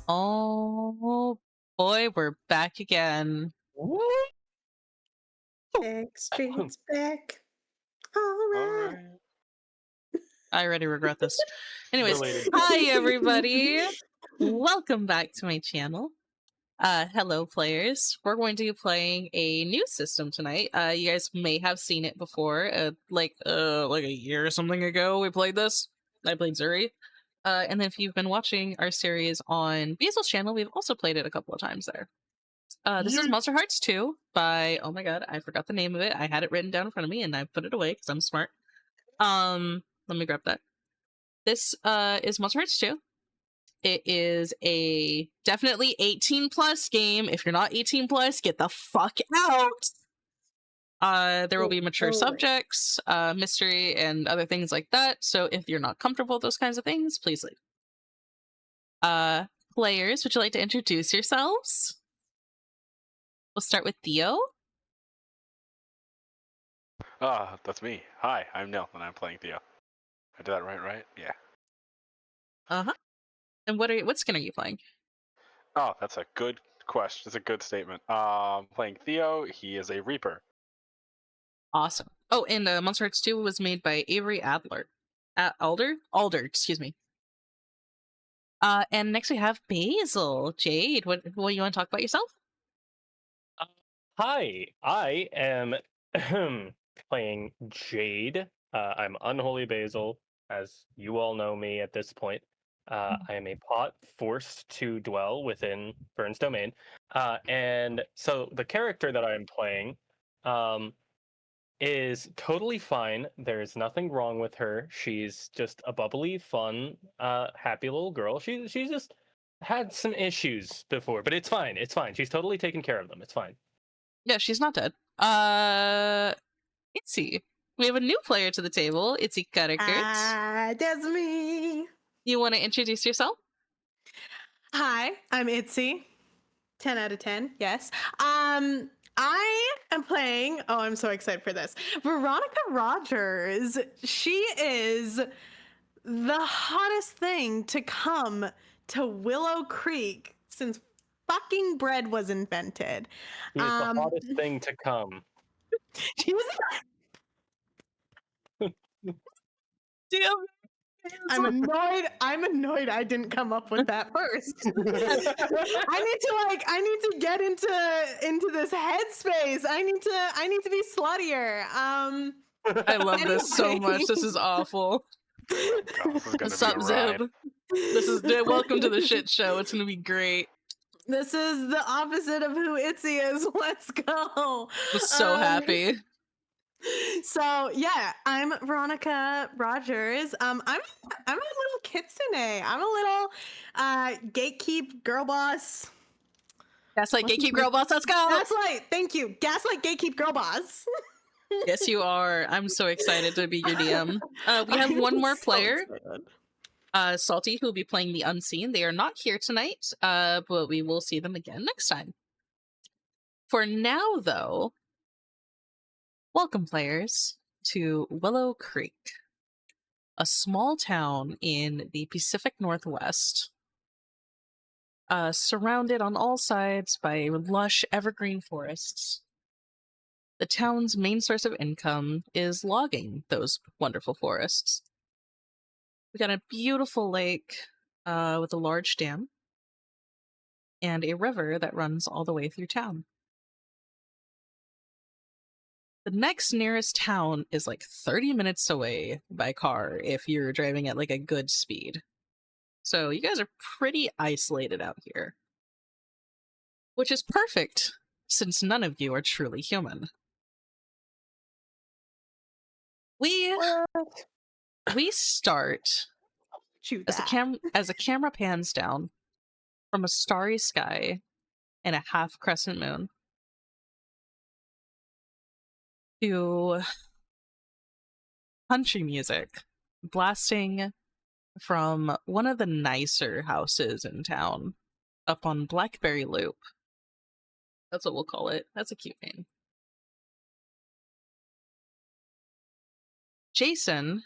Oh boy, we're back again. Backstreet's back. All right. Alright. I already regret this. Anyways, Related. hi everybody. Welcome back to my channel. Hello players. We're going to be playing a new system tonight. You guys may have seen it before. Like a year or something ago we played this. I played Zuri. And then if you've been watching our series on Basil's channel, we've also played it a couple of times there. This is Monster Hearts 2 by, oh my god, I forgot the name of it. I had it written down in front of me and I put it away because I'm smart. Let me grab that. This is Monster Hearts 2. It is a definitely 18 plus game. If you're not 18 plus, get the fuck out. There will be mature subjects, mystery, and other things like that. So if you're not comfortable with those kinds of things, please leave. Players, would you like to introduce yourselves? We'll start with Theo. That's me. Hi, I'm Neil, and I'm playing Theo. I did that right? Yeah. Uh-huh. And what skin are you playing? Oh, that's a good question. That's a good statement. Playing Theo, he is a Reaper. Awesome. Oh, and Monster Hearts 2 was made by Avery Adler. Alder, excuse me. And next we have Basil. Jade, what you want to talk about yourself? Hi, I am playing Jade. I'm Unholy Basil, as you all know me at this point. I am a pot forced to dwell within Vern's domain. And so the character that I'm playing is totally fine. There's nothing wrong with her. She's just a bubbly, fun, happy little girl. She's just had some issues before, but it's fine. It's fine. She's totally taken care of them. It's fine. Yeah, she's not dead. Itzy. We have a new player to the table. Itzy Cuttagert. That's me. You want to introduce yourself? Hi, I'm Itzy. 10 out of 10, yes. I am playing, oh, I'm so excited for this, Veronica Rogers. She is the hottest thing to come to Willow Creek since fucking bread was invented. She is the hottest thing to come. She was Damn. I'm annoyed I didn't come up with that first. I need to get into this headspace. I need to be sluttier. I love this so much. This is awful. What's up, Zib? Welcome to the shit show. It's gonna be great. This is the opposite of who Itzy is. Let's go. I'm so happy. So yeah, I'm Veronica Rogers. I'm a little kitsune. I'm a little gatekeep girl boss. Gaslight gatekeep girl boss. Let's go. Gaslight. Thank you. Gaslight gatekeep girl boss. Yes, you are. I'm so excited to be your DM. We have one more player. Salty, who will be playing the Unseen. They are not here tonight, but we will see them again next time. For now, though, welcome, players, to Willow Creek, a small town in the Pacific Northwest, surrounded on all sides by lush evergreen forests. The town's main source of income is logging those wonderful forests. We got a beautiful lake with a large dam and a river that runs all the way through town. The next nearest town is like 30 minutes away by car if you're driving at like a good speed. So you guys are pretty isolated out here. Which is perfect, since none of you are truly human. We start as a camera pans down from a starry sky and a half crescent moon to country music blasting from one of the nicer houses in town up on Blackberry Loop. That's what we'll call it. That's a cute name. Jason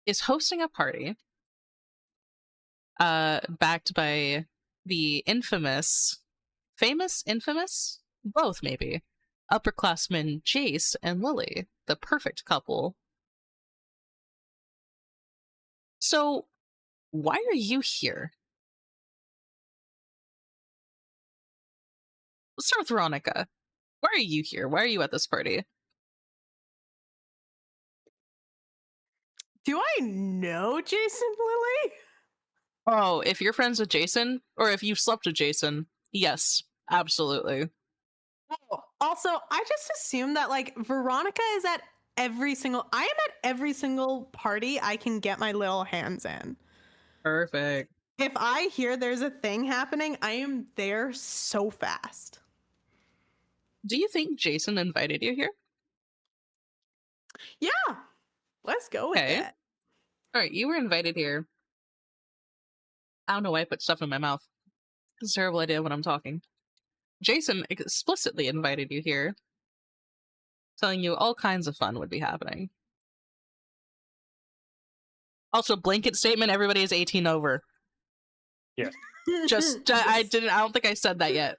is hosting a party backed by the infamous, both maybe, upperclassmen Jace and Lily, the perfect couple. So, why are you here? Let's start with Veronica. Why are you here? Why are you at this party? Do I know Jason Lily? Oh, if you're friends with Jason, or if you've slept with Jason, yes, absolutely. Oh, also, I just assume that like Veronica is at I am at every single party I can get my little hands in. Perfect. If I hear there's a thing happening, I am there so fast. Do you think Jason invited you here? Yeah, let's go with Okay. that. All right, you were invited here. I don't know why I put stuff in my mouth. It's a terrible idea when I'm talking. Jason explicitly invited you here, telling you all kinds of fun would be happening. Also, blanket statement: everybody is 18 over. Yes. I don't think I said that yet.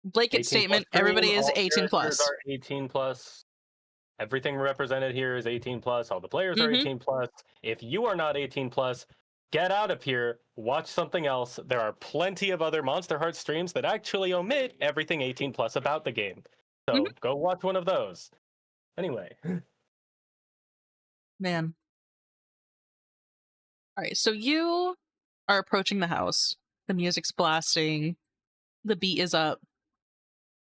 Blanket 18 plus statement: green, everybody is all 18 characters plus. are 18 plus. Everything represented here is 18 plus. All the players are 18 plus. If you are not 18 plus, get out of here. Watch something else. There are plenty of other Monster Heart streams that actually omit everything 18 plus about the game. So go watch one of those. Anyway. Man. All right, so you are approaching the house. The music's blasting. The beat is up.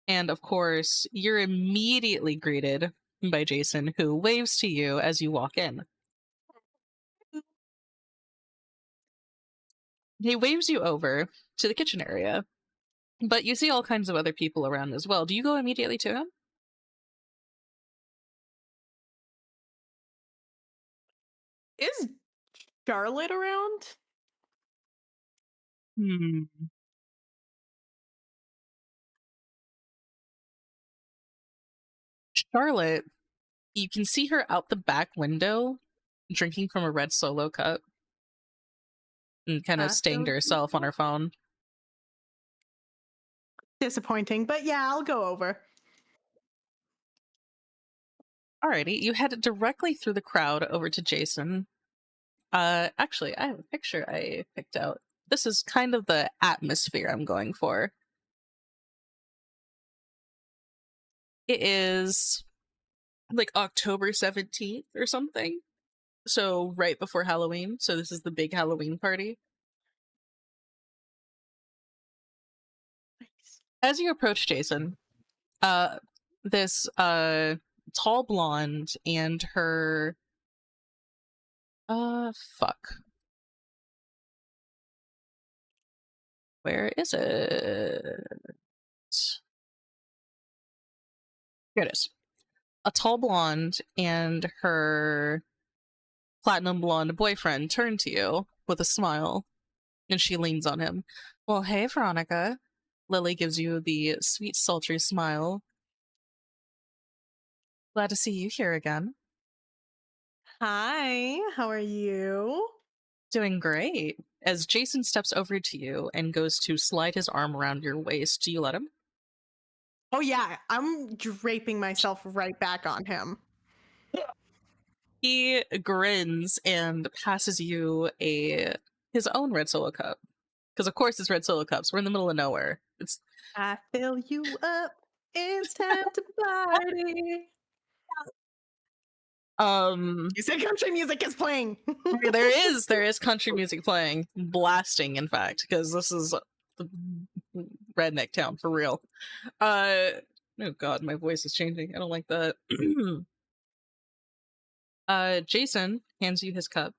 And of course, you're immediately greeted by Jason, who waves to you as you walk in. He waves you over to the kitchen area, but you see all kinds of other people around as well. Do you go immediately to him? Is Charlotte around? Hmm. Charlotte, you can see her out the back window drinking from a red solo cup and kind of staying to herself on her phone. Disappointing, but yeah, I'll go over. Alrighty, you head directly through the crowd over to Jason. Actually, I have a picture I picked out. This is kind of the atmosphere I'm going for. It is like October 17th or something. So right before Halloween. So this is the big Halloween party. Nice. As you approach Jason, this tall blonde and her fuck. Where is it? Here it is. A tall blonde and her platinum blonde boyfriend turn to you with a smile, and she leans on him. Well, hey, Veronica. Lily gives you the sweet, sultry smile. Glad to see you here again. Hi, how are you? Doing great. As Jason steps over to you and goes to slide his arm around your waist, do you let him? Oh yeah, I'm draping myself right back on him. He grins and passes you his own red solo cup. Because of course it's red solo cups. We're in the middle of nowhere. It's I fill you up. It's time to party. You said country music is playing. there is country music playing, blasting in fact, because this is redneck town for real. Oh god, my voice is changing. I don't like that. Jason hands you his cup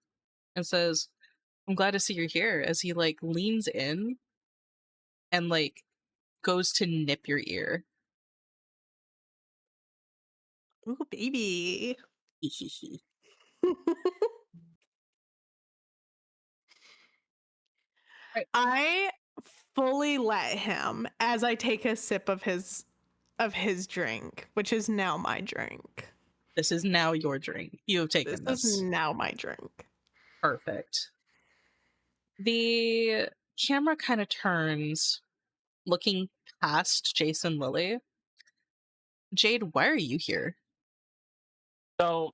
and says, I'm glad to see you're here, as he like leans in and like goes to nip your ear. Ooh, baby. I fully let him as I take a sip of his drink, which is now my drink. This is now your drink. You have taken This this. is now my drink. Perfect. The camera kind of turns, looking past Jason Lily. Jade, why are you here? So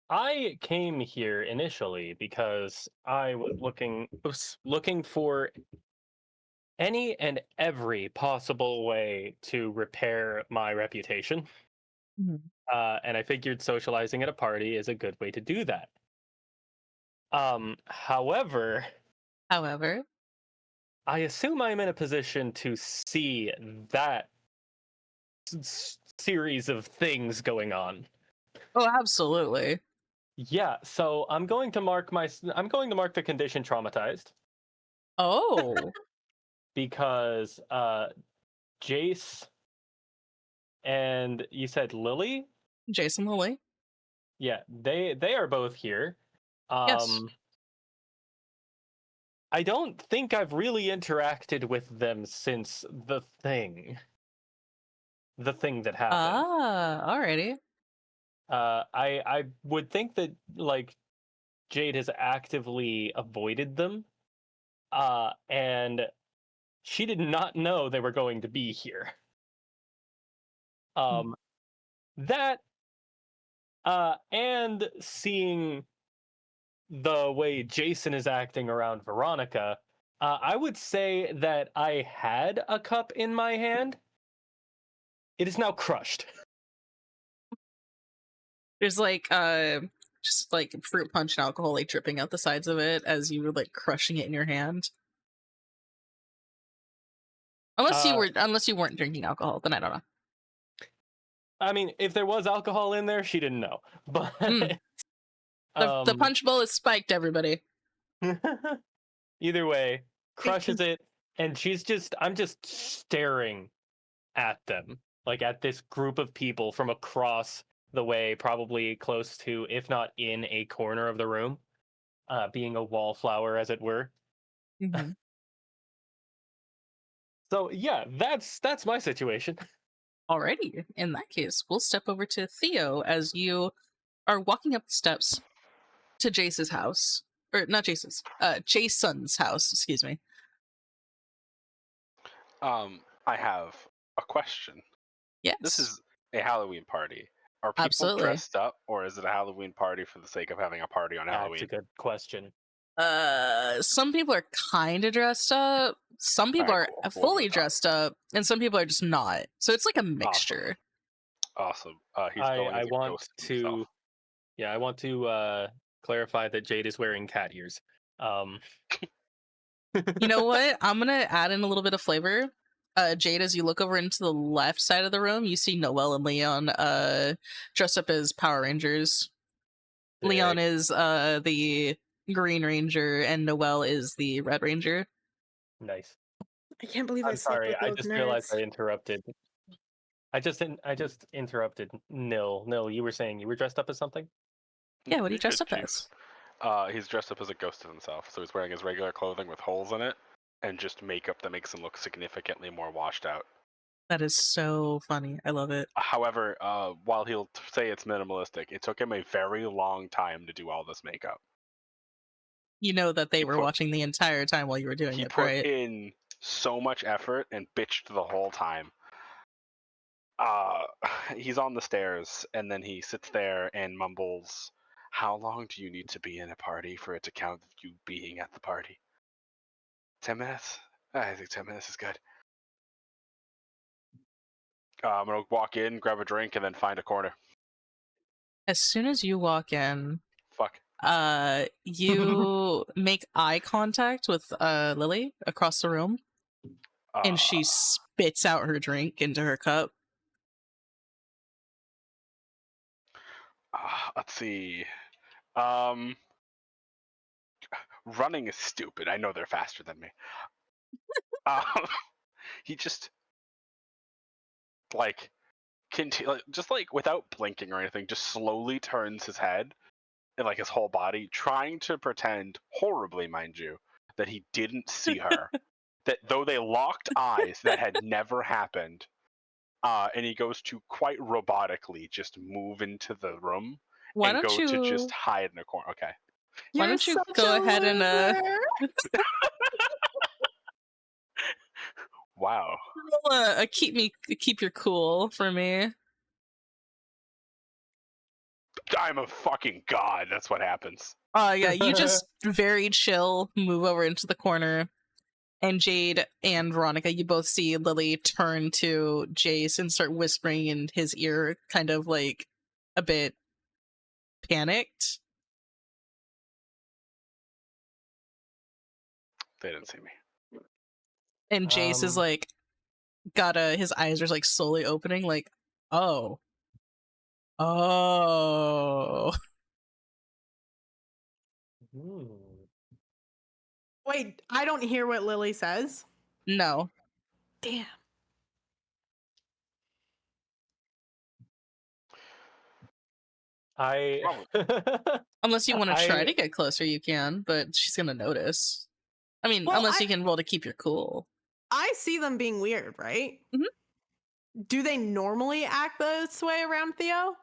I came here initially because I was looking for any and every possible way to repair my reputation. Mhm. And I figured socializing at a party is a good way to do that. However, However, I assume I'm in a position to see that series of things going on. oh, absolutely. Yeah, so I'm going to mark the condition traumatized Oh, because Jace and you said Lily? Jason Lily. Yeah, they are both here. Yes. Um I don't think I've really interacted with them since the thing that happened. Ah, alrighty. I would think that like Jade has actively avoided them, and she did not know they were going to be here. Hmm. Um, that and seeing the way Jason is acting around Veronica, I would say that I had a cup in my hand. It is now crushed. There's like just like fruit punch and alcohol like dripping out the sides of it as you were like crushing it in your hand. Uh, Unless you weren't drinking alcohol, then I don't know. I mean, if there was alcohol in there, she didn't know. But Mm. The um, punch bowl is spiked, everybody. either way, crushes it, and I'm just staring at them, like at this group of people from across the way, probably close to, if not in a corner of the room, being a wallflower, as it were. Mm-hmm. So yeah, that's my situation. Alrighty. In that case, we'll step over to Theo as you are walking up the steps to Jace's house. Or not Jace's, Jason's house, excuse me. I have a question. This Yes, is a Halloween party. Are people absolutely. dressed up, or is it a Halloween party for the sake of having a party on That's a Halloween? good question. Some people are kind of dressed up, some All people right, are cool. We'll go fully with that. dressed up, and some people are just not. So it's like a Awesome. mixture. Awesome. He's going I as a want ghost of himself. to Yeah, I want to clarify that Jade is wearing cat ears. Um, You know what? I'm gonna add in a little bit of flavor. Jade, as you look over into the left side of the room, you see Noelle and Leon dressed up as Power Rangers. Leon Sick. is the Green Ranger and Noelle is the Red Ranger. Nice. I can't believe I I'm slept sorry. with I those just realized nerds. I interrupted. I just interrupted. Nil, you were saying you were dressed up as something? Yeah, what are you You're good, dressed up Chief. as? He's dressed up as a ghost of himself, so he's wearing his regular clothing with holes in it, and just makeup that makes him look significantly more washed out. That is so funny. I love it. However, while he'll say it's minimalistic, it took him a very long time to do all this makeup. You know that they He were put watching the entire time while you were doing he it, put right? in so much effort and bitched the whole time. He's on the stairs, and then he sits there and mumbles, "How long do you need to be in a party for it to count you being at the party? 10 minutes? I think 10 minutes is good. I'm gonna walk in, grab a drink, and then find a corner. As soon as you walk in, Fuck. you make eye contact with Lily across the room, and Uh, she spits out her drink into her cup. let's see. Um, running is stupid. I know they're faster than me. Um, he just like just like without blinking or anything, just slowly turns his head and like his whole body, trying to pretend horribly, mind you, that he didn't see her. That though they locked eyes, that had never happened. And he goes to quite robotically just move into the room Why and don't go to just you hide in a corner. Okay. why You're don't you such go a ahead and loser. Wow. Keep your cool for me. I'm a fucking god. That's what happens. Yeah, you just very chill, move over into the corner, and Jade and Veronica, you both see Lily turn to Jace and start whispering in his ear, kind of like a bit panicked. They didn't see me. And Jace is like, his eyes are like slowly opening, like, oh. Oh. Wait, I don't hear what Lily says. No. Damn. Unless you want to try I- to get closer, you can, but she's gonna notice. I mean, Well, unless you can roll to keep your cool. I see them being weird, right? Mhm. Do they normally act this way around Theo?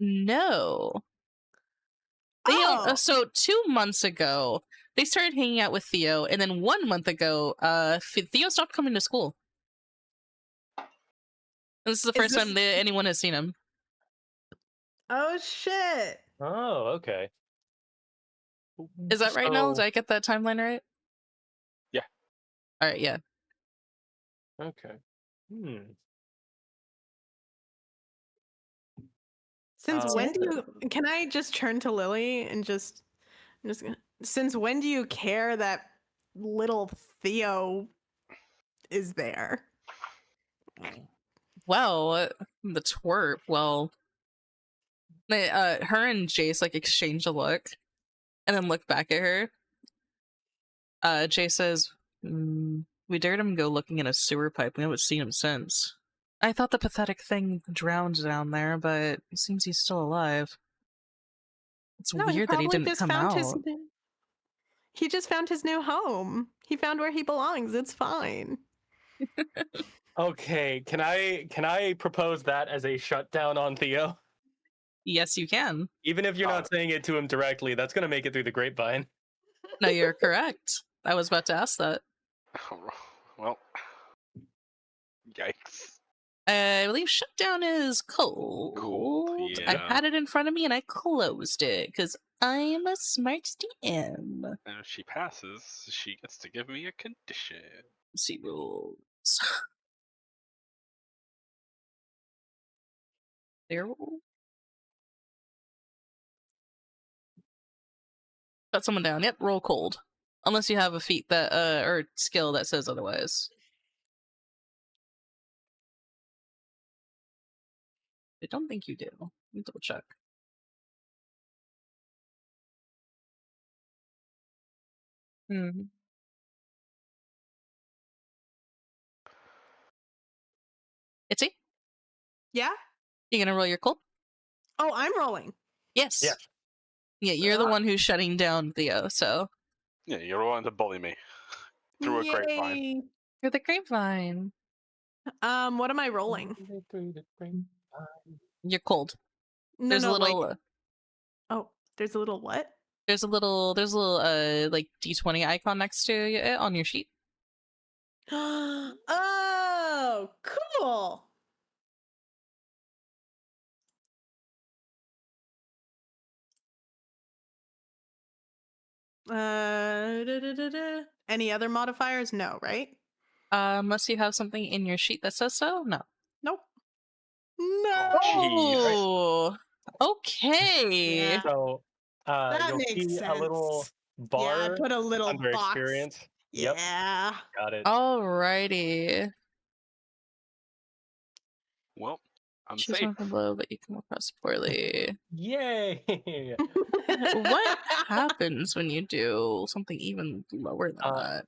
No. So 2 months ago, they started hanging out with Theo, and then 1 month ago, Theo stopped coming to school. And this is the first time that anyone has seen him. Oh shit! Oh, okay. Is that right, Nell? Did So- I get that timeline right? Yeah. All right, yeah. Okay. Since when do Yeah. you? Can I just turn to Lily and just? Since when do you care that little Theo is there? Well, the twerp. Well, her and Jace like exchange a look, and then look back at her. Jace says, "We dared him go looking in a sewer pipe. We haven't seen him since. I thought the pathetic thing drowned down there, but it seems he's still alive. It's weird that he didn't come out." He just found his new home. He found where he belongs. It's fine. Okay, can I propose that as a shutdown on Theo? Yes, you can. Even if you're not saying it to him directly, that's gonna make it through the grapevine. No, you're correct. I was about to ask that. Well, yikes. I believe shutdown is cold. Cold, I yeah. had it in front of me and I closed it because I'm a smart DM. And if she passes, she gets to give me a condition. Let's see rules. There. Got someone down. Yep, roll cold. Unless you have a feat that or skill that says otherwise. I don't think you do. Let me double check. Itsy? Yeah. You gonna roll your cold? Oh, I'm rolling. Yes. Yeah. Yeah, you're the one who's shutting down Theo, so. Yeah, you're willing to bully me through a grapevine. Yay. You're the grapevine. What am I rolling? You're cold. No, There's no, a little. like. Oh, there's a little what? There's a little like D20 icon next to it on your sheet. Oh, cool. Any other modifiers? No, right? Unless you have something in your sheet that says so? No. Nope. No. Oh, okay. Yeah. So That you'll makes see sense. a little bar Yeah, I put a little under box. experience. Yep, Yeah. got it. Alrighty. Well, I'm Choose safe. one from below, but you come across poorly. Yay! What happens when you do something even lower than that? I'm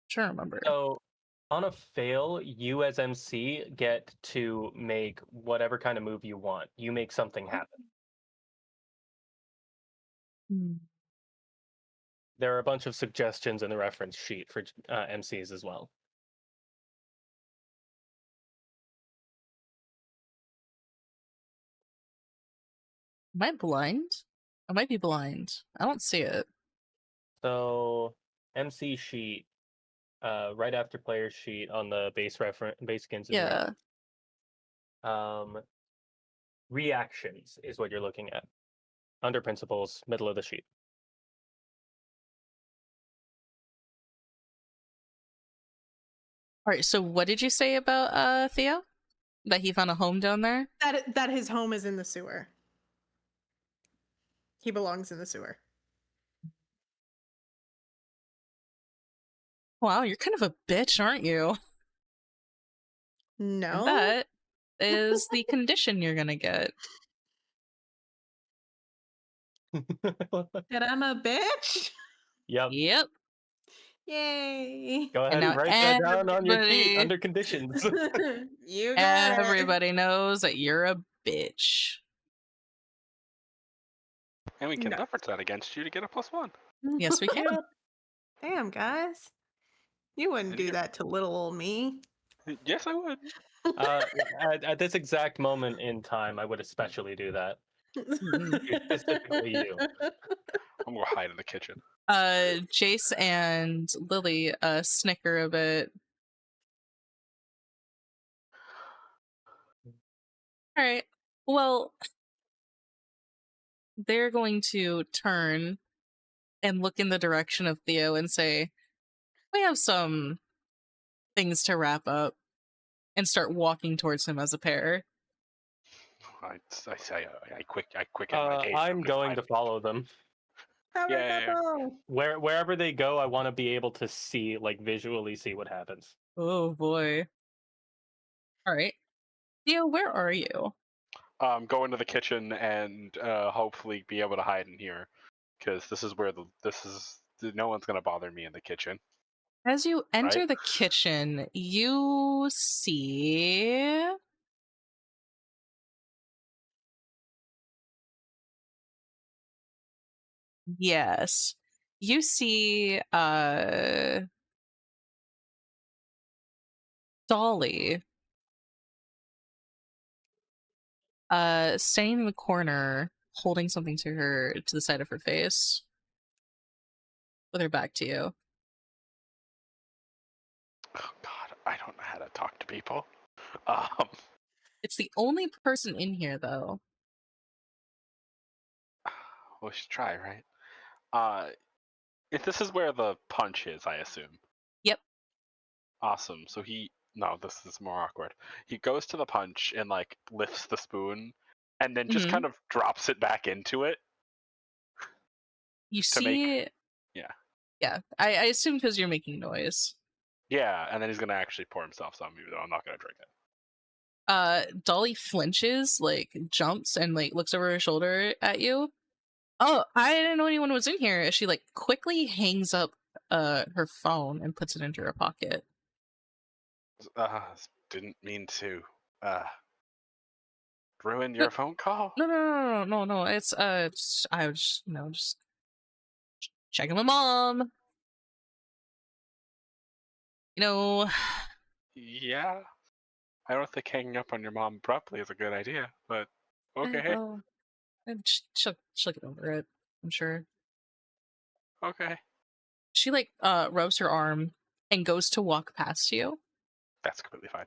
trying to remember. So on a fail, you as MC get to make whatever kind of move you want. You make something happen. There are a bunch of suggestions in the reference sheet for MCs as well. Am I blind? I might be blind. I don't see it. So MC sheet, right after player sheet on the base skins in Yeah. red. Reactions is what you're looking at. Under principles, middle of the sheet. All right. So what did you say about Theo? That he found a home down there? That his home is in the sewer. He belongs in the sewer. Wow, you're kind of a bitch, aren't you? And No. that is the condition you're gonna get. That I'm a bitch? Yep. Yep. Yay. Go And ahead now and write that down on your sheet everybody, under conditions. You got it. everybody knows that you're a bitch. And we can No. leverage that against you to get a +1. Yes, we can. Yep. Damn, guys. You wouldn't And do you- that to little old me. Yes, I would. At this exact moment in time, I would especially do that. Specifically you. I'm gonna hide in the kitchen. Jace and Lily snicker a bit. All right. Well, they're going to turn and look in the direction of Theo and say, "We have some things to wrap up," and start walking towards him as a pair. I say I quicken my pace. I'm going to follow them. Yeah. Wherever they go, I want to be able to see, like, visually see what happens. Oh boy. All right. Theo, where are you? Go into the kitchen and hopefully be able to hide in here, because this is where no one's gonna bother me in the kitchen. As you enter Right. the kitchen, you see yes. You see Dolly standing in the corner holding something to the side of her face with her back to you. Oh God, I don't know how to talk to people. Um, It's the only person in here though. we should try, right? If this is where the punch is, I assume. Yep. Awesome. So no, this is more awkward. He goes to the punch and like lifts the spoon, and then just Mhm. kind of drops it back into it. You To make- see yeah. Yeah. I assume because you're making noise. Yeah, and then he's gonna actually pour himself some, even though I'm not gonna drink it. Dolly flinches, like jumps and like looks over her shoulder at you. Oh, I didn't know anyone was in here. She like quickly hangs up her phone and puts it into her pocket. Didn't mean to ruin your phone call. No. It's I was just checking my mom. Yeah, I don't think hanging up on your mom abruptly is a good idea, but okay. Well, she'll get over it, I'm sure. Okay, She like rubs her arm and goes to walk past you. that's completely fine.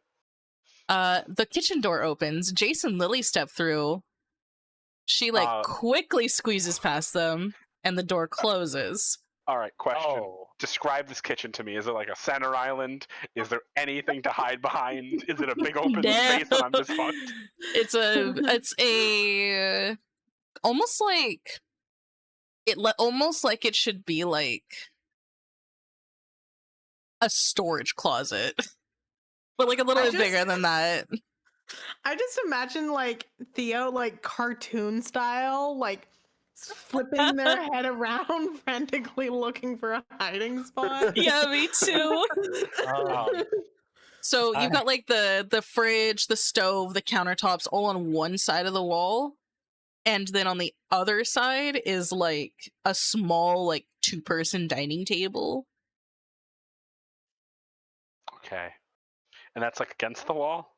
The kitchen door opens. Jason Lily step through. She like quickly squeezes past them and the door closes. All right, question. Oh. Describe this kitchen to me. Is it like a center island? Is there anything to hide behind? Is it a big open space and I'm just fucked? It's a almost like almost like it should be like a storage closet. But like a little bit bigger than that. I just imagine like Theo, like cartoon style, like flipping their head around, frantically looking for a hiding spot. Yeah, me too. So you've got like the fridge, the stove, the countertops all on one side of the wall. And then on the other side is like a small like 2-person dining table. Okay. And that's like against the wall?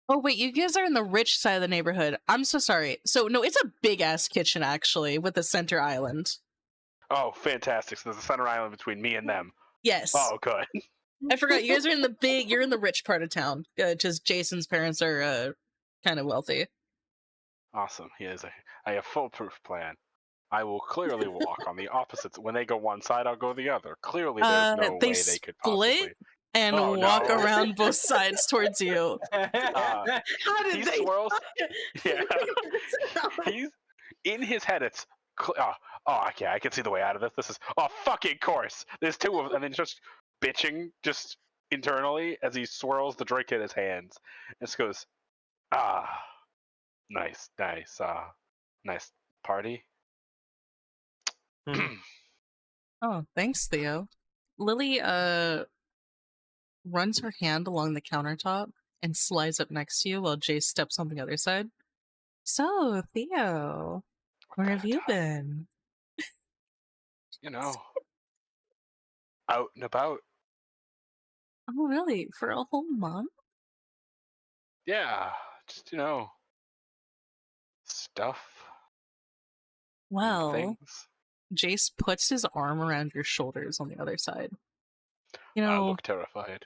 Oh wait, you guys are in the rich side of the neighborhood. I'm so sorry. So no, it's a big ass kitchen actually with a center island. Oh, fantastic. So there's a center island between me and them. Yes. Oh, good. I forgot you guys are in the you're in the rich part of town. Just Jason's parents are kind of wealthy. Awesome. He has a foolproof plan. I will clearly walk on the opposites. When they go one side, I'll go the other. Clearly, there's no They way they could possibly. split and Oh walk no! around both sides towards you. How He did they? swirls. Yeah, he's in his head. It's okay. I can see the way out of this. This is fucking course. There's two of them, and then just bitching just internally as he swirls the drink in his hands. And just goes, nice, nice party. Oh, thanks, Theo. Lily runs her hand along the countertop and slides up next to you while Jace steps on the other side. So, Theo, where have you been? You know, out and about. Oh, really? For a whole month? Yeah, just stuff and Well, things. Jace puts his arm around your shoulders on the other side. You I know, look terrified.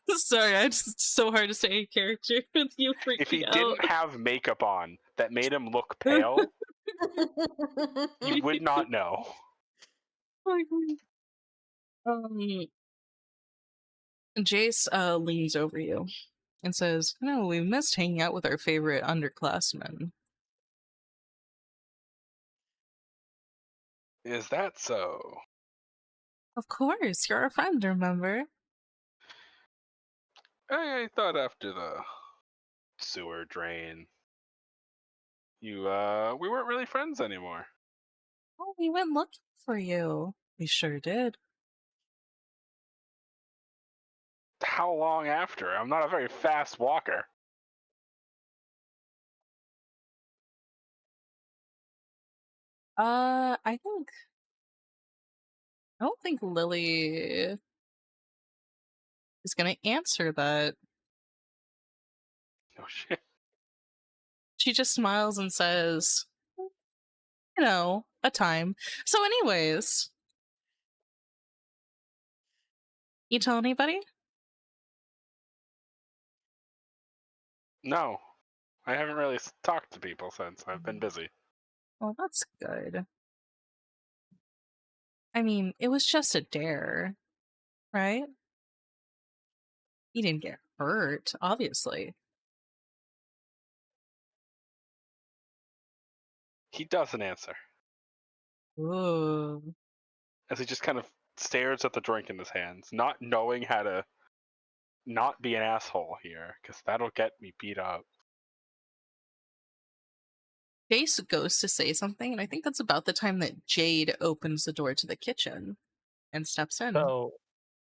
sorry, it's so hard to say in character with you freaking If he out. didn't have makeup on that made him look pale, you would not know. Jace leans over you and says, "No, we missed hanging out with our favorite underclassmen." Is that so? Of course, you're a friend, remember? I thought after the sewer drain, we weren't really friends anymore. Oh, we went looking for you. We sure did. How long after? I'm not a very fast walker. I don't think Lily is gonna answer that. Oh shit. She just smiles and says, a time. So, anyways, you tell anybody? No, I haven't really talked to people since. I've been busy. Well, that's good. I mean, it was just a dare, right? You didn't get hurt, obviously. He doesn't answer. Ooh. As he just kind of stares at the drink in his hands, not knowing how to not be an asshole here, because that'll get me beat up. Jace goes to say something, and I think that's about the time that Jade opens the door to the kitchen and steps in. So,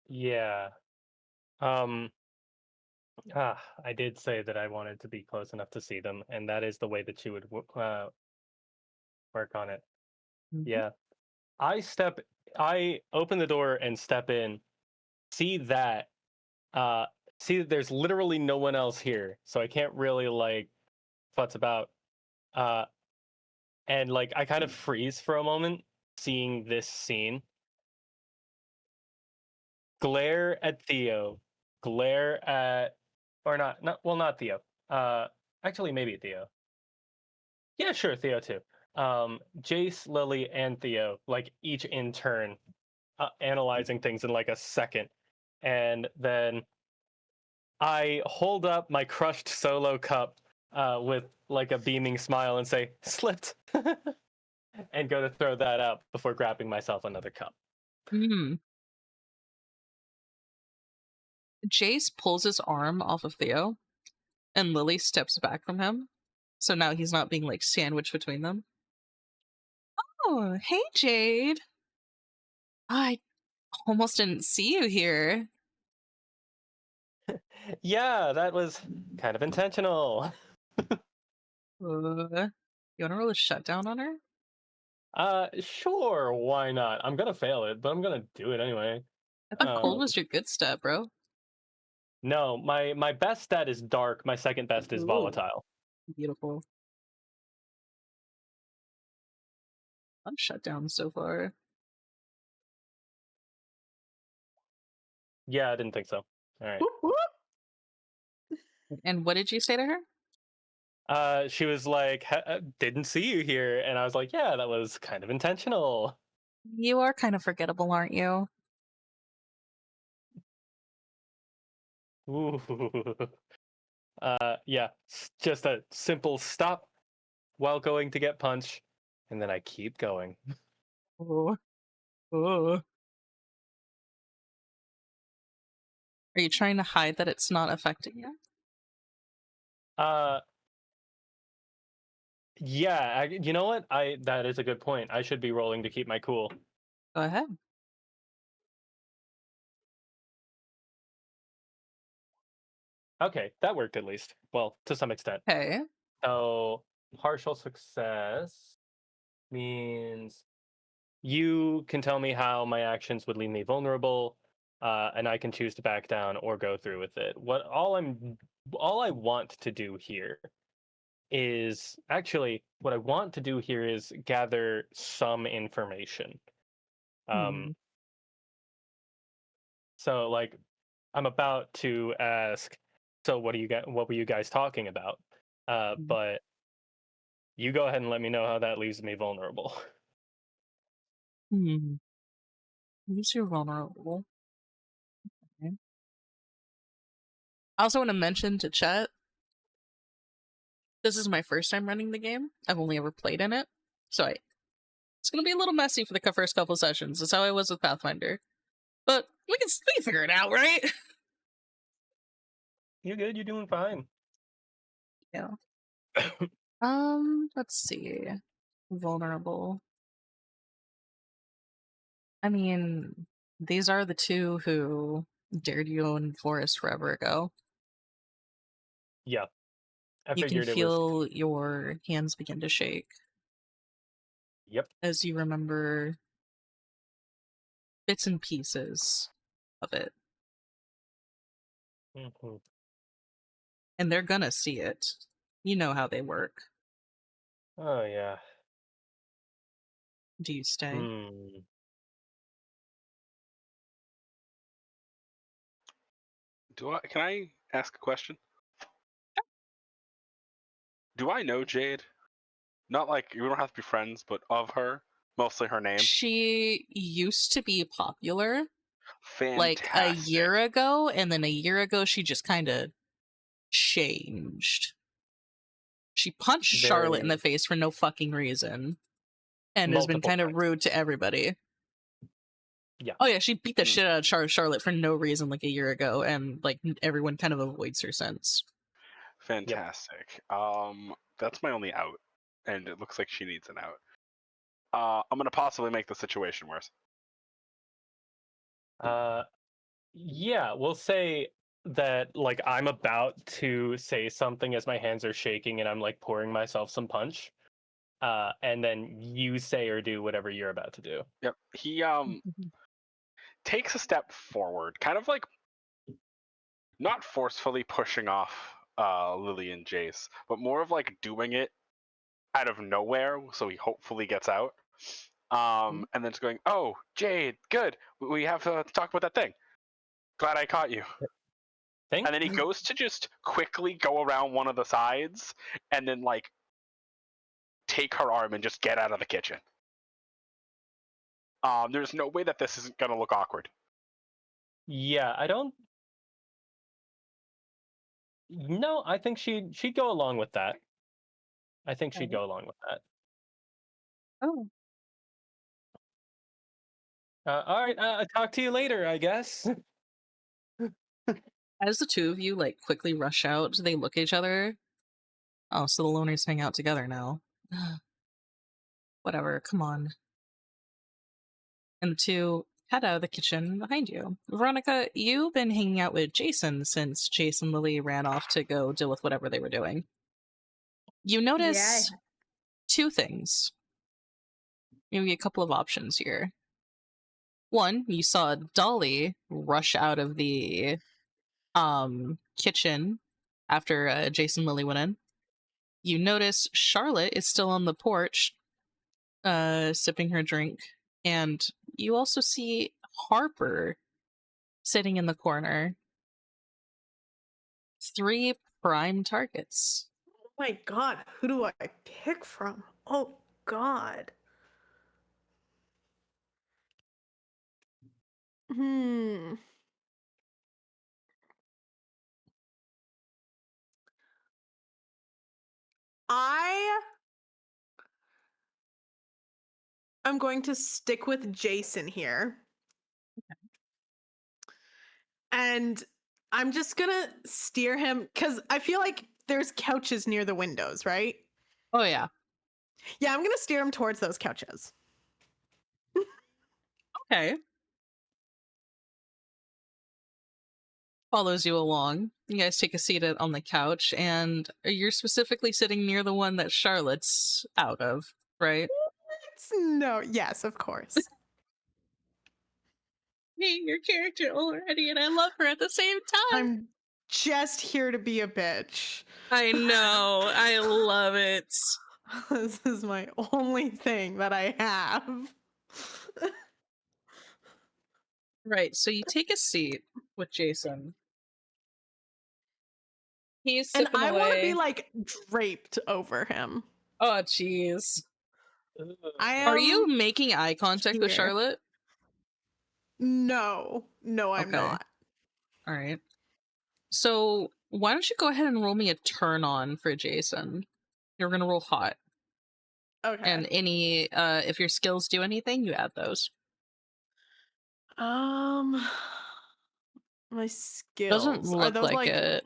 yeah. I did say that I wanted to be close enough to see them, and that is the way that you would work on it. Mhm. Yeah. I open the door and step in, see that, see that there's literally no one else here, so I can't really like futz about. Uh, and like I kind of freeze for a moment, seeing this scene. Glare at Theo, glare at, or not Theo. Actually, maybe Theo. Yeah, sure, Theo too. Jace, Lily, and Theo, like each in turn, analyzing things in like a second, and then I hold up my crushed solo cup with like a beaming smile and say, "Slipped," and go to throw that out before grabbing myself another cup. Mm. Jace pulls his arm off of Theo, and Lily steps back from him. So now he's not being like sandwiched between them. Oh, hey, Jade. I almost didn't see you here. Yeah, that was kind of intentional. You want to roll a shutdown on her? Sure, why not? I'm gonna fail it, but I'm gonna do it anyway. I thought cold Um, was your good stat, bro. no, my best stat is dark. My second best is Ooh, volatile. beautiful. I'm shut down so far. Yeah, I didn't think so. All right. Whoop, whoop. And what did you say to her? She was like, "Didn't see you here," and I was like, "Yeah, that was kind of intentional." You are kind of forgettable, aren't you? Ooh. Yeah, just a simple stop while going to get punch, and then I keep going. Oh. Oh. Are you trying to hide that it's not affecting you? Uh, yeah, you know what? That is a good point. I should be rolling to keep my cool. Go ahead. Okay, that worked at least. Well, to some extent. Okay. So partial success means you can tell me how my actions would leave me vulnerable, and I can choose to back down or go through with it. All I want to do here is actually what I want to do here is gather some information. Um, Hmm. so like I'm about to ask, so what were you guys talking about? But you go ahead and let me know how that leaves me vulnerable. Hmm. Use your vulnerable. Okay. I also want to mention to chat, this is my first time running the game. I've only ever played in it. So it's going to be a little messy for the first couple sessions. That's how I was with Pathfinder. But we can figure it out, right? You're good, you're doing fine. Yeah. Let's see. Vulnerable. I mean, these are the two who dared you in forest forever ago. Yeah, I You can figured it was. feel your hands begin to shake Yep. as you remember bits and pieces of it. Mhm. And they're gonna see it. You know how they work. Oh yeah. Do you stay? Hmm. Can I ask a question? Do I know Jade? Not like we don't have to be friends, but of her, mostly her name. She used to be popular like a Fantastic. year ago, and then a year ago she just kind of changed. She punched Charlotte in the Very face for no fucking reason and has been multiple kind of times. rude to everybody. Yeah. Oh yeah, she beat the Hmm. shit out of Charlotte for no reason like a year ago, and like everyone kind of avoids her since. Yep. Fantastic. That's my only out, and it looks like she needs an out. I'm gonna possibly make the situation worse. Uh, yeah, we'll say that like I'm about to say something as my hands are shaking and I'm like pouring myself some punch. And then you say or do whatever you're about to do. Yep. He takes a step forward, kind of like not forcefully pushing off Lily and Jace, but more of like doing it out of nowhere, so he hopefully gets out. And then it's going, "Oh, Jade, good. We have to talk about that thing. Glad I caught you." Think? And then he goes to just quickly go around one of the sides and then like take her arm and just get out of the kitchen. There's no way that this isn't gonna look awkward. Yeah, I don't. No, I think she'd go along with that. I think she'd Okay. go along with that. Oh. All right, I'll talk to you later, I guess. As the two of you like quickly rush out, they look at each other. Oh, so the loners hang out together now. Whatever, come on. And the two head out of the kitchen behind you. Veronica, you've been hanging out with Jason since Jason and Lily ran off to go deal with whatever they were doing. You Yeah. notice two things. Maybe a couple of options here. One, you saw Dolly rush out of the kitchen after Jason and Lily went in. You notice Charlotte is still on the porch, sipping her drink, and you also see Harper sitting in the corner. 3 prime targets. Oh my god, who do I pick from? Oh god. Hmm. I am going to stick with Jason here. And I'm just gonna steer him because I feel like there's couches near the windows, right? Oh, yeah. Yeah, I'm gonna steer him towards those couches. Okay. Follows you along. You guys take a seat on the couch, and you're specifically sitting near the one that Charlotte's out of, right? No, yes, of course. Hey, your character already, and I love her at the same time. I'm just here to be a bitch. I know. I love it. This is my only thing that I have. Right, so you take a seat with Jason. He's And sipping I want to be away. like draped over him. Oh, jeez. I Are am. you making eye contact with here. Charlotte? No, I'm Okay. not. All right. So why don't you go ahead and roll me a turn on for Jason? You're gonna roll hot, Okay. and any if your skills do anything, you add those. My Doesn't skills are look those like like it.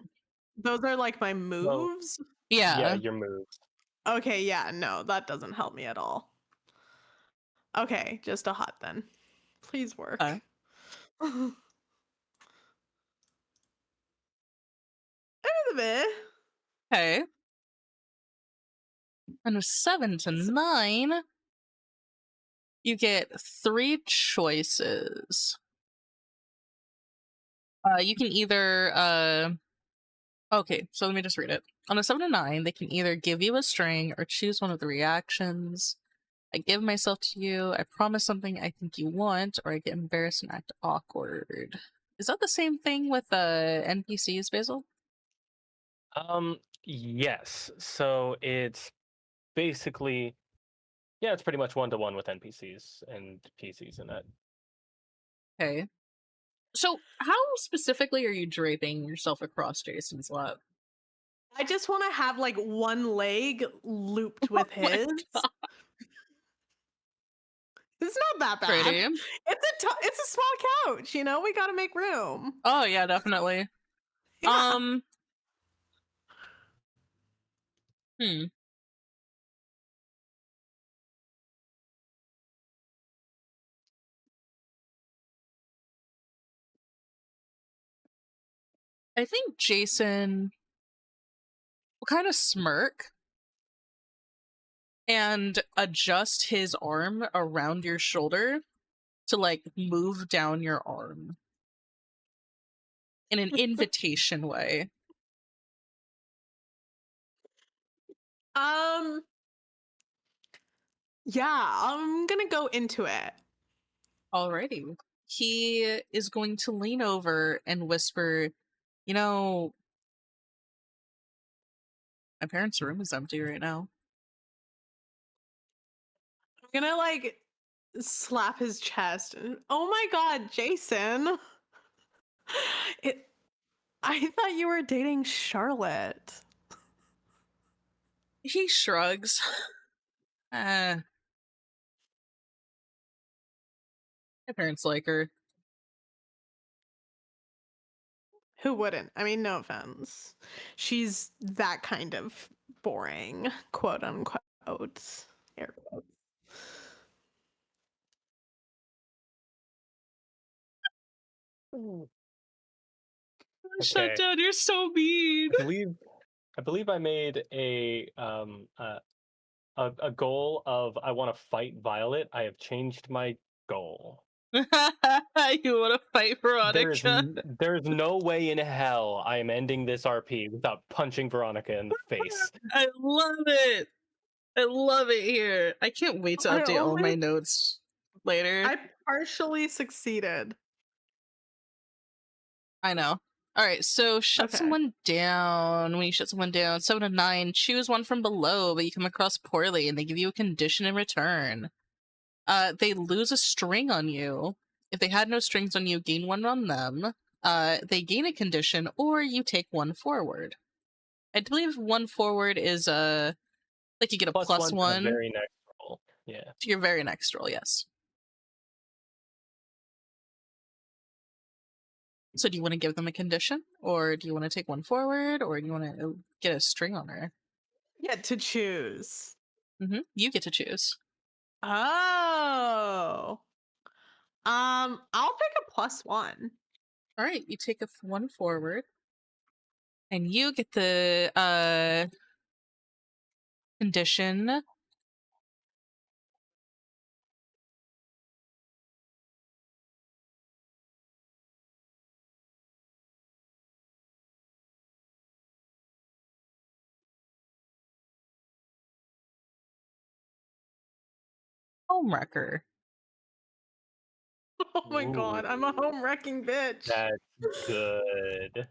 those are like my Well, moves? yeah, Yeah. your moves. Okay, yeah, no, that doesn't help me at all. Okay, just a hot then. Please work. Okay. And a 7 to 9, you get 3 choices. You can either okay, so let me just read it. On a 7 to 9, they can either give you a string or choose one of the reactions. I give myself to you, I promise something I think you want, or I get embarrassed and act awkward. Is that the same thing with NPCs, Basil? Yes. So it's basically, yeah, it's pretty much 1-to-1 with NPCs and PCs in it. Okay. So, how specifically are you draping yourself across Jason's lap? I just want to have like one leg looped with Oh my his. God. It's not that bad. Pretty. It's a small couch, you know? We got to make room. Oh yeah, definitely. Yeah. Hmm. I think Jason will kind of smirk and adjust his arm around your shoulder to like move down your arm in an invitation way. Yeah, I'm going to go into it. Alrighty. He is going to lean over and whisper, you know, my parents' room is empty right now. I'm going to like slap his chest. Oh my god, Jason. I thought you were dating Charlotte. He shrugs. My parents like her. Who wouldn't? I mean, no offense. She's that kind of boring, quote unquote. Air quotes. Shut Okay. down, you're so mean. I believe I made a goal of I want to fight Violet. I have changed my goal. You want to fight Veronica? There's no way in hell I am ending this RP without punching Veronica in the face. I love it. I love it here. I can't wait to update all my notes later. I partially succeeded. I know. All right, so shut Okay. someone down. When you shut someone down, 7 to 9, choose one from below, but you come across poorly, and they give you a condition in return. They lose a string on you. If they had no strings on you, gain one on them. They gain a condition, or you take one forward. I believe one forward is like you get a plus +1 to the one very next roll. Yeah. to your very next roll. Yes. So do you want to give them a condition, or do you want to take one forward, or do you want to get a string on her? Get to choose. You get to choose. Oh. I'll pick a +1. All right, you take one forward, and you get the condition. Homewrecker. Oh my god, I'm a Ooh, home wrecking bitch. that's good.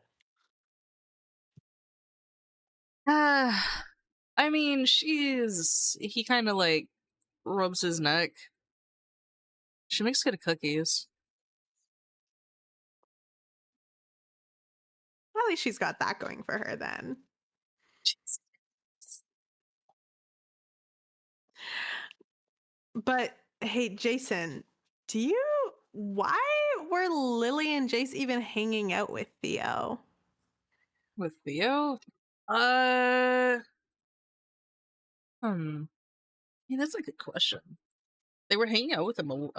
I mean, he kind of like rubs his neck. She makes good cookies. At least she's got that going for her then. Jeez. But hey, Jason, why were Lily and Jace even hanging out with Theo? With Theo? Uh, yeah, that's a good question. They were hanging out with him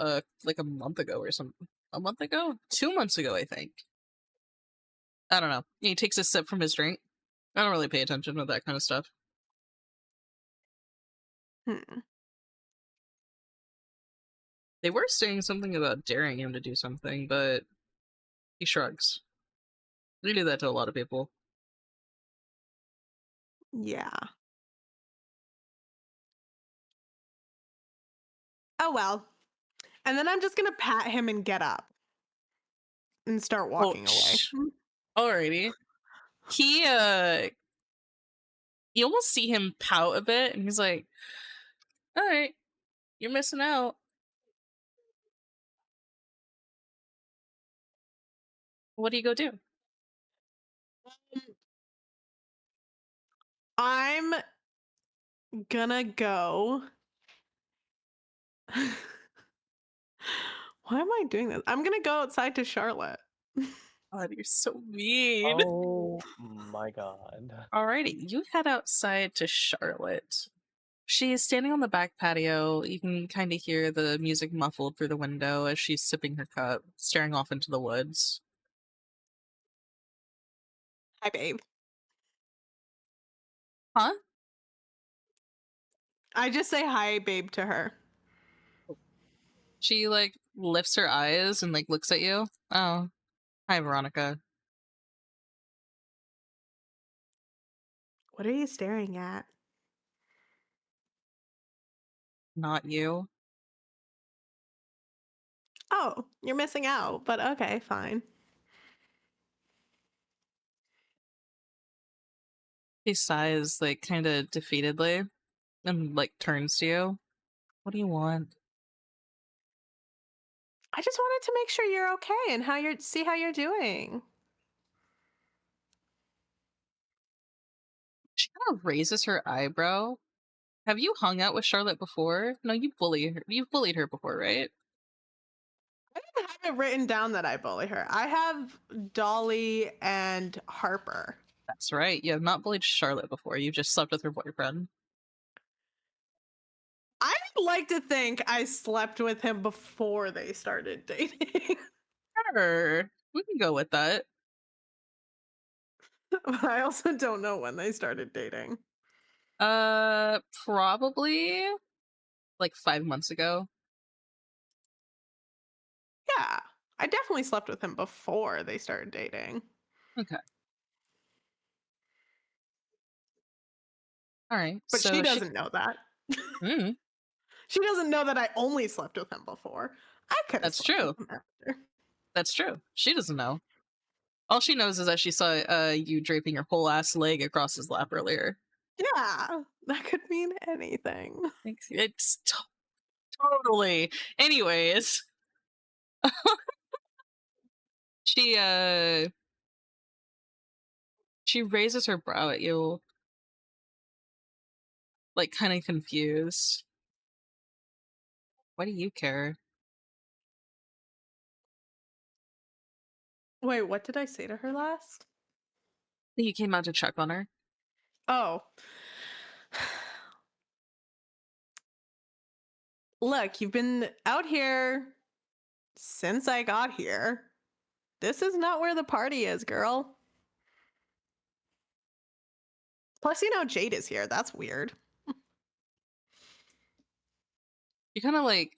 like a month ago or something. A month ago? 2 months ago, I think. I don't know. He takes a sip from his drink. I don't really pay attention to that kind of stuff. Hmm. They were saying something about daring him to do something, but he shrugs. They do that to a lot of people. Yeah. Oh well. And then I'm just gonna pat him and get up and start Oh, walking away. alrighty. He you almost see him pout a bit, and he's like, "All right, you're missing out. What do you go do?" I'm gonna go. Why am I doing this? I'm gonna go outside to Charlotte. God, you're so mean. Oh my god. Alrighty, you head outside to Charlotte. She is standing on the back patio. You can kind of hear the music muffled through the window as she's sipping her cup, staring off into the woods. Hi, babe. Huh? I just say hi, babe, to her. She like lifts her eyes and like looks at you. Oh, hi, Veronica. What are you staring at? Not you. Oh, you're missing out, but okay, fine. She sighs like kind of defeatedly and like turns to you. What do you want? I just wanted to make sure you're okay and see how you're doing. She kind of raises her eyebrow. Have you hung out with Charlotte before? No, you bully her. You've bullied her before, right? I don't have it written down that I bully her. I have Dolly and Harper. That's right. You have not bullied Charlotte before. You just slept with her boyfriend. I would like to think I slept with him before they started dating. Sure. We can go with that. But I also don't know when they started dating. Probably like 5 months ago. Yeah, I definitely slept with him before they started dating. Okay. All right. But she So doesn't know that. Mm, She doesn't know that I only slept with him before. I could have that's slept with true. him after. That's true. She doesn't know. All she knows is that she saw you draping your whole ass leg across his lap earlier. Yeah, that could mean anything. It's totally. Anyways, she she raises her brow at you, like kind of confused. Why do you care? Wait, what did I say to her last? You came out to check on her. Oh. Look, you've been out here since I got here. This is not where the party is, girl. Plus, Jade is here. That's weird. She kind of like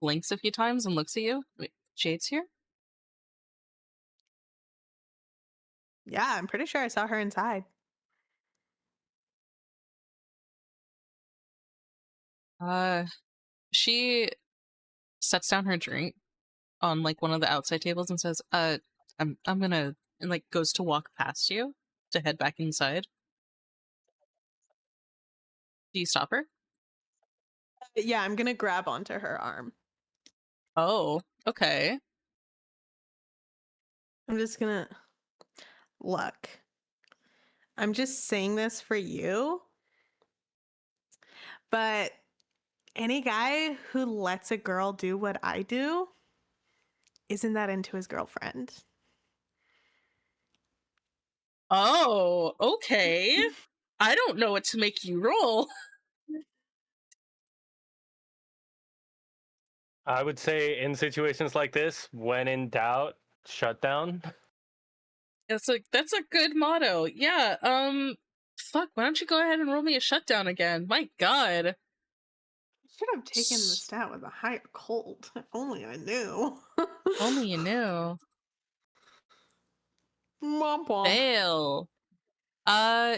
blinks a few times and looks at you. Wait, Jade's here? Yeah, I'm pretty sure I saw her inside. She sets down her drink on like one of the outside tables and says, I'm gonna," and like goes to walk past you to head back inside. Do you stop her? Yeah, I'm gonna grab onto her arm. Oh, okay. I'm just gonna look. I'm just saying this for you, but any guy who lets a girl do what I do isn't that into his girlfriend. Oh, okay. I don't know what to make you roll. I would say in situations like this, when in doubt, shut down. That's a good motto. Yeah. Fuck. Why don't you go ahead and roll me a shutdown again? My God. Should have taken the stat with a higher cold. If only I knew. Only you knew. Womp womp. Fail.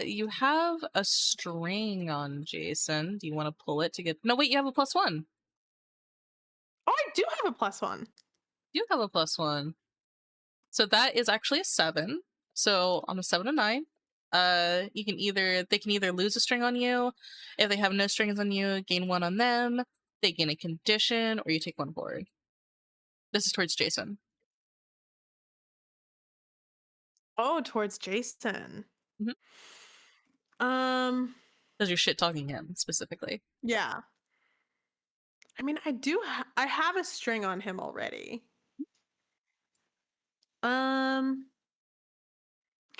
You have a string on Jason. Do you want to pull it to get? No, wait. You have a +1. Oh, I do have a +1. You have a +1. So that is actually a 7. So on a 7 and 9, they can either lose a string on you. If they have no strings on you, gain 1 on them. They gain a condition, or you take 1 forward. This is towards Jason. Oh, towards Jason. Mhm. Um, Because you're shit talking him specifically. yeah. I mean, I have a string on him already. Can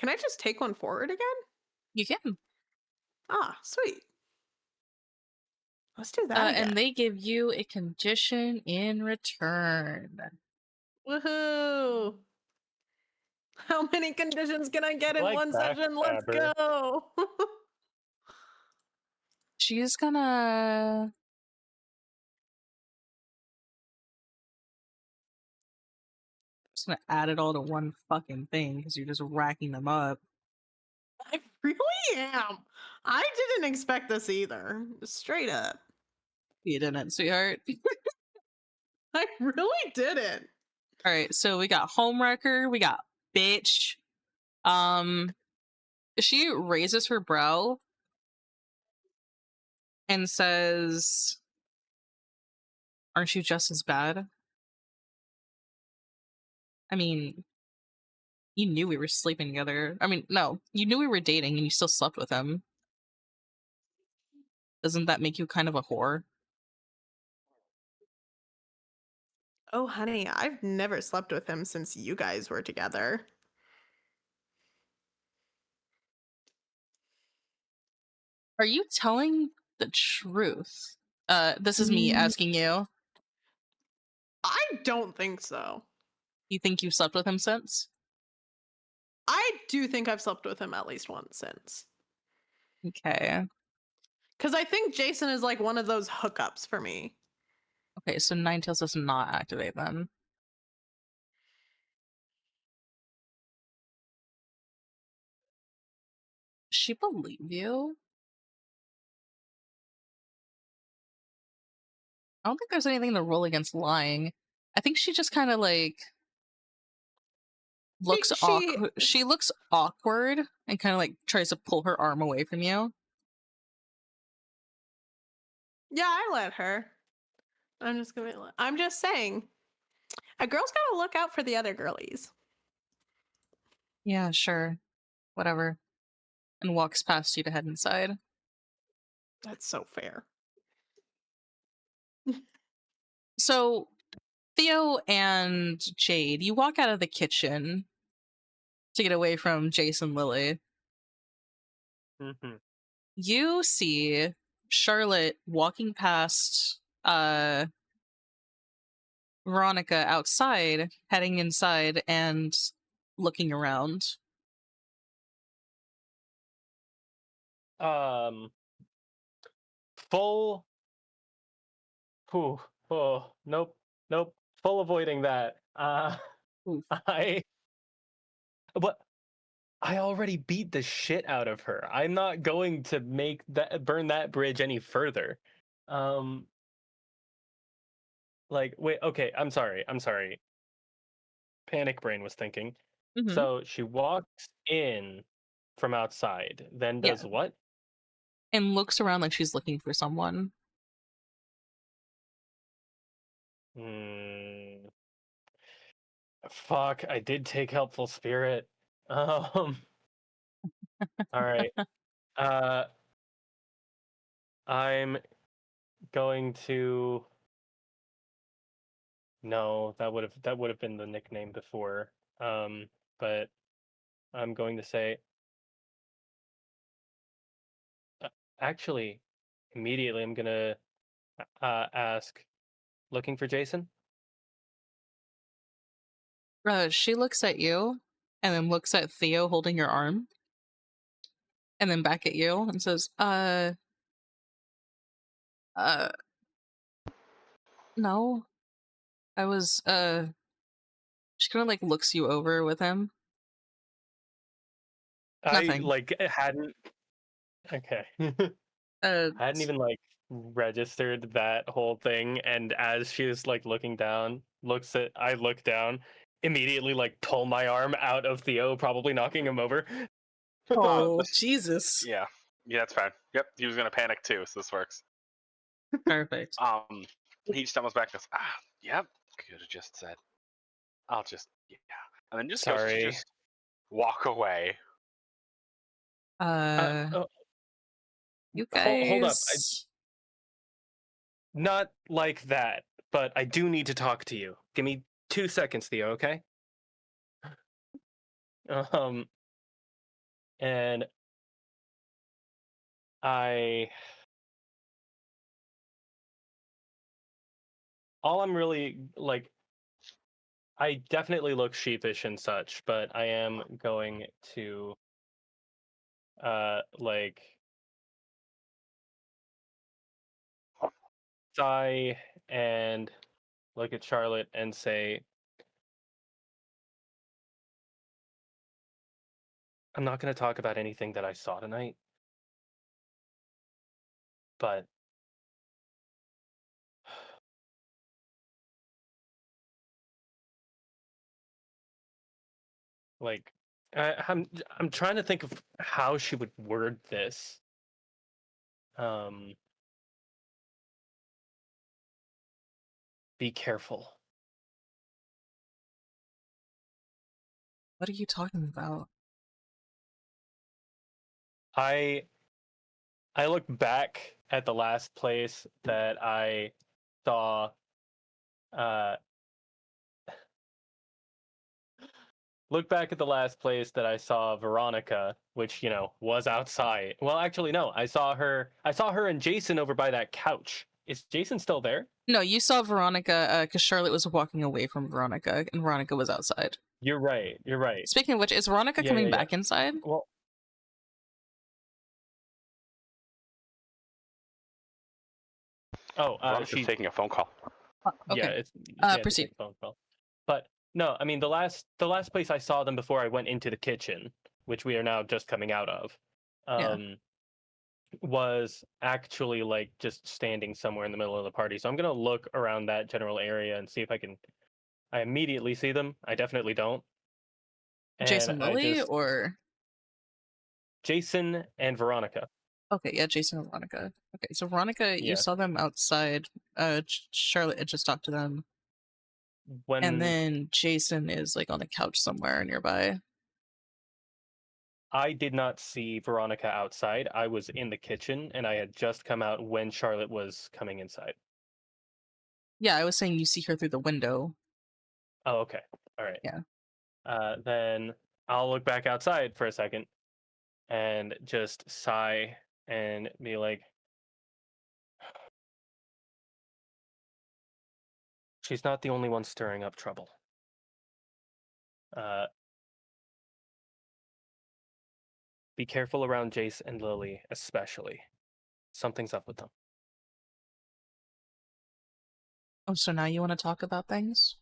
I just take 1 forward again? You can. Ah, sweet. Let's do that again. And they give you a condition in return. Woohoo! How many conditions can I get in Like one session? Let's backstabber. go. She's gonna. Just gonna add it all to one fucking thing because you're just racking them up. I really am. I didn't expect this either. Straight up. You didn't, sweetheart. I really didn't. All right, so we got homewrecker, we got bitch. She raises her brow and says, "Aren't you just as bad? I mean, you knew we were sleeping together. I mean, no, you knew we were dating and you still slept with him. Doesn't that make you kind of a whore?" Oh, honey, I've never slept with him since you guys were together. Are you telling the truth? This is me Mm, asking you. I don't think so. You think you've slept with him since? I do think I've slept with him at least once since. Okay. Because I think Jason is like one of those hookups for me. Okay, so Ninetales does not activate then. Does she believe you? I don't think there's anything to roll against lying. I think she just kind of like looks she awkward. She looks awkward and kind of like tries to pull her arm away from you. Yeah, I let her. I'm just saying, a girl's gotta look out for the other girlies. Yeah, sure. Whatever. And walks past you to head inside. That's so fair. So, Theo and Jade, you walk out of the kitchen to get away from Jason Lily. Mhm. You see Charlotte walking past Veronica outside, heading inside and looking around. Um, full. Whew, oh, nope, nope. Full avoiding that. Oof. I. But I already beat the shit out of her. I'm not going to burn that bridge any further. Um, like, wait, okay, I'm sorry. I'm sorry. Panic brain was thinking. Mm-hmm. So she walks in from outside, then Yeah. does what? And looks around like she's looking for someone. Hmm. Fuck, I did take helpful spirit. Um, all right. Uh, I'm going to. No, that would have been the nickname before. But I'm going to say, uh, actually, immediately I'm gonna ask, looking for Jason? She looks at you and then looks at Theo holding your arm and then back at you and says, uh, no. I was, she kind of like looks you over with him. I Nothing. like hadn't. Okay. Uh, Hadn't even like registered that whole thing, and as she was like looking down, I look down, immediately like pull my arm out of Theo, probably knocking him over. oh, This- Jesus. yeah, yeah, that's fine. Yep, he was gonna panic too, so this works. Perfect. He stumbles back and goes, yep, could have just said, I'll just, yeah. And then just goes to Sorry. just walk away. Uh, Oh, you hold up. guys. Not like that, but I do need to talk to you. Give me 2 seconds, Theo, okay? Um, and I all I'm really like I definitely look sheepish and such, but I am going to like sigh and look at Charlotte and say, I'm not going to talk about anything that I saw tonight, but like I'm trying to think of how she would word this. Um, be careful. What are you talking about? I I look back at the last place that I saw uh look back at the last place that I saw Veronica, which, was outside. Well, actually no, I saw her and Jason over by that couch. Is Jason still there? No, you saw Veronica because Charlotte was walking away from Veronica and Veronica was outside. You're right. You're right. Speaking of which, is Veronica Yeah, yeah, coming yeah. back inside? Well, oh, Veronica's taking a phone call. yeah, Okay. she had to Proceed. take a phone call. But no, I mean the last place I saw them before I went into the kitchen, which we are now just coming out of, Yeah. was actually like just standing somewhere in the middle of the party. So I'm gonna look around that general area and see if I immediately see them. I definitely don't. And Jason I Lilly just or Jason and Veronica. okay, yeah, Jason and Veronica. Okay, so Veronica, you Yeah. saw them outside. Charlotte had just talked to them, and When then Jason is like on a couch somewhere nearby. I did not see Veronica outside, I was in the kitchen and I had just come out when Charlotte was coming inside. Yeah, I was saying you see her through the window. Oh, okay. All right. Yeah. Then I'll look back outside for a second and just sigh and be like, she's not the only one stirring up trouble. Uh, be careful around Jace and Lily, especially. Something's up with them. Oh, so now you want to talk about things?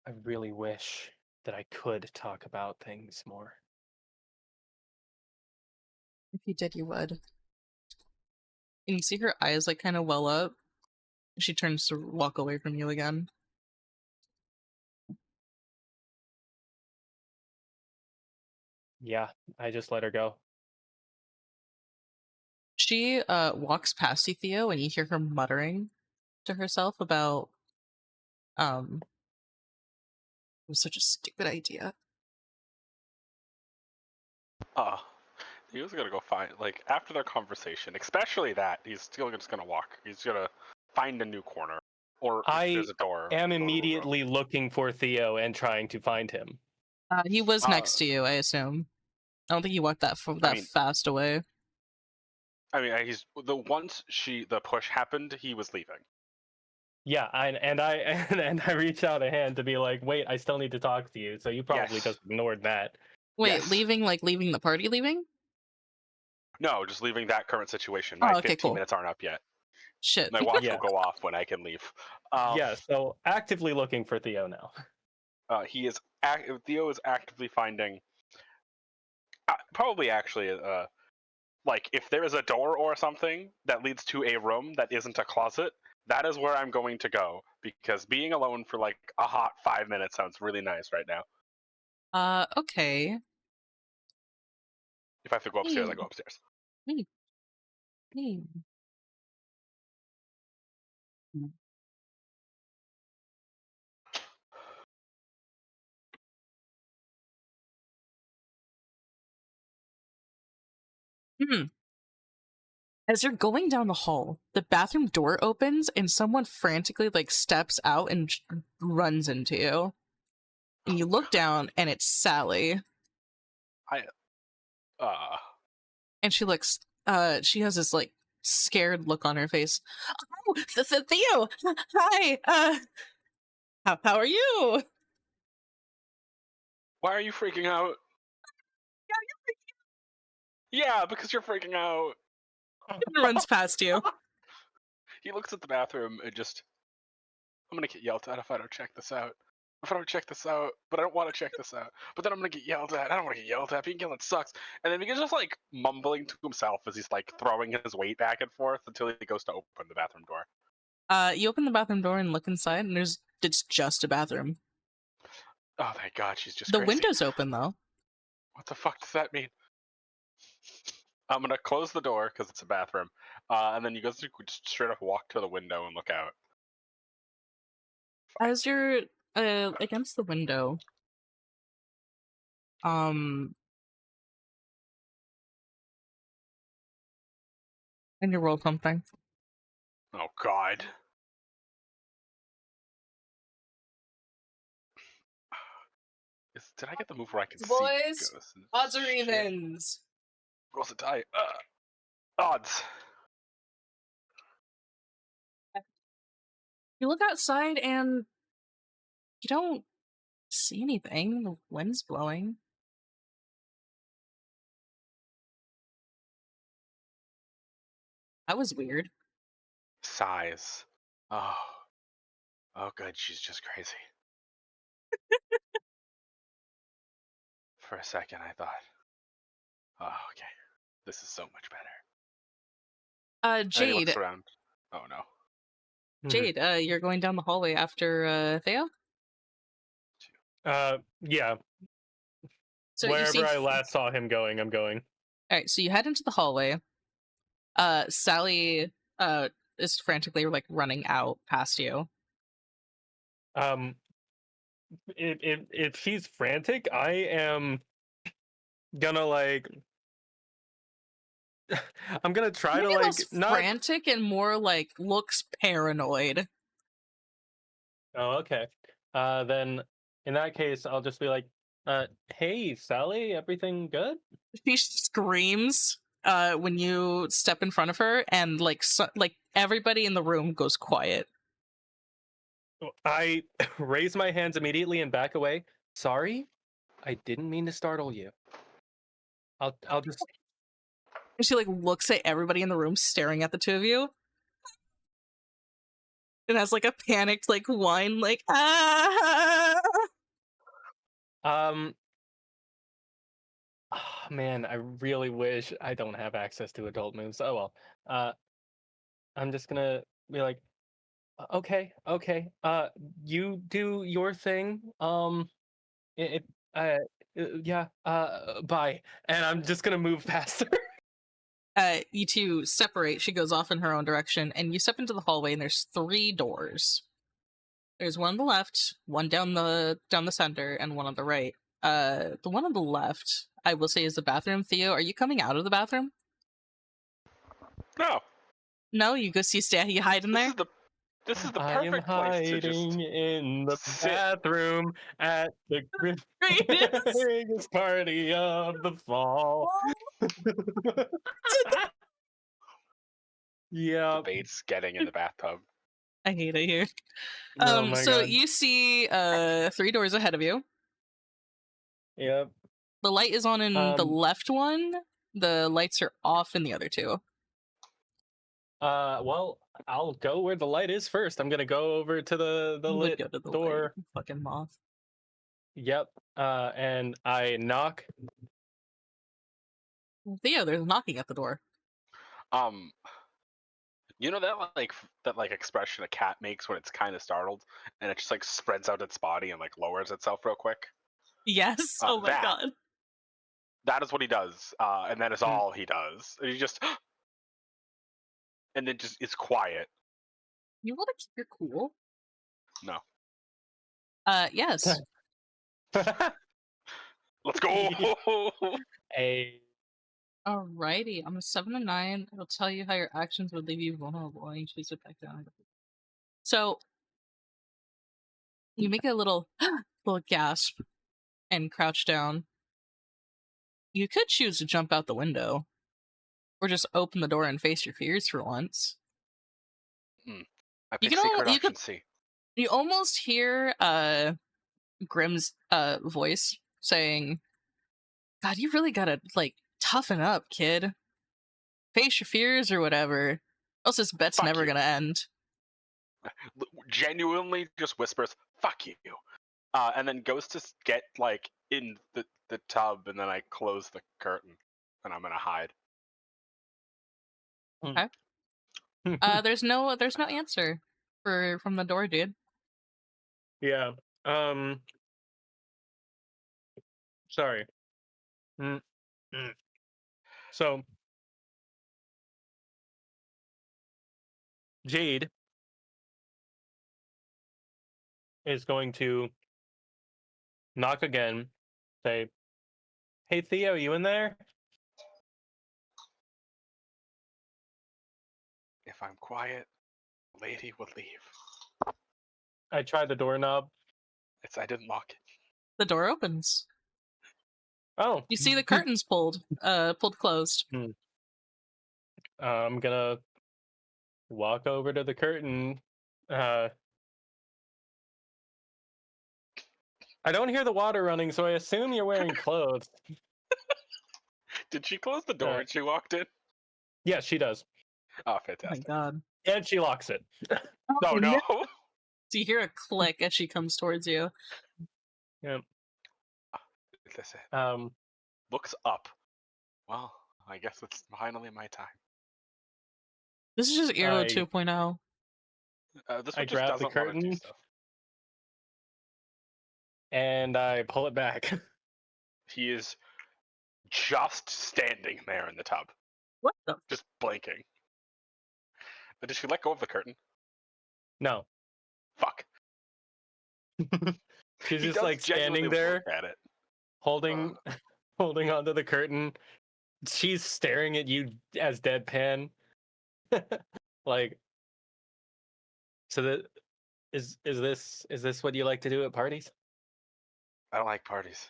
I really wish that I could talk about things more. If you did, you would. And you see her eyes like kind of well up. She turns to walk away from you again. Yeah, I just let her go. She walks past you, Theo, and you hear her muttering to herself about it was such a stupid idea. He was gonna go find, like, after their conversation, especially that, he's still just gonna walk. He's gonna find a new corner, or if I there's a door, am go to a room. immediately looking for Theo and trying to find him. He was next to you, I assume. I don't think he walked I that mean, fast away. he's once the push happened, he was leaving. Yeah, and I and I reached out a hand to be like, wait, I still need to talk to you. So you probably Yes. just ignored that. Wait, Yes. leaving the party leaving? No, just leaving that current situation. My Oh, okay, 15 cool. minutes aren't up yet. Shit. My watch Yeah. will go off when I can leave. Yeah, so actively looking for Theo now. Theo is actively finding. Probably actually, like, if there is a door or something that leads to a room that isn't a closet, that is where I'm going to go, because being alone for like a hot 5 minutes sounds really nice right now. Okay. If I have to go upstairs, I Hmm. go upstairs. Hmm. Hmm. Hmm. As you're going down the hall, the bathroom door opens and someone frantically like steps out and runs into you. And you look down and it's Sally. I And she looks she has this like scared look on her face. Oh, Theo. Hi. How are you? Why are you freaking out? Yeah, because you're freaking out. Runs past you. He looks at the bathroom and just, I'm gonna get yelled at if I don't check this out. If I don't check this out, but I don't want to check this out. But then I'm gonna get yelled at. I don't want to get yelled at. Being yelled at sucks. And then he gets just like mumbling to himself as he's like throwing his weight back and forth until he goes to open the bathroom door. You open the bathroom door and look inside, and it's just a bathroom. Oh thank God, she's just The crazy. window's open though. What the fuck does that mean? I'm gonna close the door because it's a bathroom, and then you go to just straight up walk to the window and look out. As you're against the window, and you roll something. Oh God. Did I get the move where I can see Boys, ghosts? odds or Shit. evens. Rolls a die. Odds. You look outside and you don't see anything. The wind's blowing. That was weird. Size. Oh. Oh, good. She's just crazy. For a second, I thought, oh, okay. This is so much better. And then he looks Jade, around. Oh no. Mhm. You're going down the hallway after Theo. Yeah. So you see, Wherever I last saw him going, I'm going. all right. So you head into the hallway. Sally is frantically like running out past you. Um, if she's frantic, I am gonna like. I'm gonna try to Maybe like less not. frantic and more like looks paranoid. Oh, okay. Then in that case, I'll just be like, hey, Sally, everything good? She screams when you step in front of her, and like everybody in the room goes quiet. I raise my hands immediately and back away. Sorry, I didn't mean to startle you. I'll just. And she like looks at everybody in the room, staring at the two of you, and has like a panicked like whine, like ah. Um. Oh, man, I really wish I don't have access to adult moves. Oh well. Uh, I'm just gonna be like, okay, okay. You do your thing. It yeah. Bye. And I'm just gonna move past her. You two separate. She goes off in her own direction, and you step into the hallway, and there's 3 doors. There's one on the left, one down the center, and one on the right. The one on the left, I will say, is the bathroom. Theo, are you coming out of the bathroom? No. No, you go see Stay. You hide in This there. is the this is the I am perfect place to just hiding in the sit. bathroom at the Greatest. biggest party of the fall. Yeah. Debates getting in the bathtub. I hate it here. Oh my So god. you see 3 doors ahead of you. Yep. The light is on in the Um. left one. The lights are off in the other 2. Well, I'll go where the light is first. I'm gonna go over to the You would lit go to the light, door. you fucking moth. Yep. And I knock. Theo, there's knocking at the door. Um, you know that expression a cat makes when it's kind of startled, and it just like spreads out its body and like lowers itself real quick. Yes. Oh my That god. that is what he does, and that is Mm. all he does. And he just and then just is quiet. You want to keep your cool? No, Yes. let's go. Hey. Alrighty. On a 7 to 9, it'll tell you how your actions would leave you vulnerable, and you choose it back down. So you make a little little gasp and crouch down. You could choose to jump out the window, or just open the door and face your fears for once. I You pick can secret you option could C. you almost hear Grimm's voice saying, "God, you really gotta like toughen up, kid. Face your fears or whatever. Else this bet's Fuck never you. gonna end." Genuinely just whispers, "Fuck you," and then goes to get like in the tub, and then I close the curtain, and I'm gonna hide. Okay. There's no answer from the door, dude. Yeah. Um. Sorry. Mm, mm. So Jade is going to knock again. Say, "Hey Theo, you in there?" If I'm quiet, the lady would leave. I try the doorknob. I didn't lock it. The door opens. Oh. You see the curtains pulled closed. I'm gonna walk over to the curtain. Uh, I don't hear the water running, so I assume you're wearing clothes. Did she close the door Uh, and she walked in? yeah, she does, Oh, Oh my fantastic. god. and she locks it. Oh no. So you hear a click as she comes towards you. Yeah. Listen, Um. looks up. Well, I guess it's finally my time. This is just Eero 2.0. This I one just grab the doesn't want to do curtain stuff. and I pull it back. He is just standing there in the tub, What the? just blinking. Did she let go of the curtain? No. Fuck. She's He just does like genuinely standing there, look at it. holding holding onto the curtain. She's staring at you as deadpan. Like, so that is this what you like to do at parties? I don't like parties.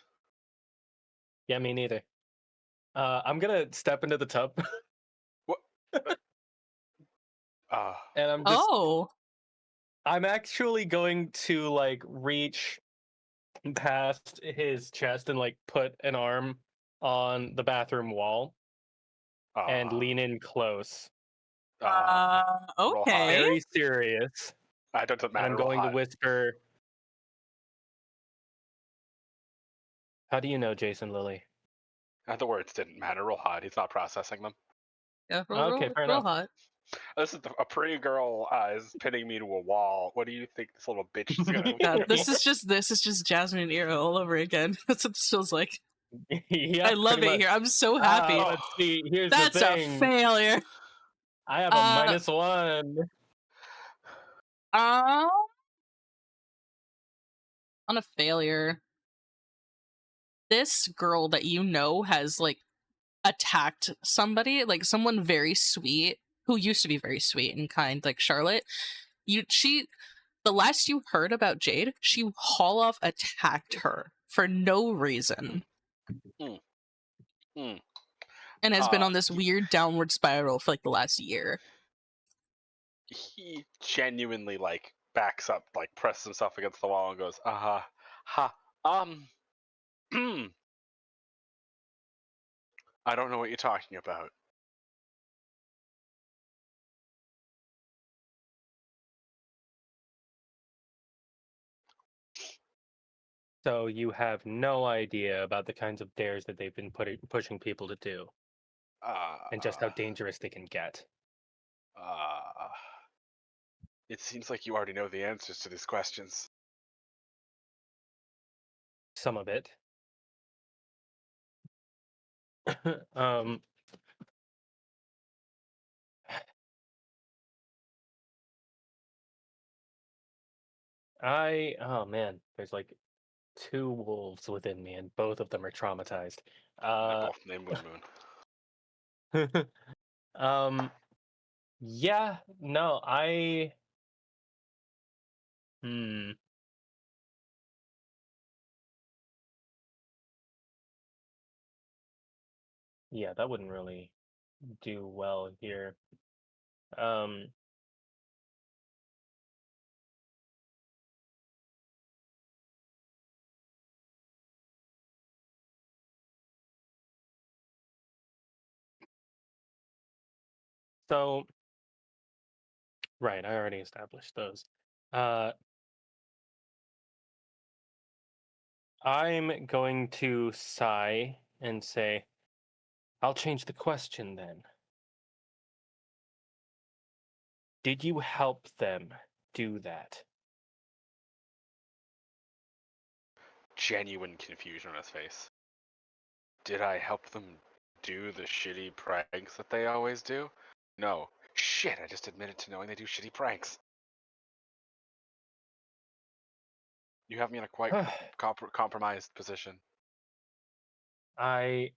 Yeah, me neither. I'm gonna step into the tub What? Uh, and Oh, I'm actually going to like reach past his chest and like put an arm on the bathroom wall and uh, lean in close. roll hot. okay. Very serious. It doesn't And I'm matter. Roll going to hot. whisper, "How do you know Jason Lilly?" The words didn't matter. Roll hot. He's not processing them. Yeah, Okay, fair roll enough. hot. This is a pretty girl is pinning me to a wall. What do you think this little bitch is gonna? God, this is just Jasmine and Eero all over again. That's what this feels like. Yeah, I love pretty it much. here. I'm so happy. Let's see. Here's the That's a thing. failure. I have a -1. Um, on a failure. This girl that you know has like attacked somebody, like someone very sweet who used to be very sweet and kind, like Charlotte. The last you heard about Jade, she haul off attacked her for no reason Mm, mm. and has been on this He, weird downward spiral for like the last year. he genuinely like backs up, like presses himself against the wall and goes, ha, I don't know what you're talking about. So you have no idea about the kinds of dares that they've been pushing people to do, and just how Uh, dangerous they can get. uh, it seems like you already know the answers to these questions. Some of it. um, oh man, there's like 2 wolves within me, and both of them are traumatized. They're both named Moon. um, yeah, no, hmm, yeah, that wouldn't really do well here. Um, so right, I already established those. Uh, I'm going to sigh and say, I'll change the question then. Did you help them do that? Genuine confusion on his face. Did I help them do the shitty pranks that they always do? No. Shit, I just admitted to knowing they do shitty pranks. You have me in a quite compromised position. I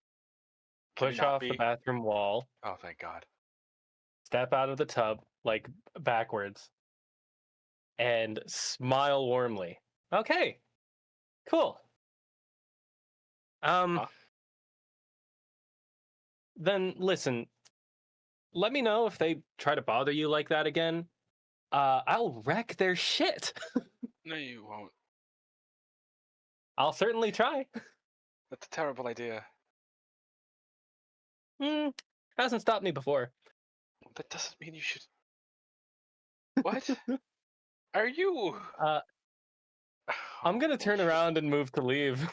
Can you push not off the be? bathroom wall, Oh, thank God. step out of the tub, like backwards, and smile warmly. Okay, cool. Um, Huh? then listen, let me know if they try to bother you like that again. I'll wreck their shit. No, you won't. I'll certainly try. That's a terrible idea. Hasn't stopped me before. That doesn't mean you should. What? Are you? I'm gonna Holy turn shit. around and move to leave.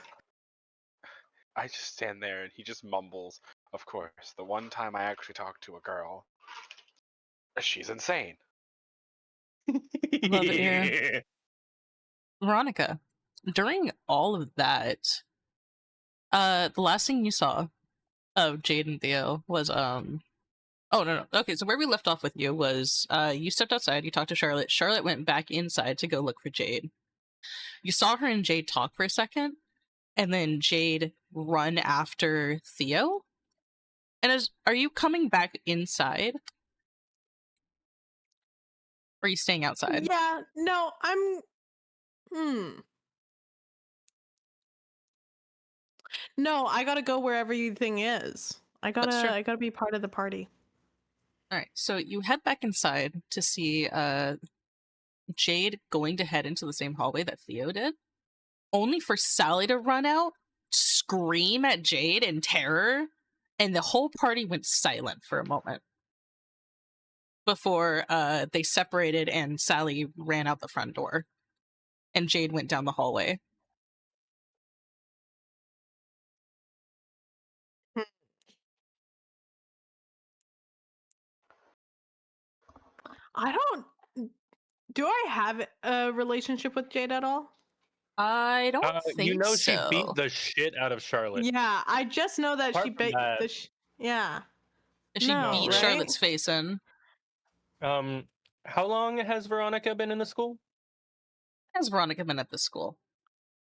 I just stand there and he just mumbles, of course, the one time I actually talked to a girl. She's insane. Love it here. Veronica, during all of that, the last thing you saw of Jade and Theo was oh no. Okay, so where we left off with you was you stepped outside, you talked to Charlotte. Charlotte went back inside to go look for Jade. You saw her and Jade talk for a second, and then Jade run after Theo. And are you coming back inside? Or are you staying outside? Yeah, no, No, I gotta go wherever everything is. That's true. I gotta be part of the party. All right, so you head back inside to see Jade going to head into the same hallway that Theo did, only for Sally to run out, scream at Jade in terror, and the whole party went silent for a moment before they separated and Sally ran out the front door and Jade went down the hallway. I don't. Do I have a relationship with Jade at all? I don't You think know she beat so. the shit out of Charlotte. Yeah, I just know that Apart she from beat that- the. Yeah. She No, beat right? Charlotte's face in. How long has Veronica been in the school? Has Veronica been at this school?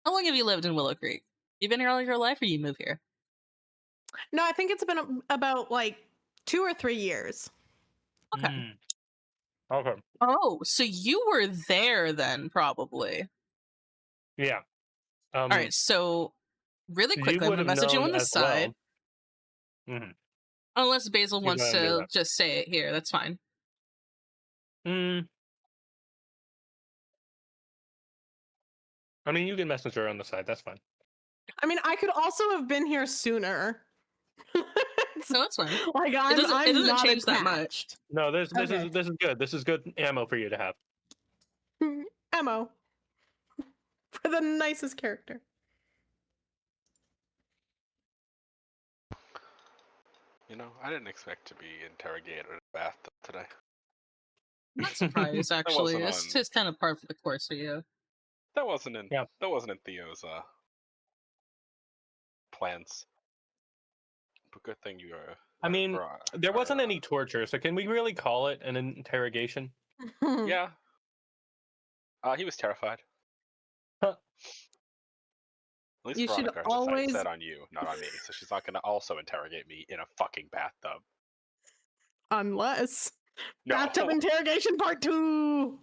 How long have you lived in Willow Creek? You been here all your life or you move here? No, I think it's been about like 2 or 3 years. Okay. Okay. Oh, so you were there then, probably. Yeah. All right, so really You quickly, I'm would gonna have message you known on the as side. well. Mhm. Unless Basil You wants go ahead and do to that. just say it here, that's fine. I mean, you can message her on the side. That's fine. I mean, I could also have been here sooner. So that's fine. Like It I'm doesn't not change that much. attached. No, this Okay. is good. This is good ammo for you to have. Ammo. For the nicest character. You know, I didn't expect to be interrogated in a bathtub today. I'm not surprised, actually. wasn't It's on- just kind of par for the course for you. That wasn't in. Yeah. That wasn't in Theo's plans. But good thing you are. I mean, there wasn't any torture, so can we really call it an interrogation? Yeah. He was terrified. Huh. At least You should Veronica just always- set on you, not on me. So she's not going to also interrogate me in a fucking bathtub. Unless No. bathtub interrogation part 2.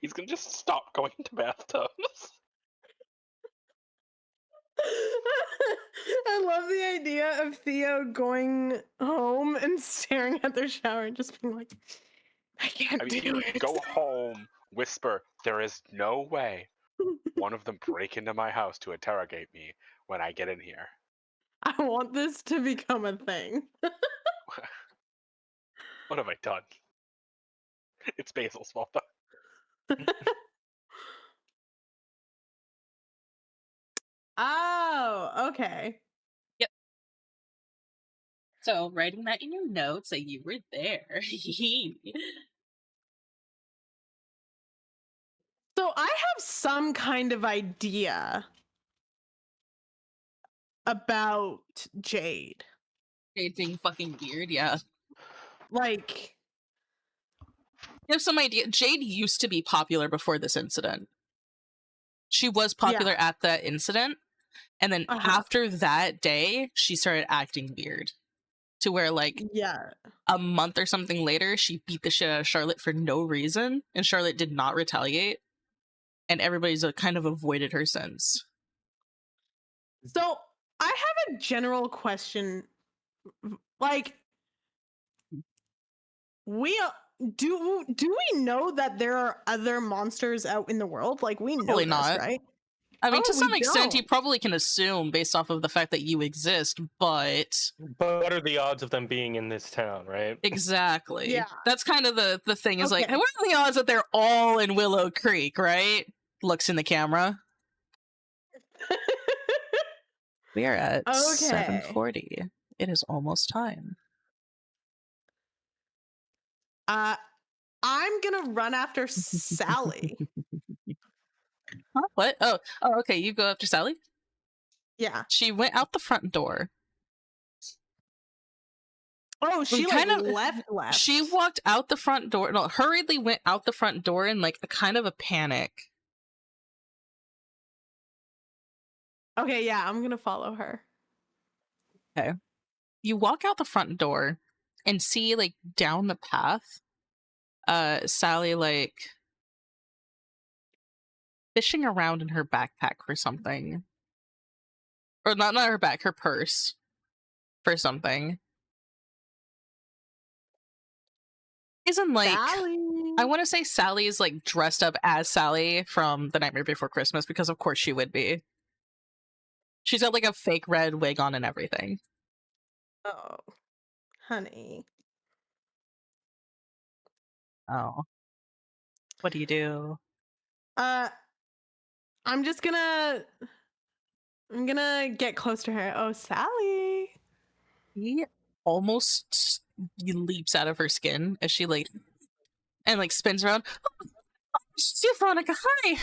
He's going to just stop going to bathtubs. I love the idea of Theo going home and staring at their shower and just being like, I can't do it. Go home, whisper, there is no way one of them break into my house to interrogate me when I get in here. I want this to become a thing. What have I done? It's Basil's fault. Oh, okay. So, writing that in your notes that you were there. So I have some kind of idea about Jade. Jade being fucking weird, yeah. Like, You have some idea. Jade used to be popular before this incident. She was popular at that incident, and then after that day, she started acting weird. To where, like, a month or something later, she beat the shit out of Charlotte for no reason, and Charlotte did not retaliate, and everybody's kind of avoided her since. So I have a general question. Like, do we know that there are other monsters out in the world? Like, we know Probably this, not. right? I mean, to some we extent, you don't. probably can assume based off of the fact that you exist, but what are the odds of them being in this town, right? exactly. Yeah. That's kind of the thing is like, Okay. what are the odds that they're all in Willow Creek, right? Looks in the camera. We are at 7:40. It is almost time. I'm gonna run after Sally. Huh? What? Oh, okay. You go after Sally. Yeah. She went out the front door. Oh, she like Kind of. left. She walked out the front door. No, hurriedly went out the front door in like a kind of a panic. Okay, yeah, I'm gonna follow her. Okay. You walk out the front door and see like down the path, Sally like fishing around in her backpack for something. Or not her back, her purse for something. Isn't like Sally. I want to say Sally is like dressed up as Sally from The Nightmare Before Christmas because of course she would be. She's got like a fake red wig on and everything. Oh, honey. Oh. What do you do? I'm just gonna get close to her. Oh, Sally. He almost leaps out of her skin as she like and like spins around. Oh, it's you, Veronica. Hi,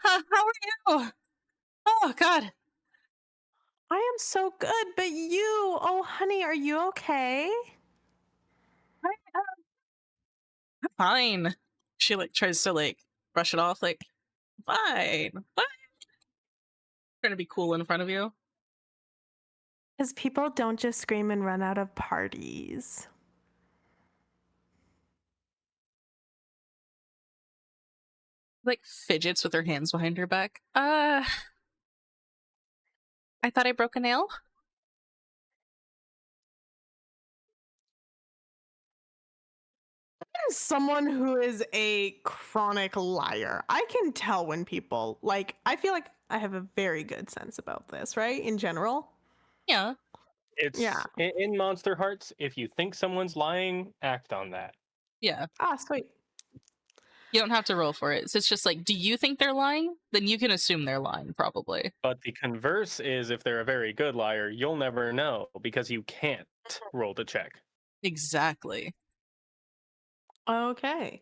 how are you? Oh God, I am so good, but you, oh honey, are you okay? I'm fine. She like tries to like brush it off, like fine, trying to be cool in front of you. Because people don't just scream and run out of parties. Like fidgets with her hands behind her back. I thought I broke a nail. As someone who is a chronic liar, I can tell when people like. I feel like I have a very good sense about this, right? In general. Yeah, It's Yeah. in Monster Hearts. If you think someone's lying, act on that. yeah. Ah, sweet. You don't have to roll for it. So it's just like, do you think they're lying? Then you can assume they're lying, probably. But the converse is if they're a very good liar, you'll never know because you can't roll to check. Exactly. Okay.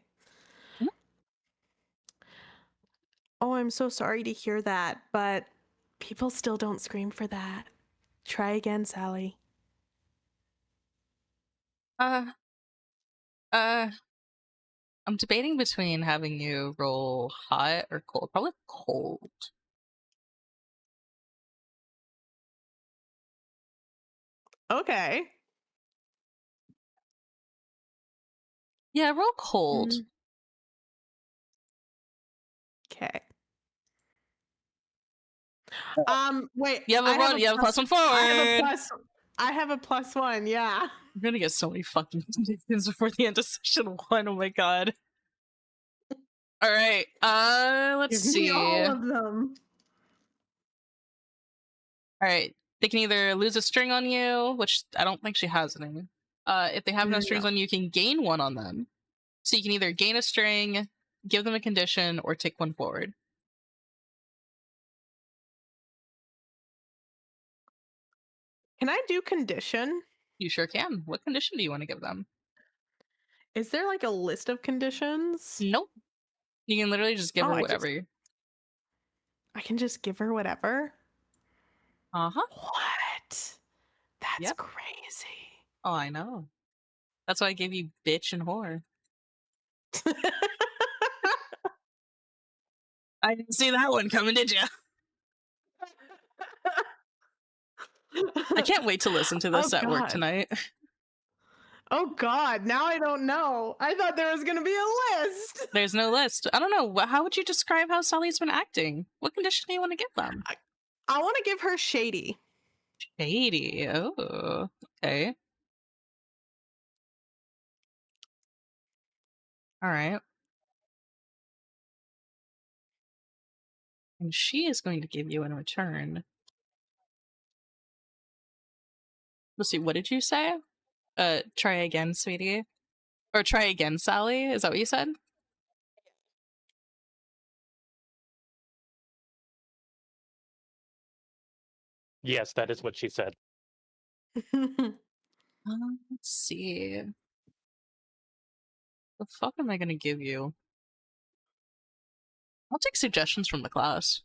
Oh, I'm so sorry to hear that, but people still don't scream for that. Try again, Sally. Uh, uh, I'm debating between having you roll hot or cold. Probably cold. Okay. Yeah, roll cold. Okay. Wait. You have a run. You have a plus one forward. I have a +1. Yeah. I'm gonna get so many fucking conditions before the end of session 1. Oh my god. All right. Let's Give me see. all of them. All right. They can either lose a string on you, which I don't think she has any. If they have no strings on you, you can gain one on them. So you can either gain a string, give them a condition, or take one forward. Can I do condition? You sure can. What condition do you want to give them? Is there like a list of conditions? Nope. You can literally just give her whatever. I can just give her whatever? Uh-huh. What? That's Yep. crazy. Oh, I know. That's why I gave you bitch and whore. I didn't see that one coming, did you? I can't wait to listen to this at work tonight. Oh God, now I don't know. I thought there was gonna be a list. There's no list. I don't know. How would you describe how Sally's been acting? What condition do you want to give them? I want to give her shady. Shady. Oh, okay. All right. And she is going to give you in return. Let's see. What did you say? Try again, sweetie. Or try again, Sally. Is that what you said? Yes, that is what she said. Let's see. The fuck am I gonna give you? I'll take suggestions from the class.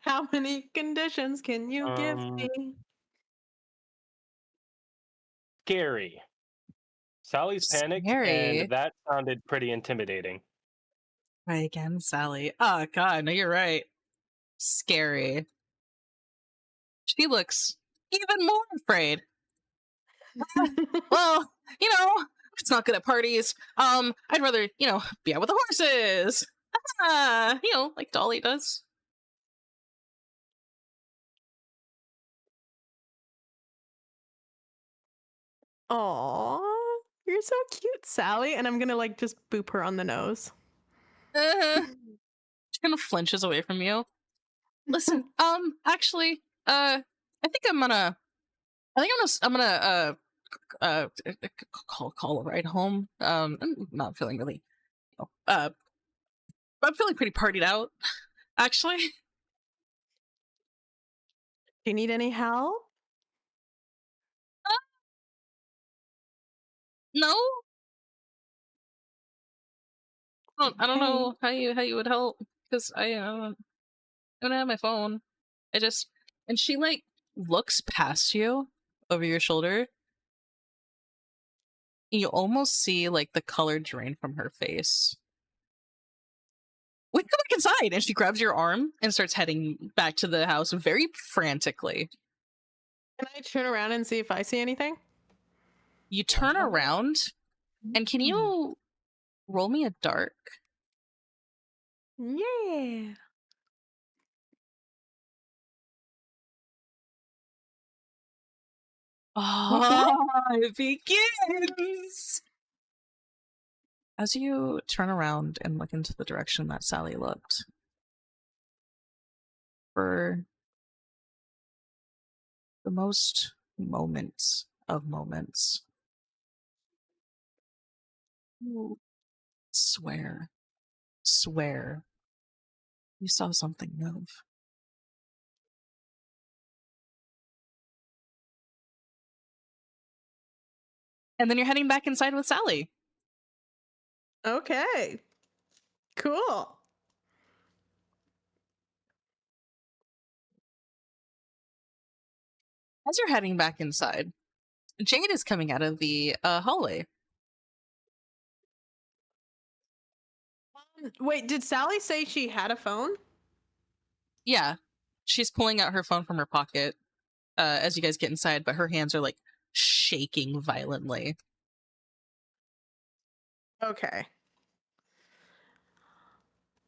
How many conditions can you give Um, me? Scary. Sally's panicked, and Scary. that sounded pretty intimidating. Try again, Sally. Oh god, no, you're right. Scary. She looks even more afraid. Well, it's not good at parties. I'd rather, be out with the horses. Like Dolly does. Aw, you're so cute, Sally. And I'm gonna like just boop her on the nose. She kind of flinches away from you. Listen, actually, I'm gonna call a ride home. I'm not feeling really, I'm feeling pretty partied out, actually. Do you need any help? No, I don't Okay. know how you would help because I don't have my phone. I just and she like looks past you over your shoulder. And you almost see like the color drain from her face. We go back inside, and she grabs your arm and starts heading back to the house very frantically. Can I turn around and see if I see anything? You turn around, and can you roll me a dark? Yeah. Oh, it begins! As you turn around and look into the direction that Sally looked, for the most moments of moments, you swear you saw something move. And then you're heading back inside with Sally. Okay. Cool. As you're heading back inside, Jade is coming out of the hallway. Wait, did Sally say she had a phone? Yeah, she's pulling out her phone from her pocket as you guys get inside, but her hands are like shaking violently. Okay.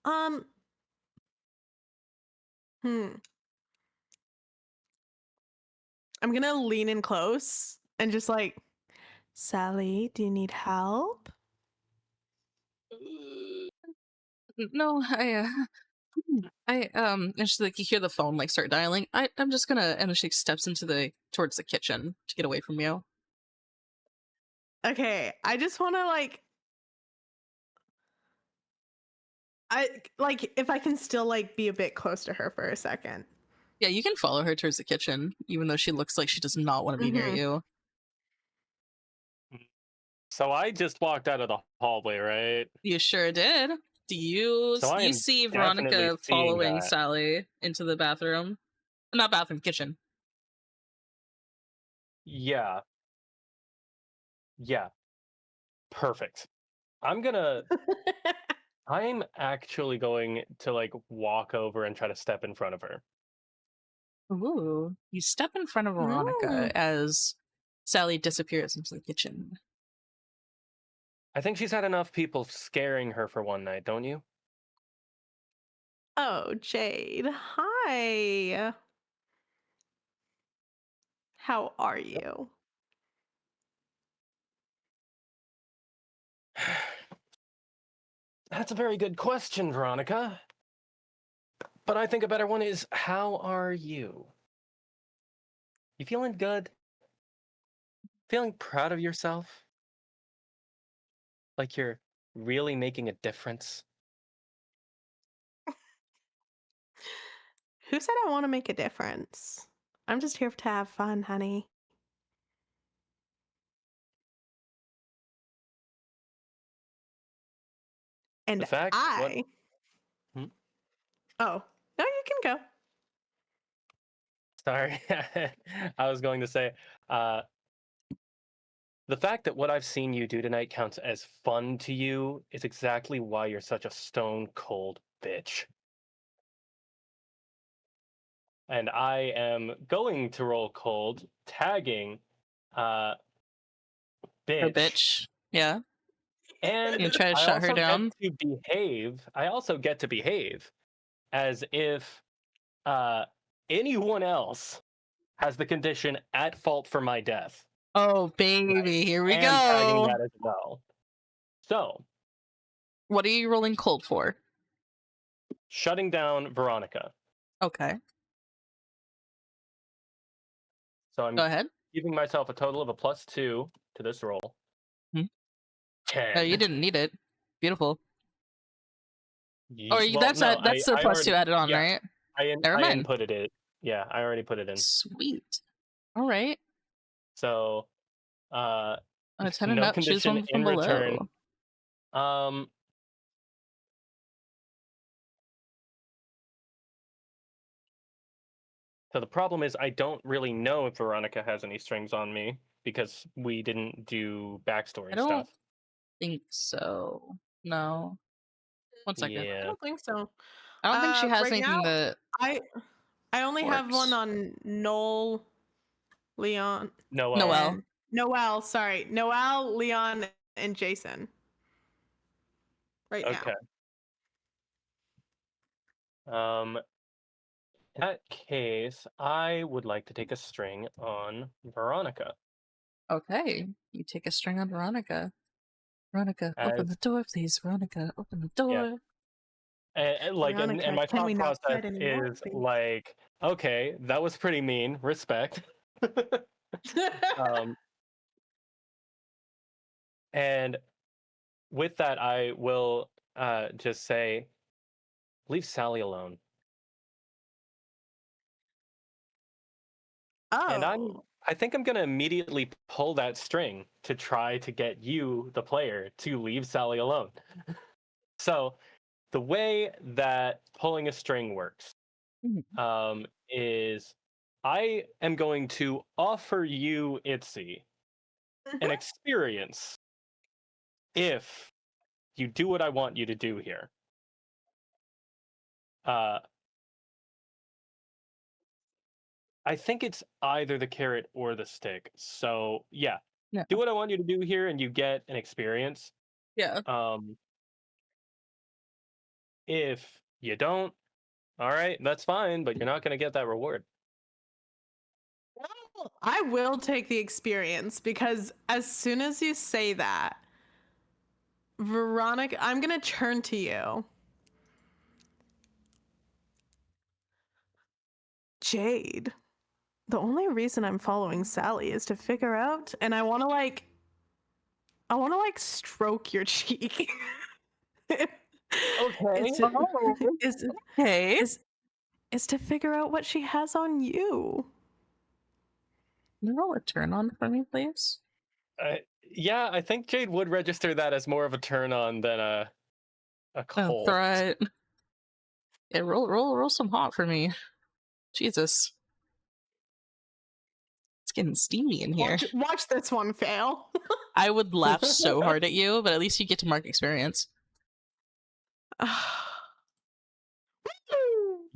Um. Hmm. I'm gonna lean in close and just like, Sally, do you need help? No, and she's like, you hear the phone like start dialing. I'm just gonna, and then she steps towards the kitchen to get away from you. Okay, I just want to like if I can still like be a bit close to her for a second. Yeah, you can follow her towards the kitchen, even though she looks like she does not want to be near Mm-hmm. you. So I just walked out of the hallway, right? You sure did. Do you So I you am see definitely Veronica seeing following that. Sally into the bathroom? Not bathroom, kitchen. Yeah. Yeah. Perfect. I'm actually going to like walk over and try to step in front of her. Ooh. You step in front of Mm. Veronica as Sally disappears into the kitchen. I think she's had enough people scaring her for one night, don't you? Oh, Jade. Hi. How are you? That's a very good question, Veronica. But I think a better one is, how are you? You feeling good? Feeling proud of yourself? Like you're really making a difference? Who said I want to make a difference? I'm just here to have fun, honey. And The fact what I. Hmm? Oh, no, you can go. Sorry. I was going to say, uh, the fact that what I've seen you do tonight counts as fun to you is exactly why you're such a stone cold bitch. And I am going to roll cold, tagging uh Her bitch, bitch. Yeah. and You try to I shut her also get down. to behave. I also get to behave as if uh anyone else has the condition at fault for my death. Oh, baby. Here we And tagging go. that as well. So, What are you rolling cold for? shutting down Veronica. Okay. So Go I'm ahead. giving myself a total of a +2 to this roll. Hmm. You 10. didn't need it. Beautiful. Or Well, that's no, that's the I plus already, two added on, yeah, right? Never I mind. inputted it. Yeah, I already put it in. Sweet. All right. So, uh, On a 10 and no up, choose condition one in from return. below. Um, so the problem is I don't really know if Veronica has any strings on me because we didn't do I backstory don't stuff. think so. No. One second. I Yeah, don't think so. I don't think she has Right now, anything that I I only have one works. on Noel, Leon, Noel. Noelle. and Noel. Sorry, Noel, Leon, and Jason. Right now. Okay. In that case, I would like to take a string on Veronica Okay. You take a string on Veronica. Veronica, open the as door, please. Veronica, open the yeah. door. And Veronica, my can thought we not process fight anymore, is please? like, okay, that was pretty mean. Respect. um, and with that, I will just say, leave Sally alone. And Oh. I think I'm gonna immediately pull that string to try to get you, the player, to leave Sally alone. So the way that pulling a string works Mhm. is I am going to offer you, Itzy, an experience if you do what I want you to do here. Uh, I think it's either the carrot or the stick. So yeah, Yeah. do what I want you to do here, and you get an experience. Yeah. Um, if you don't, all right, that's fine, but you're not going to get that reward. Well, I will take the experience because as soon as you say that, Veronica, I'm gonna turn to you. Jade, the only reason I'm following Sally is to figure out, and I want to like stroke your cheek. is Okay. to Oh, is okay. is is to figure out what she has on you. Can you roll a turn on for me, please? Yeah, I think Jade would register that as more of a turn on than a Oh, cult. threat. Yeah, roll some hot for me. Jesus. It's getting steamy in here. Watch this one fail. I would laugh so hard at you, but at least you get to mark experience.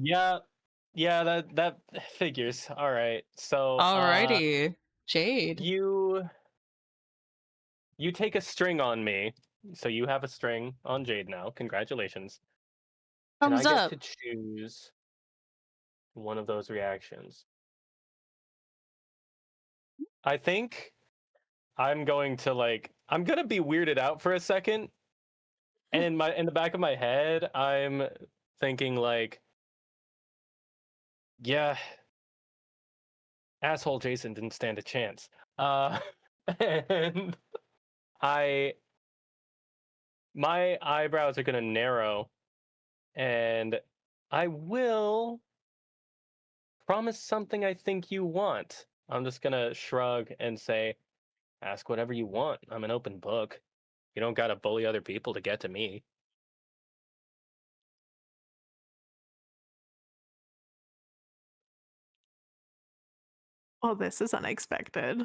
Yeah, yeah, that figures. All right. So, Alrighty. Jade. you take a string on me. So you have a string on Jade now. Congratulations. And I Thumbs get up. to choose one of those reactions. I think I'm going to be weirded out for a second. And in the back of my head, I'm thinking like, yeah, asshole Jason didn't stand a chance. Uh and I my eyebrows are going to narrow, and I will promise something I think you want. I'm just going to shrug and say, ask whatever you want. I'm an open book. You don't got to bully other people to get to me. Oh, this is unexpected.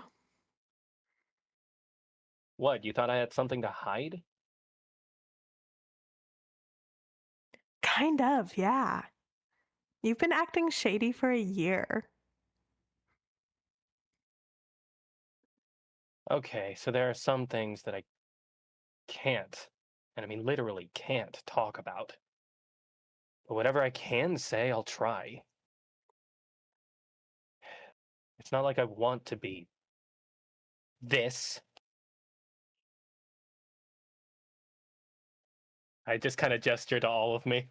What, you thought I had something to hide? Kind of, yeah. You've been acting shady for a year. Okay, so there are some things that I can't, and I mean literally can't talk about. But whatever I can say, I'll try. It's not like I want to be this. I just kind of gesture to all of me.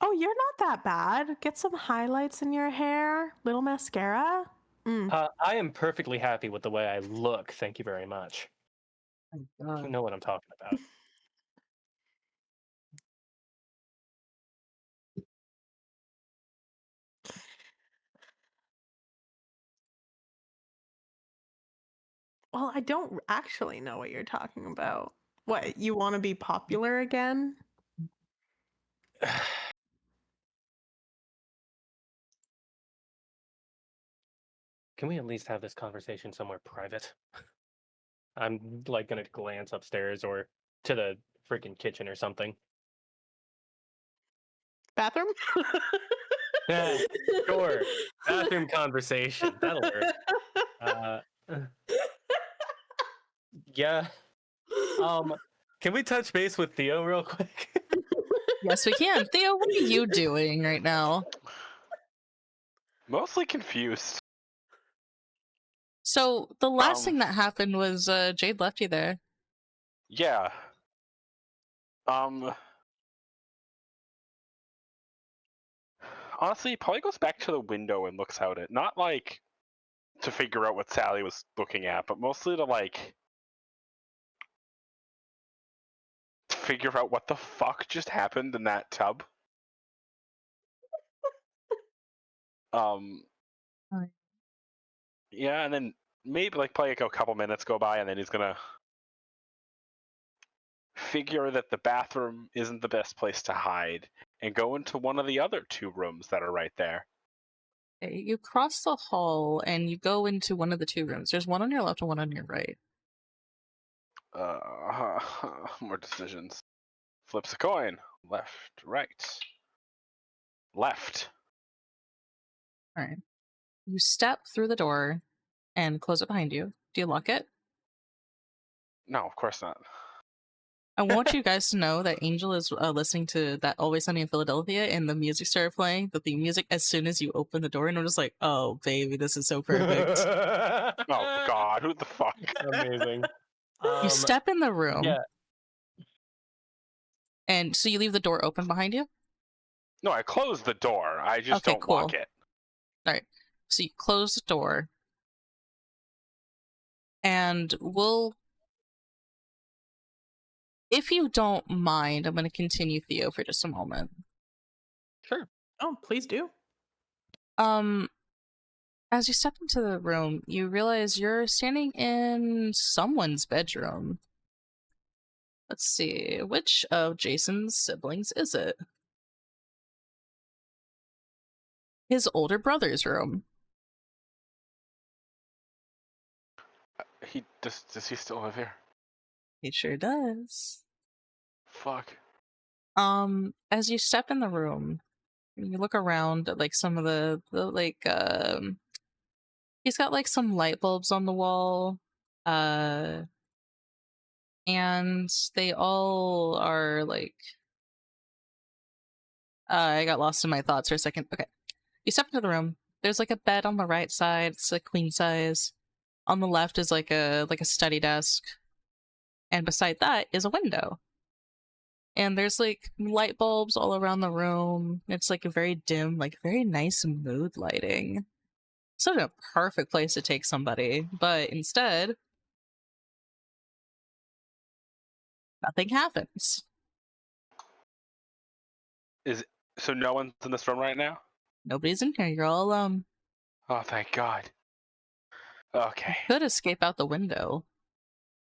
Oh, you're not that bad. Get some highlights in your hair, little mascara. I am perfectly happy with the way I look. Thank you very much. You know what I'm talking about. Well, I don't actually know what you're talking about. What, you want to be popular again? Can we at least have this conversation somewhere private? I'm like gonna glance upstairs or to the freaking kitchen or something. Bathroom? Yeah, sure. Bathroom conversation. That'll work. Uh, yeah. Can we touch base with Theo real quick? Yes, we can. Theo, what are you doing right now? Mostly confused. So the last Um, thing that happened was Jade left you there. yeah. Um, honestly, he probably goes back to the window and looks out it. Not like to figure out what Sally was looking at, but mostly to like figure out what the fuck just happened in that tub. Um, Right. yeah, and then maybe like probably like a couple minutes go by, and then he's gonna figure that the bathroom isn't the best place to hide and go into one of the other two rooms that are right there. Okay, you cross the hall and you go into one of the two rooms. There's one on your left and one on your right. More decisions. Flips a coin. Left, right. Left. All right. You step through the door and close it behind you. Do you lock it? No, of course not. I want you guys to know that Angel is listening to that Always Sunny in Philadelphia, and the music started playing. But the music, as soon as you open the door, and I'm just like, "Oh, baby, this is so perfect." Oh God, who the fuck? Amazing. You step in the room, Yeah. and so you leave the door open behind you. No, I closed the door. I just Okay, don't cool. lock it. All right. So you close the door, and if you don't mind, I'm going to continue Theo for just a moment. Sure. Oh, please do. As you step into the room, you realize you're standing in someone's bedroom. Let's see, which of Jason's siblings is it? His older brother's room. Does he still live here? He sure does. Fuck. As you step in the room, you look around at like some of the he's got like some light bulbs on the wall. And they all are like I got lost in my thoughts for a second. Okay. You step into the room. There's like a bed on the right side. It's like queen size. On the left is like a study desk. And beside that is a window. And there's like light bulbs all around the room. It's like a very dim, like very nice mood lighting. Sort of a perfect place to take somebody, but instead, nothing happens. So no one's in this room right now? Nobody's in here. You're all alone. Oh, thank God. Okay. Could escape out the window.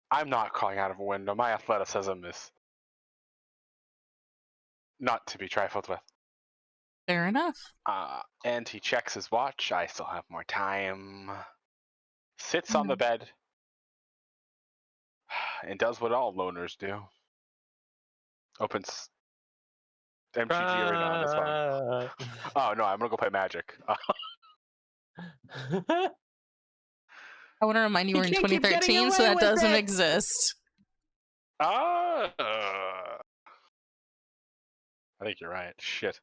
I'm not crawling out of a window. My athleticism is not to be trifled with. Fair enough. And he checks his watch. I still have more time. Sits on the Mm. bed and does what all loners do. Opens MTG Arena on his phone. Oh no, I'm gonna go play Magic. I want to remind you He we're in can't keep getting 2013, so away that with doesn't it. exist. I think you're right. Shit.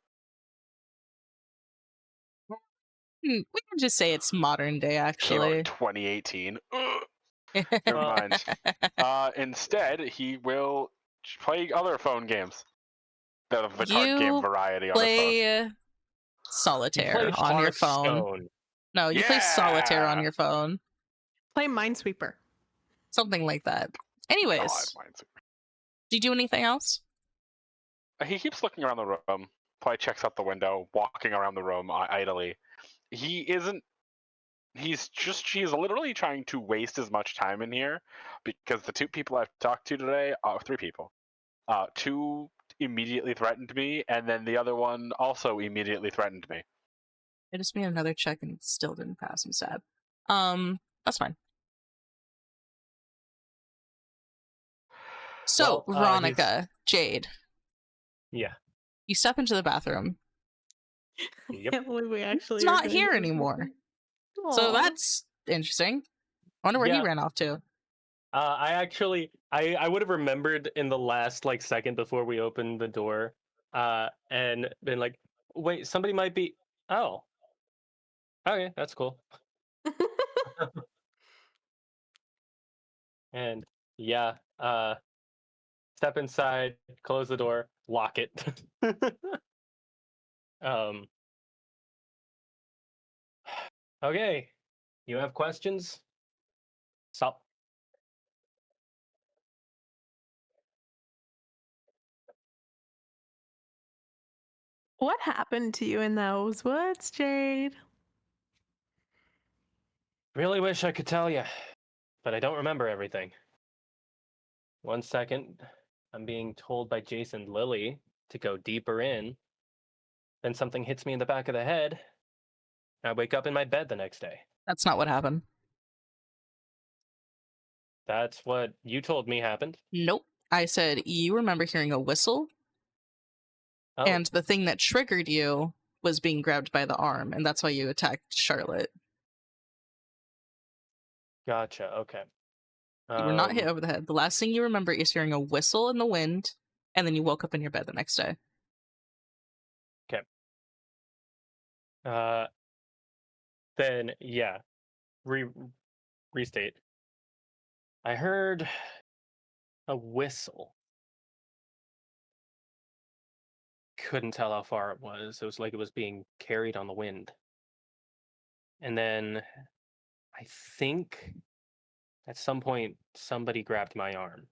We can just say it's modern day, Came out in actually. 2018. Never mind. Instead, he will play other phone games. The card game You variety on his phone. play You solitaire play on your phone. Hearthstone. No, you play solitaire on Yeah! your phone. Play Minesweeper. Something like that. God, Anyways, mine's- do you do anything else? He keeps looking around the room. Probably checks out the window, walking around the room idly. He isn't. He's literally trying to waste as much time in here because the two people I've talked to today, three people, two immediately threatened me, and then the other one also immediately threatened me. I just made another check and it still didn't pass. I'm sad. That's fine. So, Well, Veronica, Jade, Yeah. you step into the bathroom. Yep. Can't believe we actually It's are not going here to- anymore. So Aw. that's interesting. I wonder where he Yeah. ran off to. I actually I would have remembered in the last second before we opened the door, and been like, wait, somebody might be. Oh, okay, that's cool. And yeah, step inside, close the door, lock it. um. Okay, you have questions? Stop. What happened to you in those woods, Jade? Really wish I could tell you, but I don't remember everything. 1 second, I'm being told by Jason Lilly to go deeper in. Then something hits me in the back of the head. I wake up in my bed the next day. That's not what happened. That's what you told me happened. Nope. I said you remember hearing a whistle, Oh, and the thing that triggered you was being grabbed by the arm, and that's why you attacked Charlotte. gotcha. Okay. You were not hit over the head. The last thing you remember is hearing a whistle in the wind, and then you woke up in your bed the next day. Uh, then yeah, restate. I heard a whistle. Couldn't tell how far it was. It was like it was being carried on the wind. And then I think at some point somebody grabbed my arm.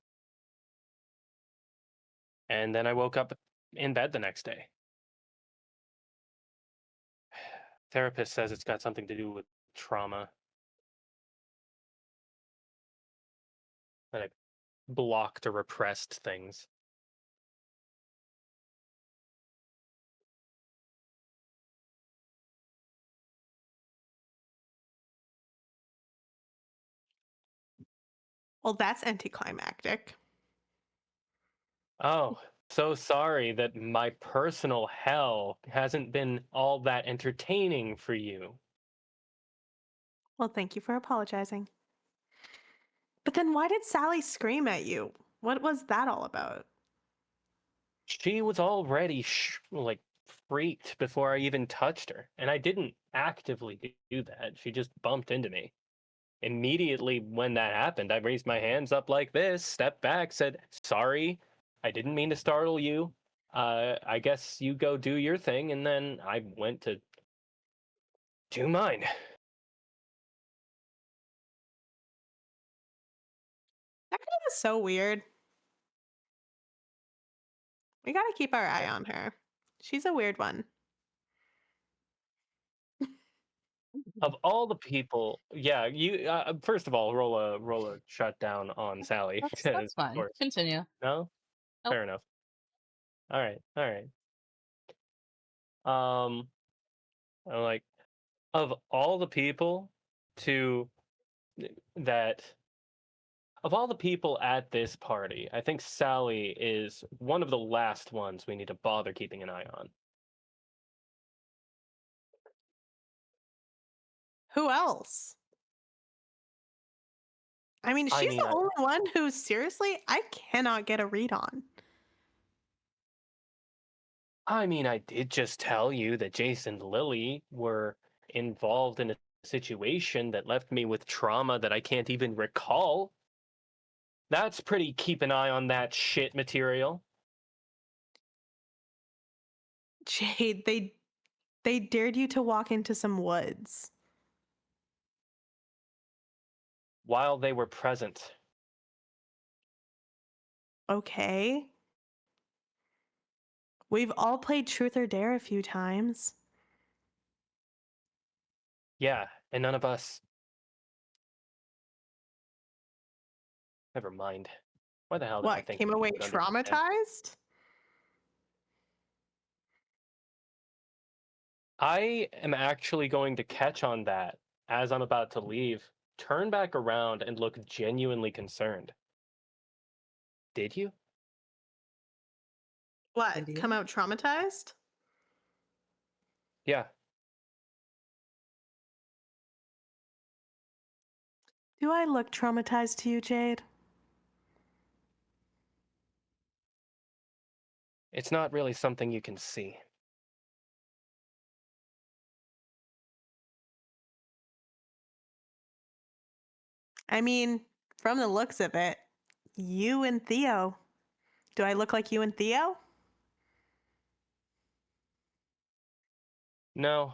And then I woke up in bed the next day. Therapist says it's got something to do with trauma. That I blocked or repressed things. Well, that's anticlimactic. Oh, so sorry that my personal hell hasn't been all that entertaining for you. Well, thank you for apologizing. But then why did Sally scream at you? What was that all about? She was already freaked before I even touched her, and I didn't actively do that. She just bumped into me. Immediately when that happened, I raised my hands up like this, stepped back, said, "Sorry, I didn't mean to startle you. I guess you go do your thing," and then I went to do mine. That girl is so weird. We gotta keep our eye on her. She's a weird one. Of all the people, yeah, you first of all roll a shutdown on Sally. That's 'Cause, of fine. course. Continue. No, Nope. fair enough. All right, all right. I'm like, of all the people to that of all the people at this party, I think Sally is one of the last ones we need to bother keeping an eye on. Who else? I mean, I she's mean, the only one who seriously I cannot get a read on. I did just tell you that Jason and Lily were involved in a situation that left me with trauma that I can't even recall. That's pretty keep an eye on that shit material. Jade, they dared you to walk into some woods. While they were present. Okay. We've all played Truth or Dare a few times. Yeah, and none of us. Never mind. Why the hell did I What, think came that you away would understand? traumatized? I am actually going to catch on that as I'm about to leave, turn back around and look genuinely concerned. Did you? What, come Idiot. out traumatized? Yeah. Do I look traumatized to you, Jade? It's not really something you can see. I mean, from the looks of it, you and Theo. Do I look like you and Theo? No,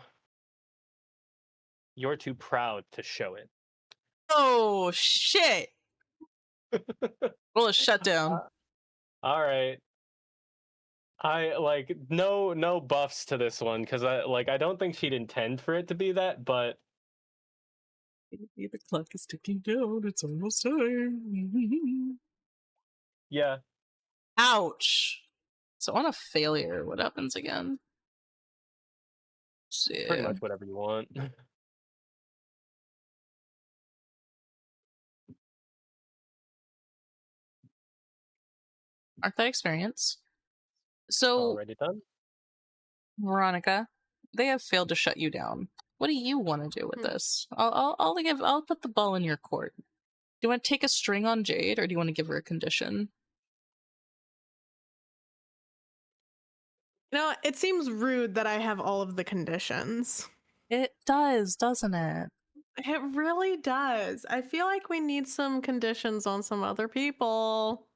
you're too proud to show it. Oh shit! Roll a shutdown. All right. I like no buffs to this one because I don't think she'd intend for it to be that, but Maybe the clock is ticking down. It's almost time. yeah, Ouch. So on a failure, what happens again? Let's pretty see. much whatever you want. Mark that experience. So, Already done. Veronica, they have failed to shut you down. What do you want to do with this? I'll put the ball in your court. Do you want to take a string on Jade, or do you want to give her a condition? You know, it seems rude that I have all of the conditions. It does, doesn't it? It really does. I feel like we need some conditions on some other people.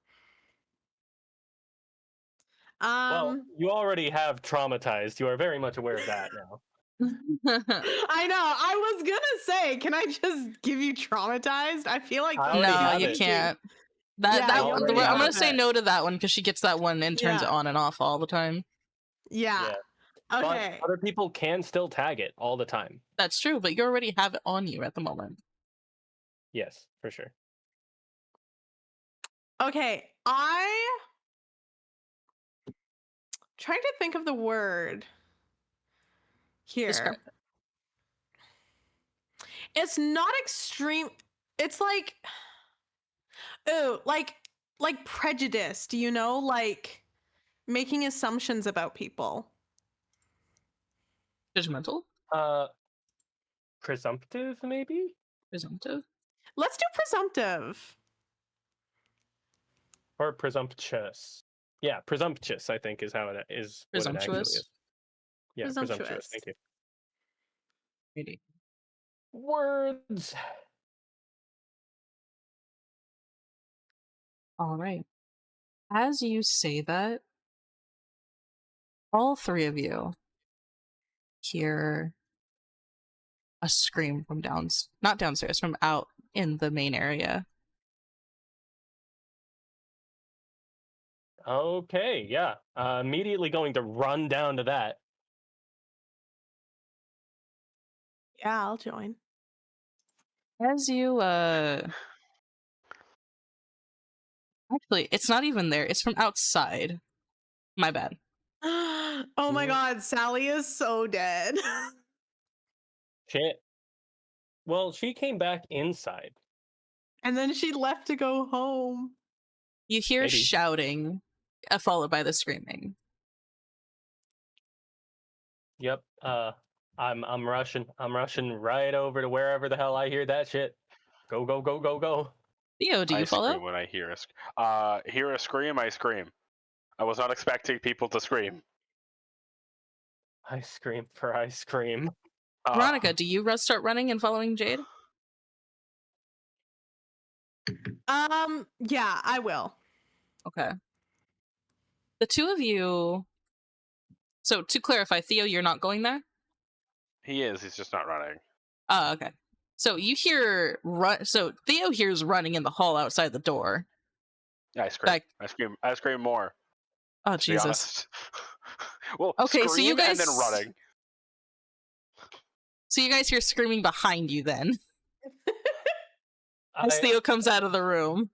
Well, Um, you already have traumatized. You are very much aware of that now. I know. I was gonna say, can I just give you traumatized? I feel like I that's already No, have you it. speaking. can't. That Yeah, that you I'm already Already gonna have have say it. no to that one because she gets that one and turns it Yeah, on and off all the time. yeah. Yeah, but Okay, other people can still tag it all the time. That's true, but you already have it on you at the moment. Yes, for sure. okay. I trying to think of the word Describe here. it. It's not extreme. It's like, oh, like prejudiced, you know, like making assumptions about people. Judgmental? Uh, Presumptive, maybe, Presumptive? Let's do presumptive. or presumptuous. Yeah, presumptuous. I think is how it is. What it actually Presumptuous? is. Yeah, presumptuous. Presumptuous. Thank you. Maybe. Words. Alright. As you say that, all three of you hear a scream from not downstairs, from out in the main area. Okay, yeah. Immediately going to run down to that. Yeah, I'll join. As you, actually, it's not even there. It's from outside. My bad. Oh my god, Sally is so dead. Shit. Well, she came back inside. And then she left to go home. You hear Maybe. shouting, followed by the screaming. Yep. I'm rushing. I'm rushing right over to wherever the hell I hear that shit. Go, go, go, go, go. Theo, do I you follow? scream when I hear hear a scream. I scream. I was not expecting people to scream. I scream for ice cream. Veronica, do you start running and following Jade? Yeah, I will. Okay. The two of you. So to clarify, Theo, you're not going there? He is. He's just not running. Oh, okay. So you hear run. So Theo hears running in the hall outside the door. Yeah, I scream. Back. I scream. I scream more. Oh, To be Jesus. honest. Well, Okay, so you scream and then guys- running. So you guys hear screaming behind you then, as I, Theo comes out of the room.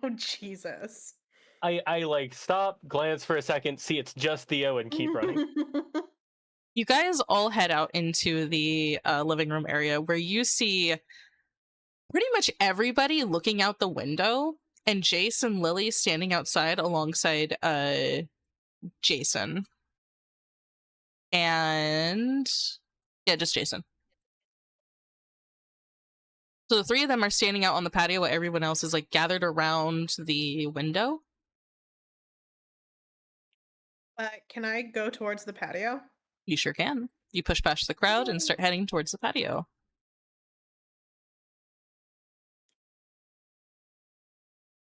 Oh Jesus. I like stop, glance for a second, see it's just Theo, and keep running. You guys all head out into the living room area where you see pretty much everybody looking out the window, and Jace and Lily standing outside alongside Jason. And yeah, just Jason. So the three of them are standing out on the patio while everyone else is like gathered around the window. Can I go towards the patio? You sure can. You push past the crowd and start heading towards the patio.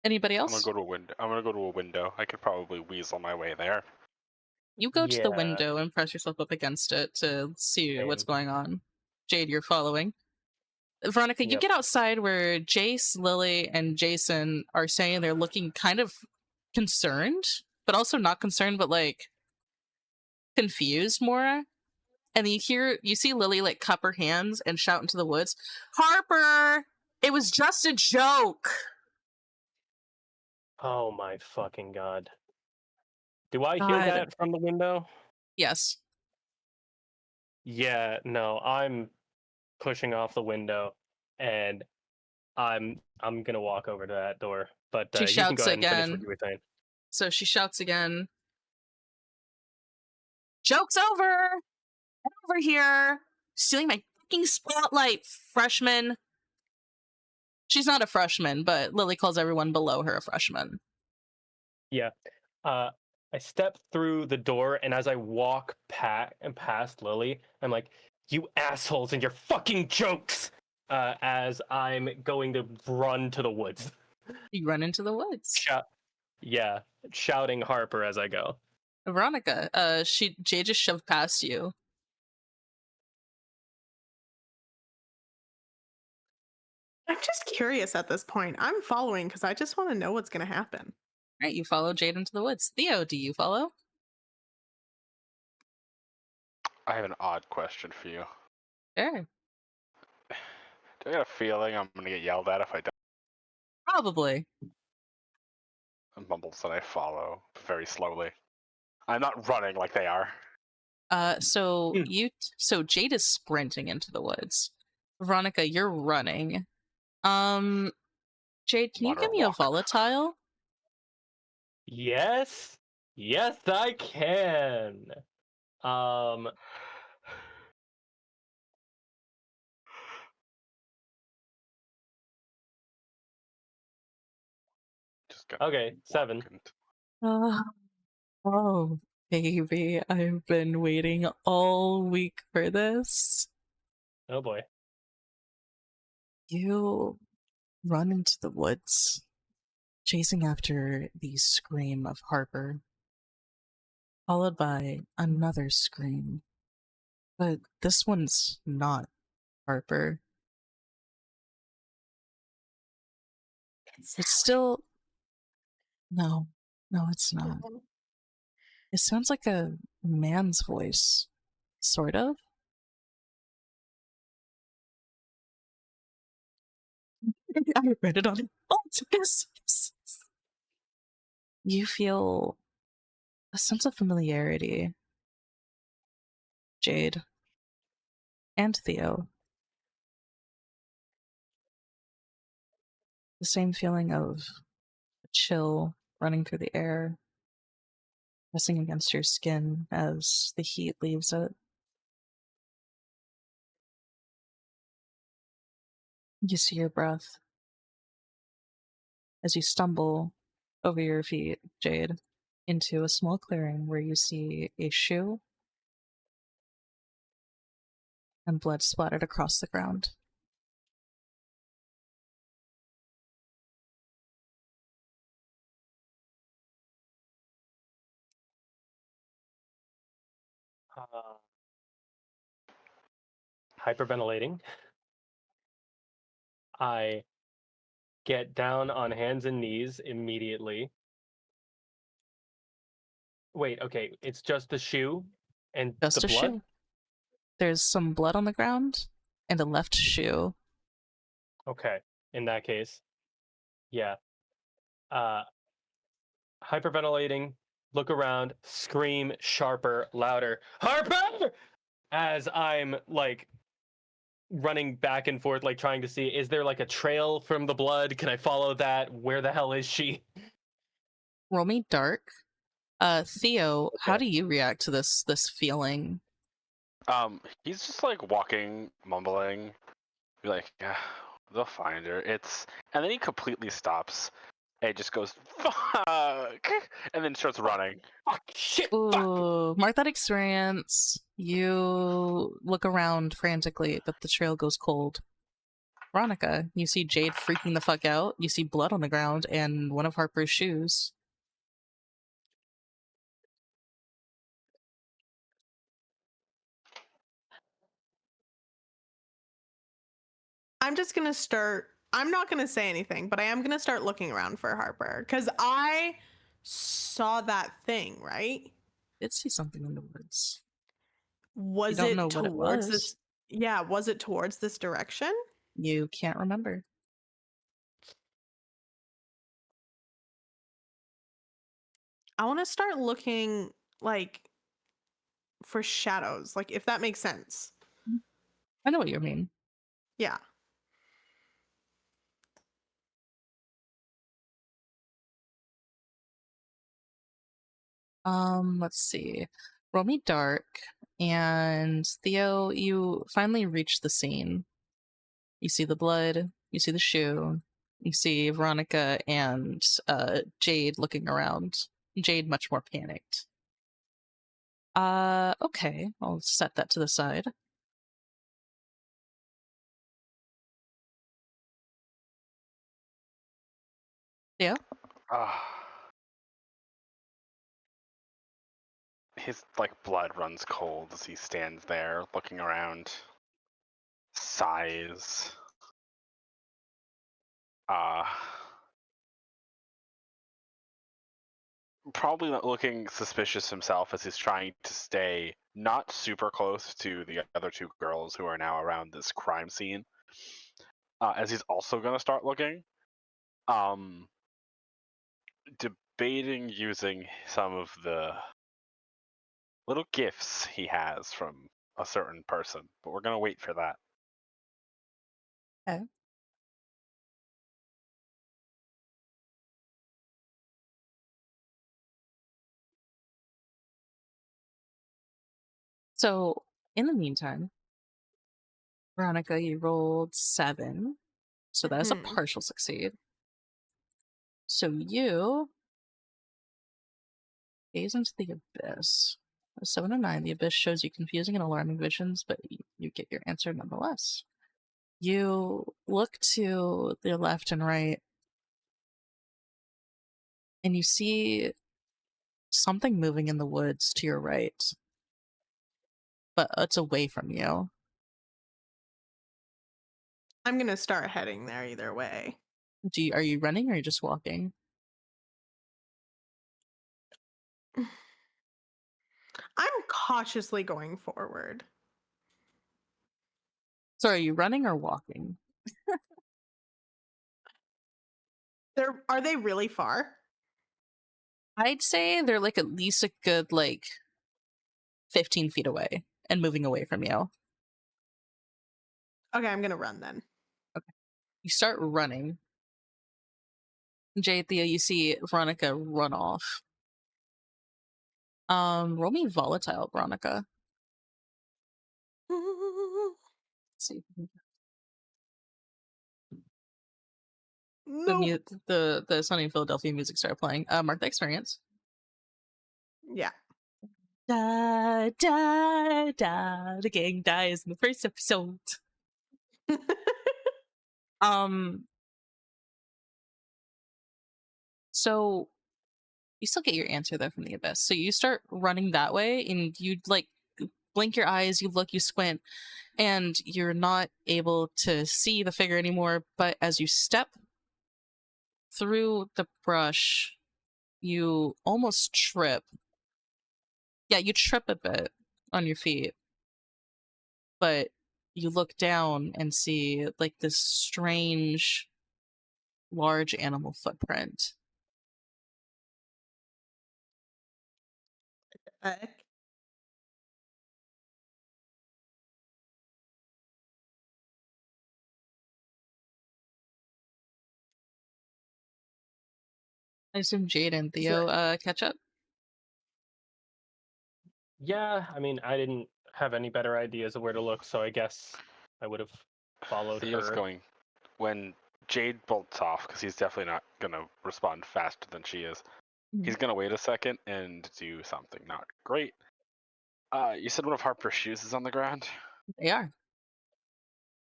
Anybody I'm gonna else? go to a window. I'm gonna go to a window. I could probably weasel my way there. You go to the Yeah. window and press yourself up against it to see what's Same. going on. Jade, you're following. Veronica, you Yep. get outside where Jace, Lily, and Jason are saying they're looking kind of concerned, but also not concerned, but like confused more. And you see Lily like cup her hands and shout into the woods, "Harper, it was just a joke." Oh my fucking god. Do I hear God. that from the window? Yes. Yeah, no, I'm pushing off the window, and I'm gonna walk over to that door. But She you can go shouts ahead and finish what again. you were saying. So she shouts again, "Joke's over! Get over here! Stealing my fucking spotlight, freshman." She's not a freshman, but Lily calls everyone below her a freshman. Yeah. I step through the door, and as I walk past Lily, I'm like, "You assholes and your fucking jokes!" As I'm going to run to the woods. You run into the woods. Yeah, shouting Harper as I go. Veronica, Jay just shoved past you. I'm just curious at this point. I'm following because I just want to know what's going to happen. Right, you follow Jade into the woods. Theo, do you follow? I have an odd question for you. Sure. Do I get a feeling I'm gonna get yelled at if I don't? Probably. Mumbles that I follow very slowly. I'm not running like they are. So Jade is sprinting into the woods. Veronica, you're running. Jade, can you Moderate give me a walk. volatile? Yes, yes, I can. Just got Okay, 7. Oh, baby, I've been waiting all week for this. Oh boy. You run into the woods, chasing after the scream of Harper, followed by another scream. But this one's not Harper. It's still. No, it's not. It sounds like a man's voice. Sort of. I read it on. Oh, yes. You feel a sense of familiarity. Jade and Theo. The same feeling of a chill running through the air, pressing against your skin as the heat leaves it. You see your breath as you stumble over your feet, Jade, into a small clearing where you see a shoe and blood splattered across the ground. Uh, Hyperventilating. I get down on hands and knees immediately. Wait, okay, it's just the shoe and the Just a blood? shoe. There's some blood on the ground and a left shoe. Okay, in that case, yeah. Uh, Hyperventilating, look around, scream sharper, louder, Harper! As I'm like running back and forth, like trying to see, is there like a trail from the blood? Can I follow that? Where the hell is she? Roll me dark. Theo, how Okay. do you react to this feeling? He's just like walking, mumbling, be like, yeah, they'll find her. And then he completely stops and just goes, fuck, and then starts running. Fuck, shit, fuck! Ooh, mark that experience. You look around frantically, but the trail goes cold. Veronica, you see Jade freaking the fuck out. You see blood on the ground and one of Harper's shoes. I'm just gonna start. I'm not gonna say anything, but I am gonna start looking around for Harper because I saw that thing, right? Did see something in the woods. You Was don't know it what it towards was. this? Yeah, was it towards this direction? You can't remember. I want to start looking like for shadows, like if that makes sense. I know what you mean. Yeah. Let's see. Roll me dark, and Theo, you finally reach the scene. You see the blood, you see the shoe, you see Veronica and Jade looking around. Jade much more panicked. Okay, I'll set that to the side. Theo? His like blood runs cold as he stands there looking around, sighs. Uh, Probably not looking suspicious himself as he's trying to stay not super close to the other two girls who are now around this crime scene. As he's also going to start looking, um, debating using some of the little gifts he has from a certain person, but we're going to wait for that. Okay. So, in the meantime, Veronica, you rolled 7. So that is a Mhm. partial succeed. So you gaze into the abyss. A 7 and 9, the abyss shows you confusing and alarming visions, but you get your answer nonetheless. You look to the left and right, and you see something moving in the woods to your right, but it's away from you. I'm gonna start heading there either way. Are you running or are you just walking? I'm cautiously going forward. So are you running or walking? Are they really far? I'd say they're like at least a good 15 feet away and moving away from you. Okay, I'm gonna run then. You start running. Jade, Theo, you see Veronica run off. Roll me volatile, Veronica. Let's see. The Nope. the Sunny Philadelphia music started playing. Mark the experience. Yeah. Da da da. The gang dies in the first episode. Um. So you still get your answer though from the abyss. So you start running that way, and you blink your eyes, you look, you squint, and you're not able to see the figure anymore. But as you step through the brush, you almost trip. Yeah, you trip a bit on your feet, but you look down and see this strange large animal footprint. Heck. I assume Jade and Is it- Theo catch up. Yeah, I mean, I didn't have any better ideas of where to look, so I guess I would have followed Theo's her. going when Jade bolts off because he's definitely not gonna respond faster than she is. Mhm. He's gonna wait a second and do something not great. You said one of Harper's shoes is on the ground. They are.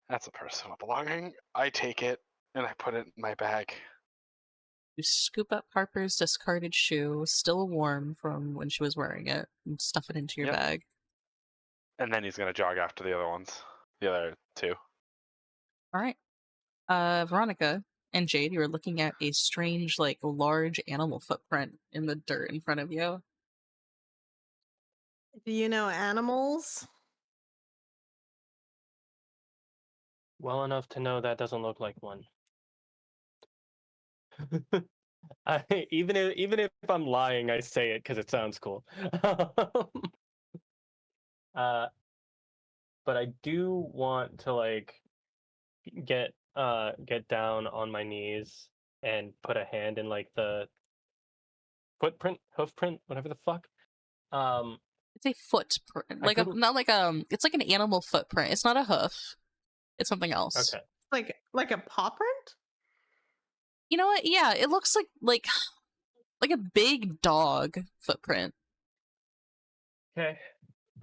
That's a personal belonging. I take it and I put it in my bag. You scoop up Harper's discarded shoe, still warm from when she was wearing it, and stuff it into your Yep. bag. And then he's gonna jog after the other ones, the other two. All right. Veronica and Jade, you are looking at a strange, large animal footprint in the dirt in front of you. Do you know animals? Well enough to know that doesn't look like one. Even if I'm lying, I say it because it sounds cool. uh, but I do want to get down on my knees and put a hand in the footprint, hoofprint, whatever the fuck. It's a footprint, I couldn't. it's like an animal footprint. It's not a hoof. It's something else. Okay. Like a paw print? You know what? Yeah, it looks like a big dog footprint. Okay.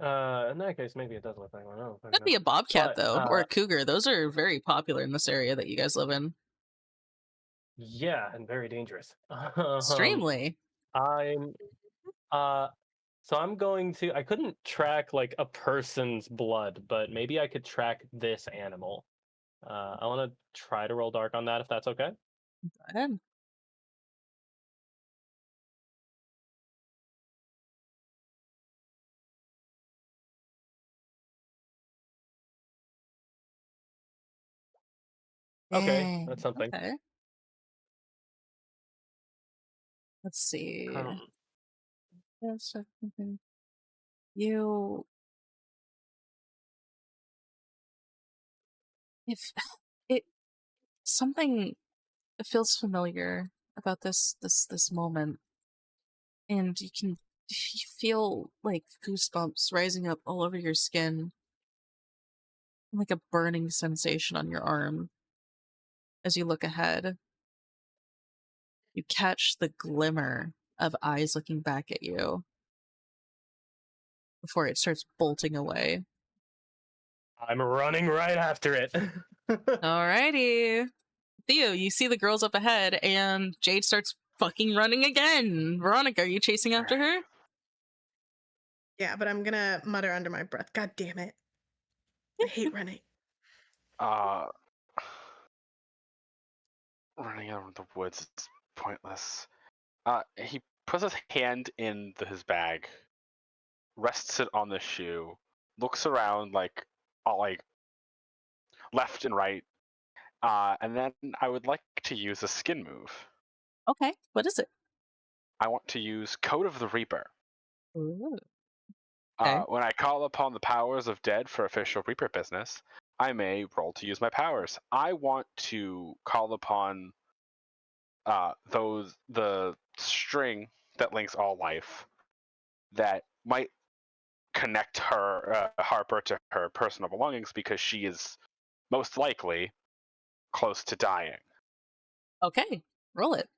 In that case, maybe it does look like one. I don't fucking That'd know. be a bobcat But though, or a cougar. Those are very popular in this area that you guys live in. yeah, and very dangerous. Extremely. I'm uh so I'm going to I couldn't track a person's blood, but maybe I could track this animal. I want to try to roll dark on that if that's okay. Go ahead. Okay, that's something. Okay. Let's see. Um, Yes, okay. You, if it something feels familiar about this moment, and you feel goosebumps rising up all over your skin, and like a burning sensation on your arm as you look ahead. You catch the glimmer of eyes looking back at you before it starts bolting away. I'm running right after it. Alrighty. Theo, you see the girls up ahead, and Jade starts fucking running again. Veronica, are you chasing after her? Yeah, but I'm gonna mutter under my breath. God damn it. I hate running. Uh, running out of the woods is pointless. He puts his hand in his bag, rests it on the shoe, looks around all left and right, and then I would like to use a skin move. Okay, what is it? I want to use Code of the Reaper. Ooh. Okay. When I call upon the powers of dead for official Reaper business, I may roll to use my powers. I want to call upon the string that links all life that might connect her Harper to her personal belongings because she is most likely close to dying. Okay. Roll it.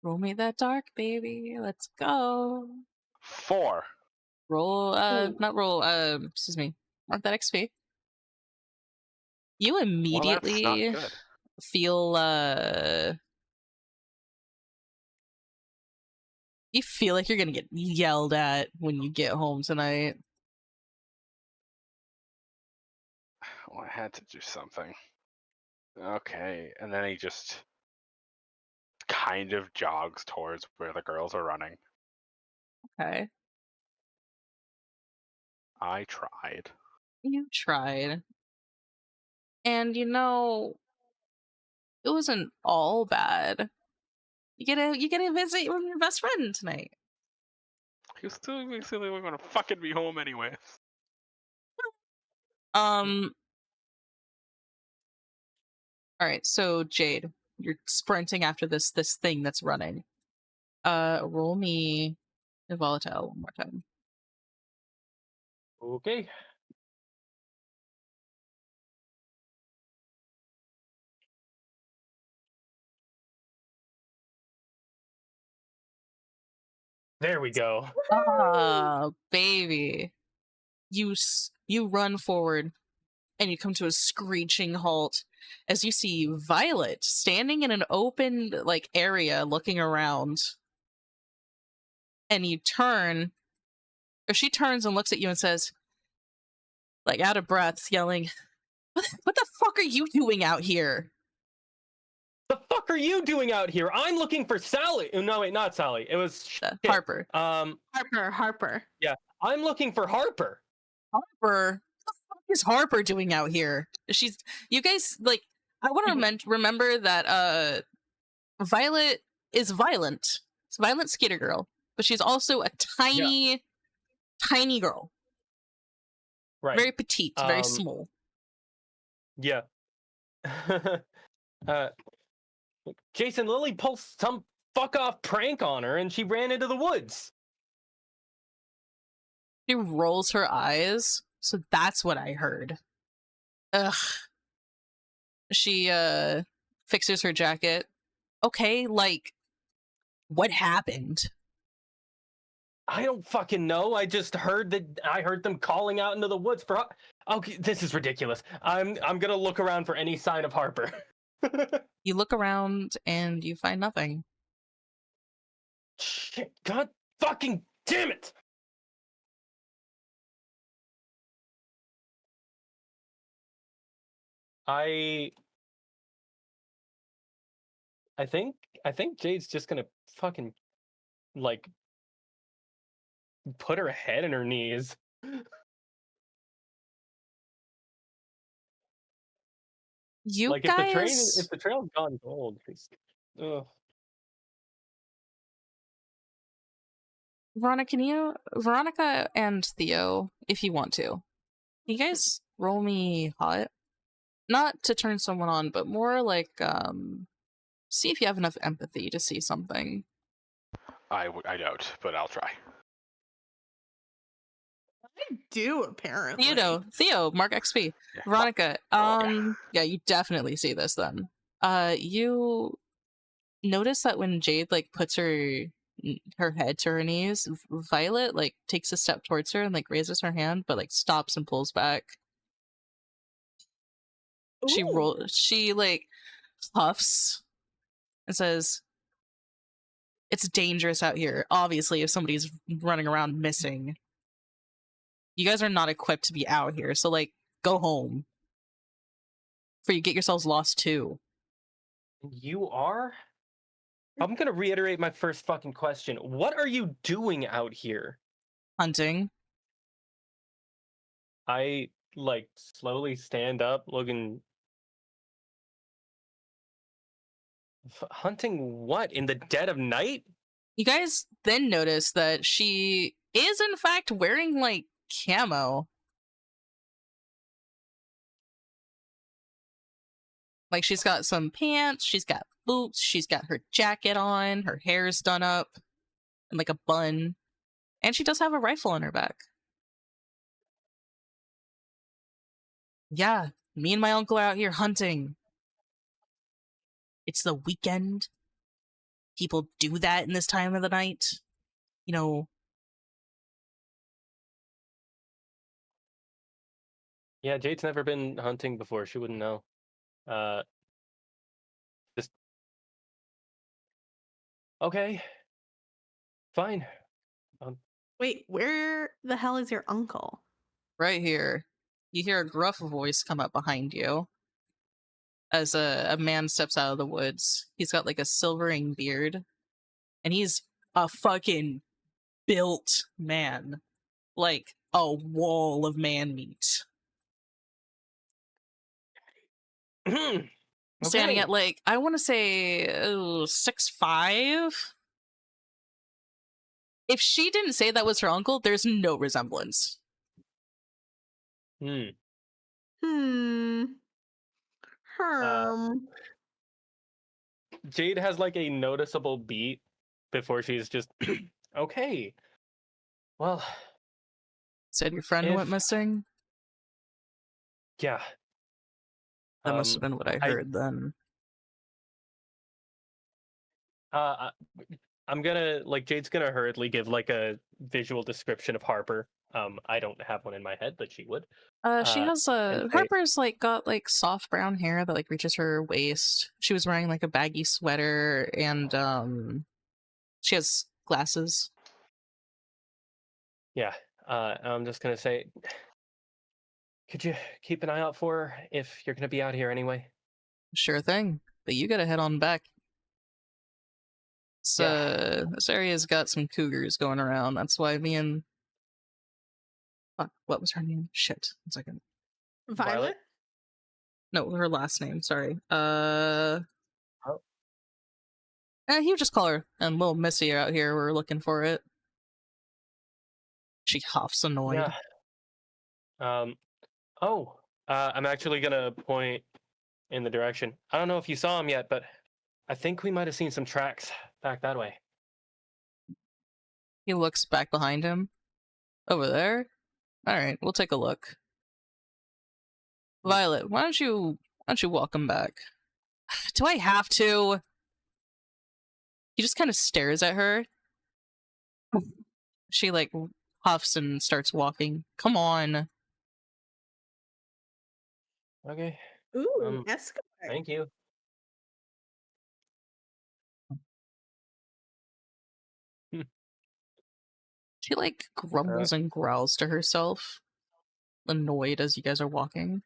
Roll me that dark, baby. Let's go. 4. Roll, Ooh. not roll, excuse me. Mark that XP. You Well, that's not immediately good. feel, you feel like you're gonna get yelled at when you get home tonight. Well, I had to do something. Okay, and then he just kind of jogs towards where the girls are running. Okay. I tried. You tried. And you know, it wasn't all bad. You get to visit with your best friend tonight. He was still basically going to fucking be home anyways. Um, all right, so Jade, you're sprinting after this thing that's running. Roll me a volatile one more time. Okay. There we go. Ah, baby. You run forward and you come to a screeching halt as you see Violet standing in an open like area looking around. And you turn, or she turns and looks at you and says, like out of breath, yelling, what the fuck are you doing out here? The fuck are you doing out here? I'm looking for Sally. No, wait, not Sally. It was shit. Harper. Harper. Yeah, I'm looking for Harper. Harper? What the fuck is Harper doing out here? She's, you guys, like, I want to remember that Violet is violent. It's a violent skater girl, but she's also a tiny, tiny girl. Right. Very petite, very small. Yeah. Jason Lily pulled some fuck off prank on her and she ran into the woods. She rolls her eyes, so that's what I heard. Ugh. She fixes her jacket. Okay, like, what happened? I don't fucking know. I just heard them calling out into the woods for. Okay, this is ridiculous. I'm gonna look around for any sign of Harper. You look around and you find nothing. Shit! God fucking damn it! I I think Jade's just gonna fucking like put her head in her knees. You Like guys, if the trail's gone gold, ugh. Veronica and Theo, if you want to, can you guys roll me hot? Not to turn someone on, but more like see if you have enough empathy to see something. I don't, but I'll try. I do apparently. Theo, mark XP. Yeah. Veronica, Yeah. yeah, you definitely see this then. You notice that when Jade like puts her head to her knees, Violet like takes a step towards her and like raises her hand, but like stops and pulls back. Ooh. She like huffs and says, "It's dangerous out here. Obviously, if somebody's running around missing, you guys are not equipped to be out here. So like, go home, for you get yourselves lost too." You are? I'm gonna reiterate my first fucking question. What are you doing out here? Hunting. I like slowly stand up, looking. Hunting what? In the dead of night? You guys then notice that she is in fact wearing like camo. Like she's got some pants, she's got boots, she's got her jacket on, her hair's done up in like a bun, and she does have a rifle on her back. Yeah, me and my uncle are out here hunting. It's the weekend. People do that in this time of the night. You know, Yeah, Jade's never been hunting before. She wouldn't know. Just okay, fine. Wait, where the hell is your uncle? right here. You hear a gruff voice come up behind you as a man steps out of the woods. He's got like a silvering beard, and he's a fucking built man. Like a wall of man meat. Standing Okay. at like, I want to say 6'5". If she didn't say that was her uncle, there's no resemblance. Hmm. Hmm. Herm. Jade has like a noticeable beat before she's just okay. Well, Said your friend went if missing? yeah, That must have been what I I heard then. uh, I'm gonna like Jade's gonna hurriedly give like a visual description of Harper. I don't have one in my head, but she would. She has And say, Harper's like got like soft brown hair that like reaches her waist. She was wearing like a baggy sweater and she has glasses. yeah. I'm just gonna say, could you keep an eye out for her if you're gonna be out here anyway? Sure thing. But you gotta head on back. Yeah. This area's got some cougars going around. That's why me and fuck, what was her name? Shit. 1 second. Violet? No, her last name, sorry. Oh. You just call her and little Missy are out here. We're looking for it. She huffs annoyed. Yeah. Oh. I'm actually gonna point in the direction. I don't know if you saw him yet, but I think we might have seen some tracks back that way. He looks back behind him. Over there? Alright, we'll take a look. Violet, why don't you walk him back? Do I have to? He just kind of stares at her. She like huffs and starts walking. Come on. Okay. Ooh, escort. Thank you. She like grumbles and growls to herself, annoyed as you guys are walking.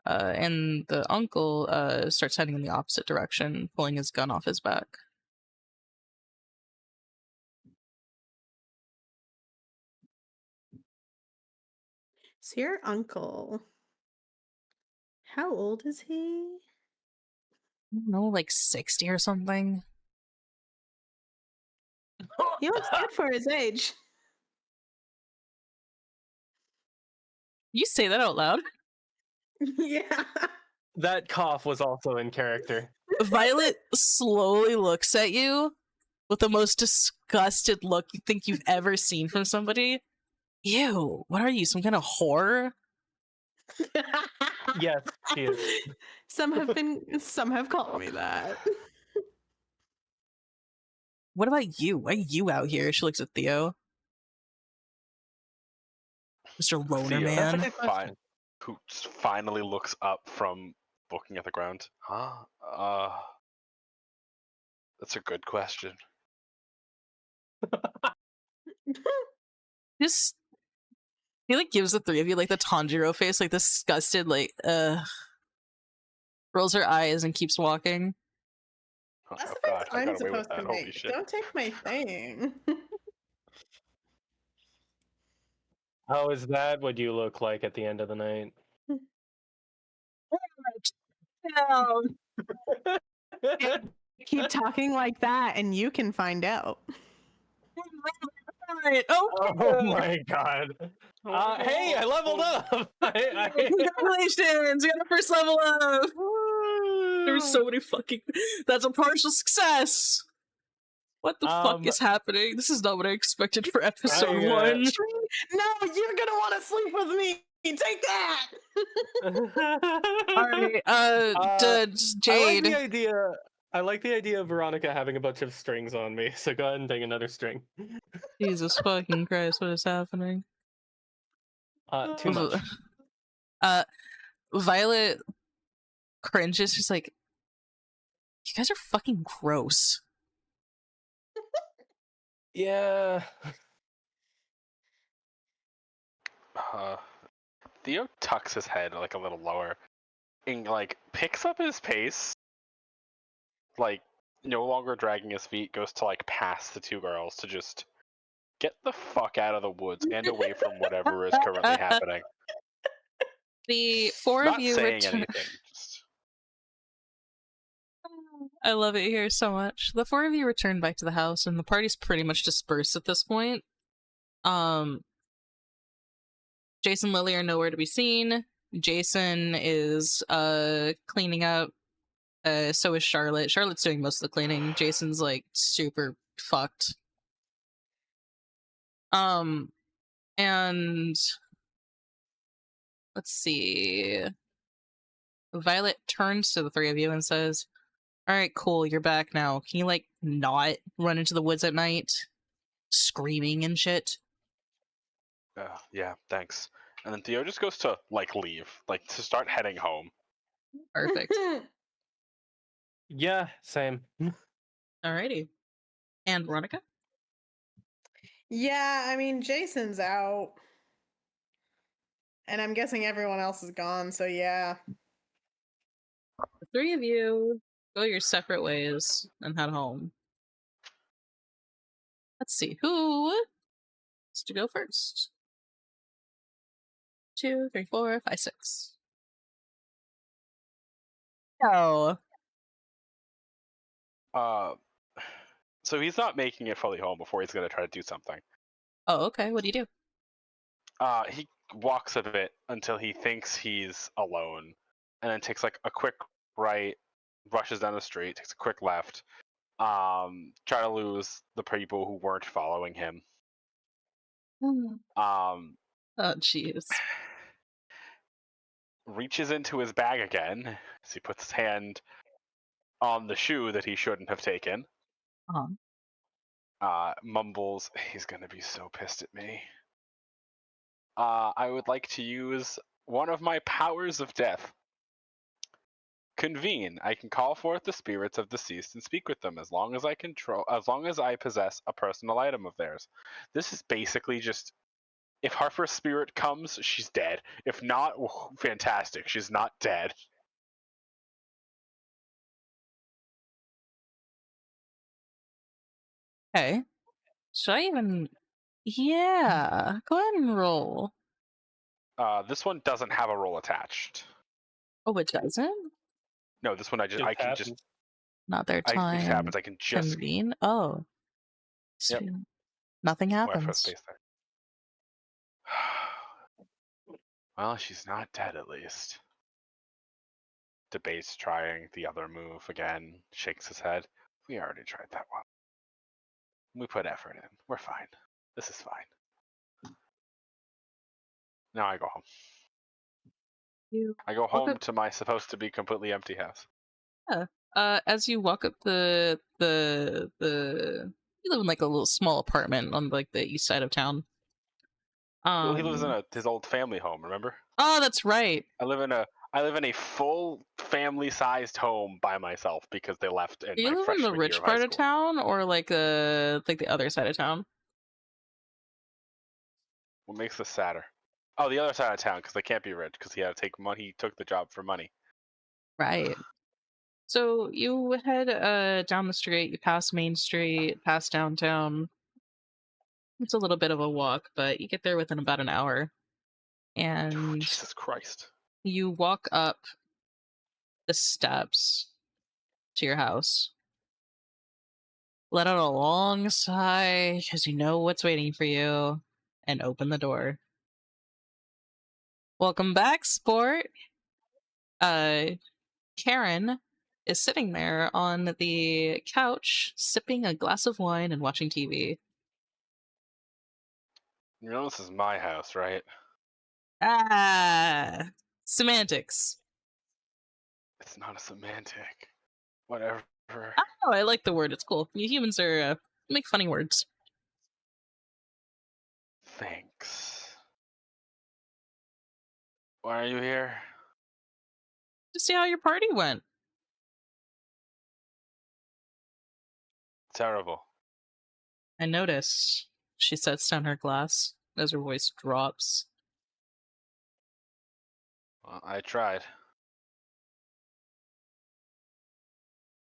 And the uncle starts heading in the opposite direction, pulling his gun off his back. So your uncle, how old is he? I don't know, like 60 or something. He looks good for his age. You say that out loud. Yeah. That cough was also in character. Violet slowly looks at you with the most disgusted look you think you've ever seen from somebody. Ew, what are you, some kind of whore? Yes, she is. Some have called me that. What about you? Why are you out here? She looks at Theo. Mr. Loner Theo, That's a Man. good question. who finally looks up from looking at the ground. Huh? That's a good question. Just he like gives the three of you like the Tanjiro face, like disgusted, like rolls her eyes and keeps walking. That's Oh the gosh, face I I'm got away with supposed to that. Holy make. shit. Don't take my thing. How is that what you look like at the end of the night? Keep talking like that, and you can find out. Right, Oh okay. my god. Hey, I leveled up. Congratulations! You got a first level up! There's so many fucking. That's a partial success! What the fuck is happening? This is not what I expected for episode I, 1. No, you're gonna want to sleep with me. Take that. Alright, I like Jade. the idea. I like the idea of Veronica having a bunch of strings on me. So go ahead and take another string. Jesus fucking Christ, what is happening? Too much. Violet cringes. She's like, you guys are fucking gross. Yeah. Theo tucks his head like a little lower and like picks up his pace, like no longer dragging his feet, goes to like past the two girls to just get the fuck out of the woods and away from whatever is currently happening. The four Not of you saying return. anything. Just... I love it here so much. The four of you return back to the house, and the party's pretty much dispersed at this point. Jason and Lily are nowhere to be seen. Jason is cleaning up. So is Charlotte. Charlotte's doing most of the cleaning. Jason's like super fucked. And let's see. Violet turns to the three of you and says, all right, cool, you're back now. Can you, like, not run into the woods at night? Screaming and shit? Yeah, thanks. And then Theo just goes to, like, leave. Like, to start heading home. Perfect. Yeah, same. Alrighty. And Veronica? Yeah, I mean, Jason's out. And I'm guessing everyone else is gone, so yeah. The three of you go your separate ways and head home. Let's see, who wants to go first? 2, 3, 4, 5, 6. Oh. So he's not making it fully home before he's gonna try to do something. Oh, okay. What do you do? He walks a bit until he thinks he's alone, and then takes like a quick right, rushes down the street, takes a quick left, try to lose the people who weren't following him. Oh, jeez. Reaches into his bag again as he puts his hand on the shoe that he shouldn't have taken. Mumbles, he's gonna be so pissed at me. I would like to use one of my powers of death. Convene. I can call forth the spirits of deceased and speak with them as long as I possess a personal item of theirs. This is basically just, if Harper's spirit comes, she's dead. If not, fantastic. She's not dead. Okay. Should I even... Yeah. Go ahead and roll. This one doesn't have a roll attached. Oh, it doesn't? No, this one I can happens. just. Not their It time. happens. I can just. Convene? Oh. Yep. Nothing Oh, I put a happens. space there. Well, she's not dead at least. Debates trying the other move again, shakes his head. We already tried that one. We put effort in. We're fine. This is fine. Now I go home. I go home to my supposed to be completely empty house. Yeah. As you walk up the you live in like a little small apartment on like the east side of town. Well, he lives in his old family home. Remember? Oh, that's right. I live in a full family-sized home by myself because they left in Do you my live in freshman the year rich of high part of school. town or like the other side of town? What makes this sadder? Oh, the other side of town because they can't be rich because he had to take money. He took the job for money. Right. So you head down the street, you pass Main Street, pass downtown. It's a little bit of a walk, but you get there within about an hour. And Jesus Christ. you walk up the steps to your house. Let out a long sigh because you know what's waiting for you, and open the door. Welcome back, sport. Uh, Karen is sitting there on the couch, sipping a glass of wine and watching TV. You know this is my house, right? Ah, semantics. It's not a semantic. Whatever. Oh, I like the word. It's cool. You humans are make funny words. Thanks. Why are you here? To see how your party went. Terrible. I noticed. She sets down her glass as her voice drops. Well, I tried.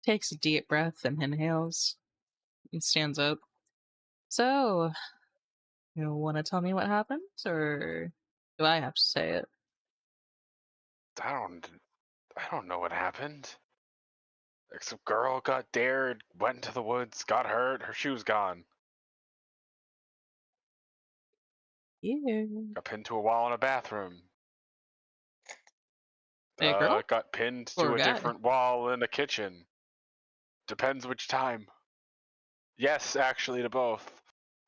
Takes a deep breath and inhales. And stands up. So, you want to tell me what happened, or do I have to say it? I don't. I don't know what happened. Like some girl got dared, went into the woods, got hurt, her shoe's gone. Yeah. Got pinned to a wall in a bathroom. A girl Got pinned or to a a guy? different wall in a kitchen. Depends which time. Yes, actually, to both.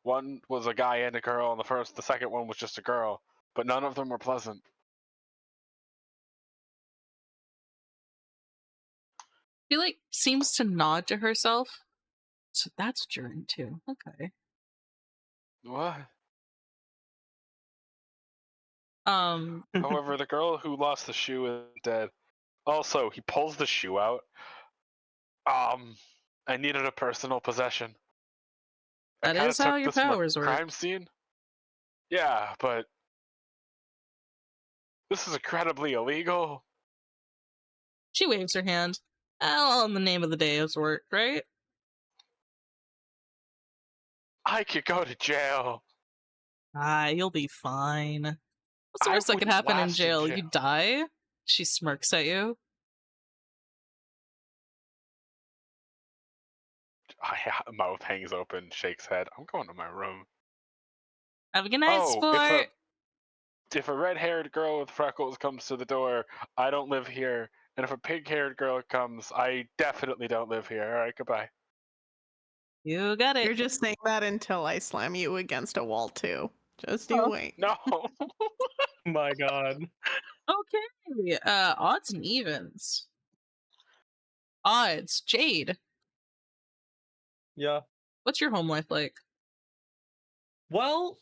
One was a guy and a girl, and the second one was just a girl. But none of them were pleasant. She like seems to nod to herself. So that's what you're into. Okay. What? Um, However, the girl who lost the shoe is dead. Also, he pulls the shoe out. I needed a personal possession. I that kind of is how took your this from a powers work. crime scene. Yeah, but this is incredibly illegal. She waves her hand. All in the name of the day's work, right? I could go to jail. Ah, you'll be fine. What's the I worst that could wouldn't happen in last in jail? You jail. die? She smirks at you. Mouth hangs open, shakes head. I'm going to my room. Have a good night, Oh, sport. if a red-haired girl with freckles comes to the door, I don't live here. And if a pink-haired girl comes, I definitely don't live here. All right, goodbye. You got You're it. just saying that until I slam you against a wall too. Just you Oh. wait. No. My God. Okay. Odds and evens. Odds. Jade. Yeah. What's your home life like? Well,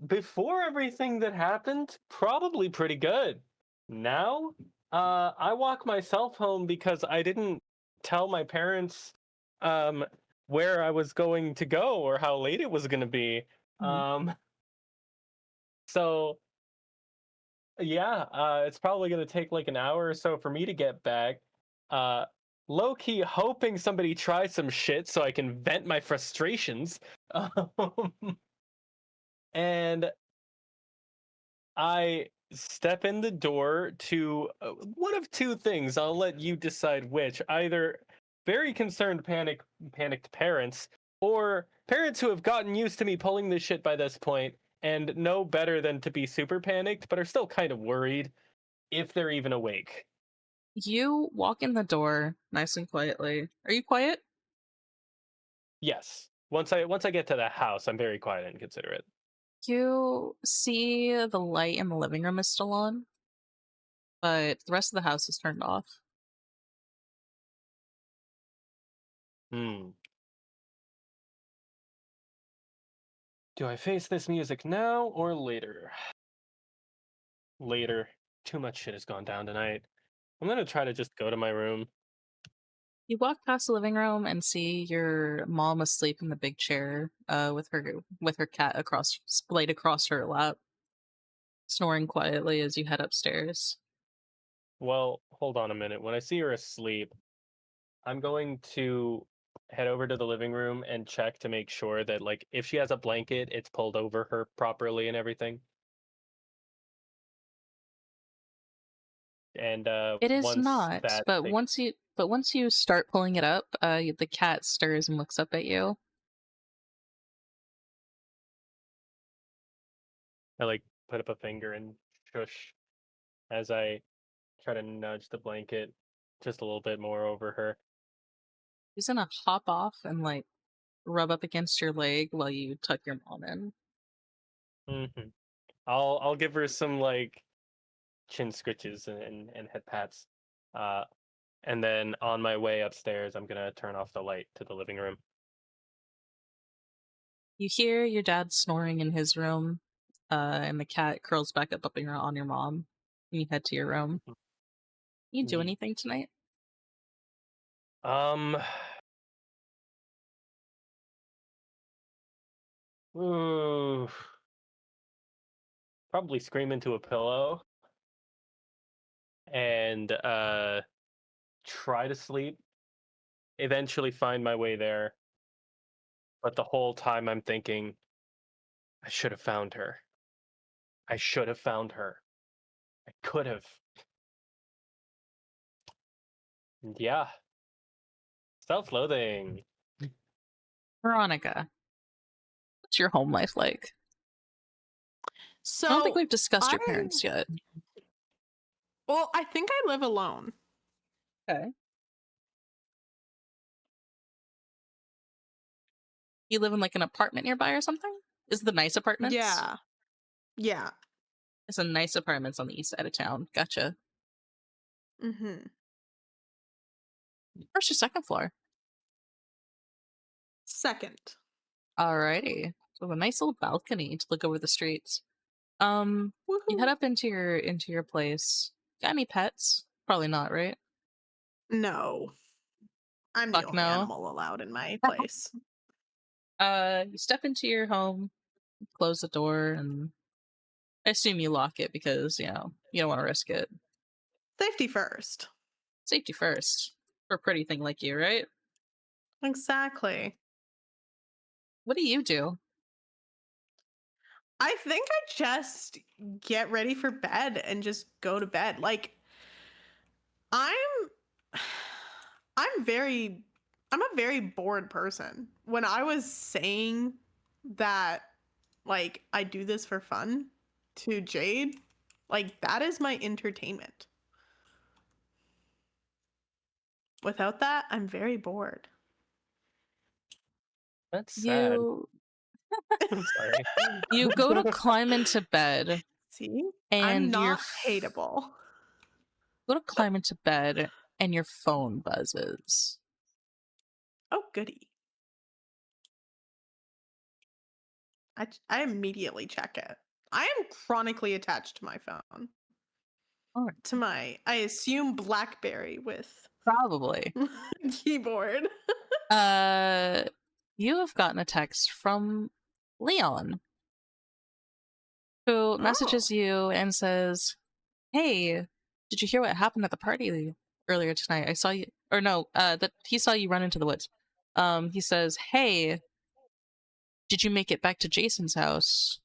before everything that happened, probably pretty good. Now, I walk myself home because I didn't tell my parents um where I was going to go or how late it was going to be. Mhm. Um so yeah, it's probably going to take like an hour or so for me to get back. Uh Low key hoping somebody tries some shit so I can vent my frustrations. And I step in the door to one of two things. I'll let you decide which. Either very concerned panicked parents, or parents who have gotten used to me pulling this shit by this point and know better than to be super panicked, but are still kind of worried if they're even awake. You walk in the door nice and quietly. Are you quiet? Yes. Once I get to the house, I'm very quiet and considerate. You see the light in the living room is still on, but the rest of the house is turned off. Hmm. Do I face this music now or later? Later. Too much shit has gone down tonight. I'm gonna try to just go to my room. You walk past the living room and see your mom asleep in the big chair, with her cat splayed across her lap, snoring quietly as you head upstairs. Well, hold on a minute. When I see her asleep, I'm going to head over to the living room and check to make sure that, like, if she has a blanket, it's pulled over her properly and everything. And It is once not, that but thing, once you start pulling it up, the cat stirs and looks up at you. I like put up a finger and shush as I try to nudge the blanket just a little bit more over her. He's gonna hop off and like rub up against your leg while you tuck your mom in. hmm I'll give her some like chin scritches and head pats. Uh, and then on my way upstairs, I'm gonna turn off the light to the living room. You hear your dad snoring in his room, and the cat curls back up on your mom. And you head to your room. Mhm. You do Ye- anything tonight? Um, ooh, probably scream into a pillow and try to sleep. Eventually find my way there, but the whole time I'm thinking, I should have found her. I should have found her. I could have. And yeah, self-loathing. Veronica, what's your home life like? I don't think So we've discussed I your parents yet. well, I think I live alone. Okay. You live in like an apartment nearby or something? Is it the nice apartments? Yeah. Yeah. It's a nice apartments on the east side of town. Gotcha. Mm-hmm. First or second floor? Second. Alrighty. So a nice little balcony to look over the streets. You head Woohoo. up into your place. Got any pets? Probably not, right? No. I'm the Fuck only no. animal allowed in my place. You step into your home, close the door, and I assume you lock it because, you don't want to risk it. Safety first. Safety first. For a pretty thing like you, right? Exactly. What do you do? I think I just get ready for bed and just go to bed. Like I'm I'm very I'm a very bored person. When I was saying that like I do this for fun to Jade, like that is my entertainment. Without that, I'm very bored. That's sad. You I'm sorry. you go to climb into bed See? I'm and not hateable. go to climb into bed and your phone buzzes. Oh, goody. I immediately check it. I am chronically attached to my phone. All right. To my, I assume, BlackBerry with Probably. keyboard. Uh you have gotten a text from Leon, who Oh. messages you and says, "Hey, did you hear what happened at the party earlier tonight? I saw you, or no, that he saw you run into the woods." He says, "Hey, did you make it back to Jason's house?"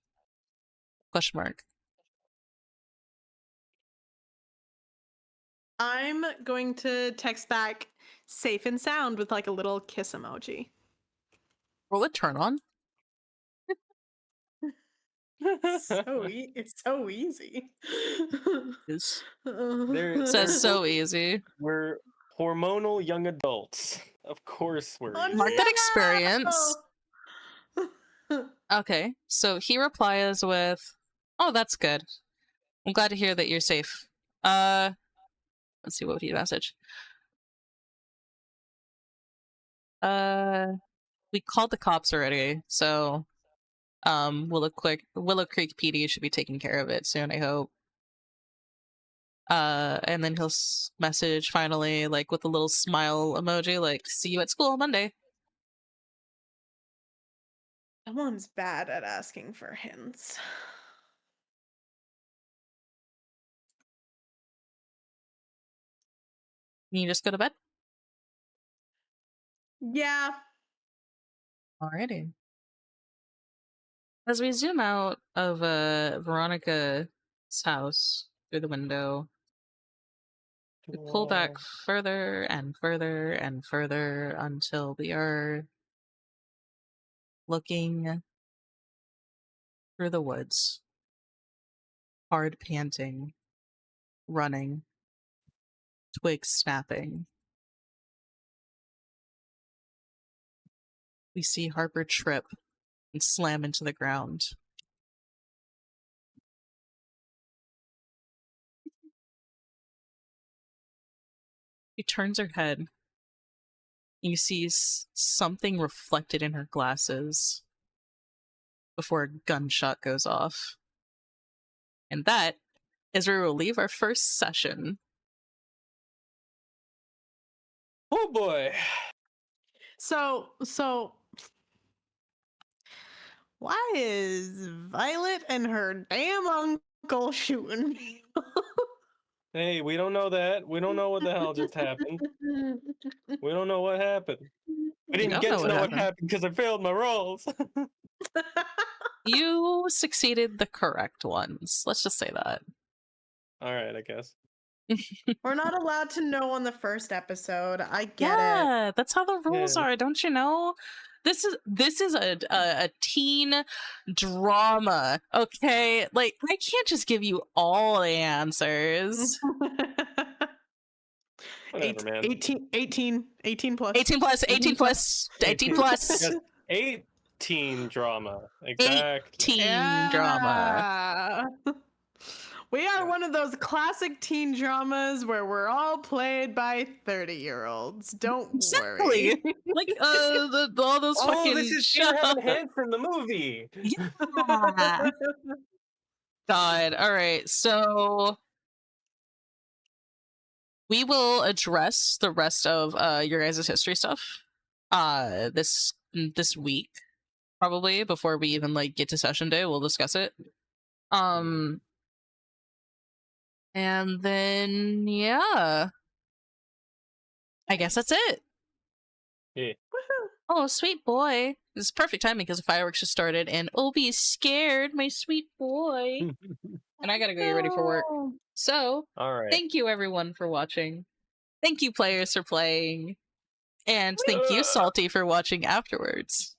Question mark. I'm going to text back safe and sound with like a little kiss emoji. Roll a turn on. It's so easy. Is says They're so easy. we're hormonal young adults. Of course we're Mark easy. that Oh experience. no! Okay, so he replies with, "Oh, that's good. I'm glad to hear that you're safe." Uh, let's see what he message. Uh, we called the cops already, so Willow Creek PD should be taking care of it soon, I hope. And then he'll message finally, like with a little smile emoji, like, "See you at school on Monday." Someone's bad at asking for hints. Can you just go to bed? Yeah. Alrighty. As we zoom out of Veronica's house through the window, We pull back further and further and further until we are looking through the woods, hard panting, running, twigs snapping. We see Harper trip and slam into the ground. She turns her head. You see something reflected in her glasses before a gunshot goes off. And that is where we'll leave our first session. Oh boy. So why is Violet and her damn uncle shooting me? Hey, we don't know that. We don't know what the hell just happened. We don't know what happened. We didn't don't get know to what know what happened. happened because I failed my rolls. You succeeded the correct ones. Let's just say that. All right, I guess. We're not allowed to know on the first episode. I get it. Yeah, that's how the rules Yeah. are, don't you know? This is a teen drama, okay? Like, I can't just give you all the answers. Whatever, man. 18 plus. 18 plus, 18 plus, 18 plus. Yes, 18 drama. Exactly. Teen drama. We are Yeah. one of those classic teen dramas where we're all played by 30-year-olds. Don't worry. Exactly. Like all those Oh, fucking this is Dear Heaven Hansen, the movie. Yeah. God. All right. So we will address the rest of your guys' history stuff this week, probably before we even like get to session day. We'll discuss it. And then yeah, I guess that's it. Yeah. Oh, sweet boy. This is perfect timing because the fireworks just started and Obi's scared, my sweet boy. And I gotta go get ready for work. So, All right. thank you everyone for watching. Thank you players for playing. And thank you Salty for watching afterwards.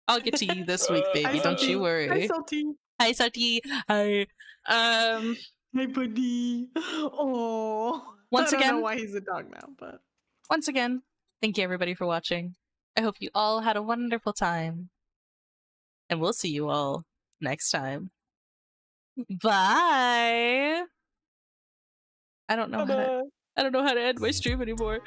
I'll get to you this week, baby. Don't you worry. Hi, Salty. Hi, Salty. Hi. Hi, buddy. Oh. Once I don't again, know why he's a dog now, but once again, thank you everybody for watching. I hope you all had a wonderful time. And we'll see you all next time. Bye. I don't know how to end my stream anymore.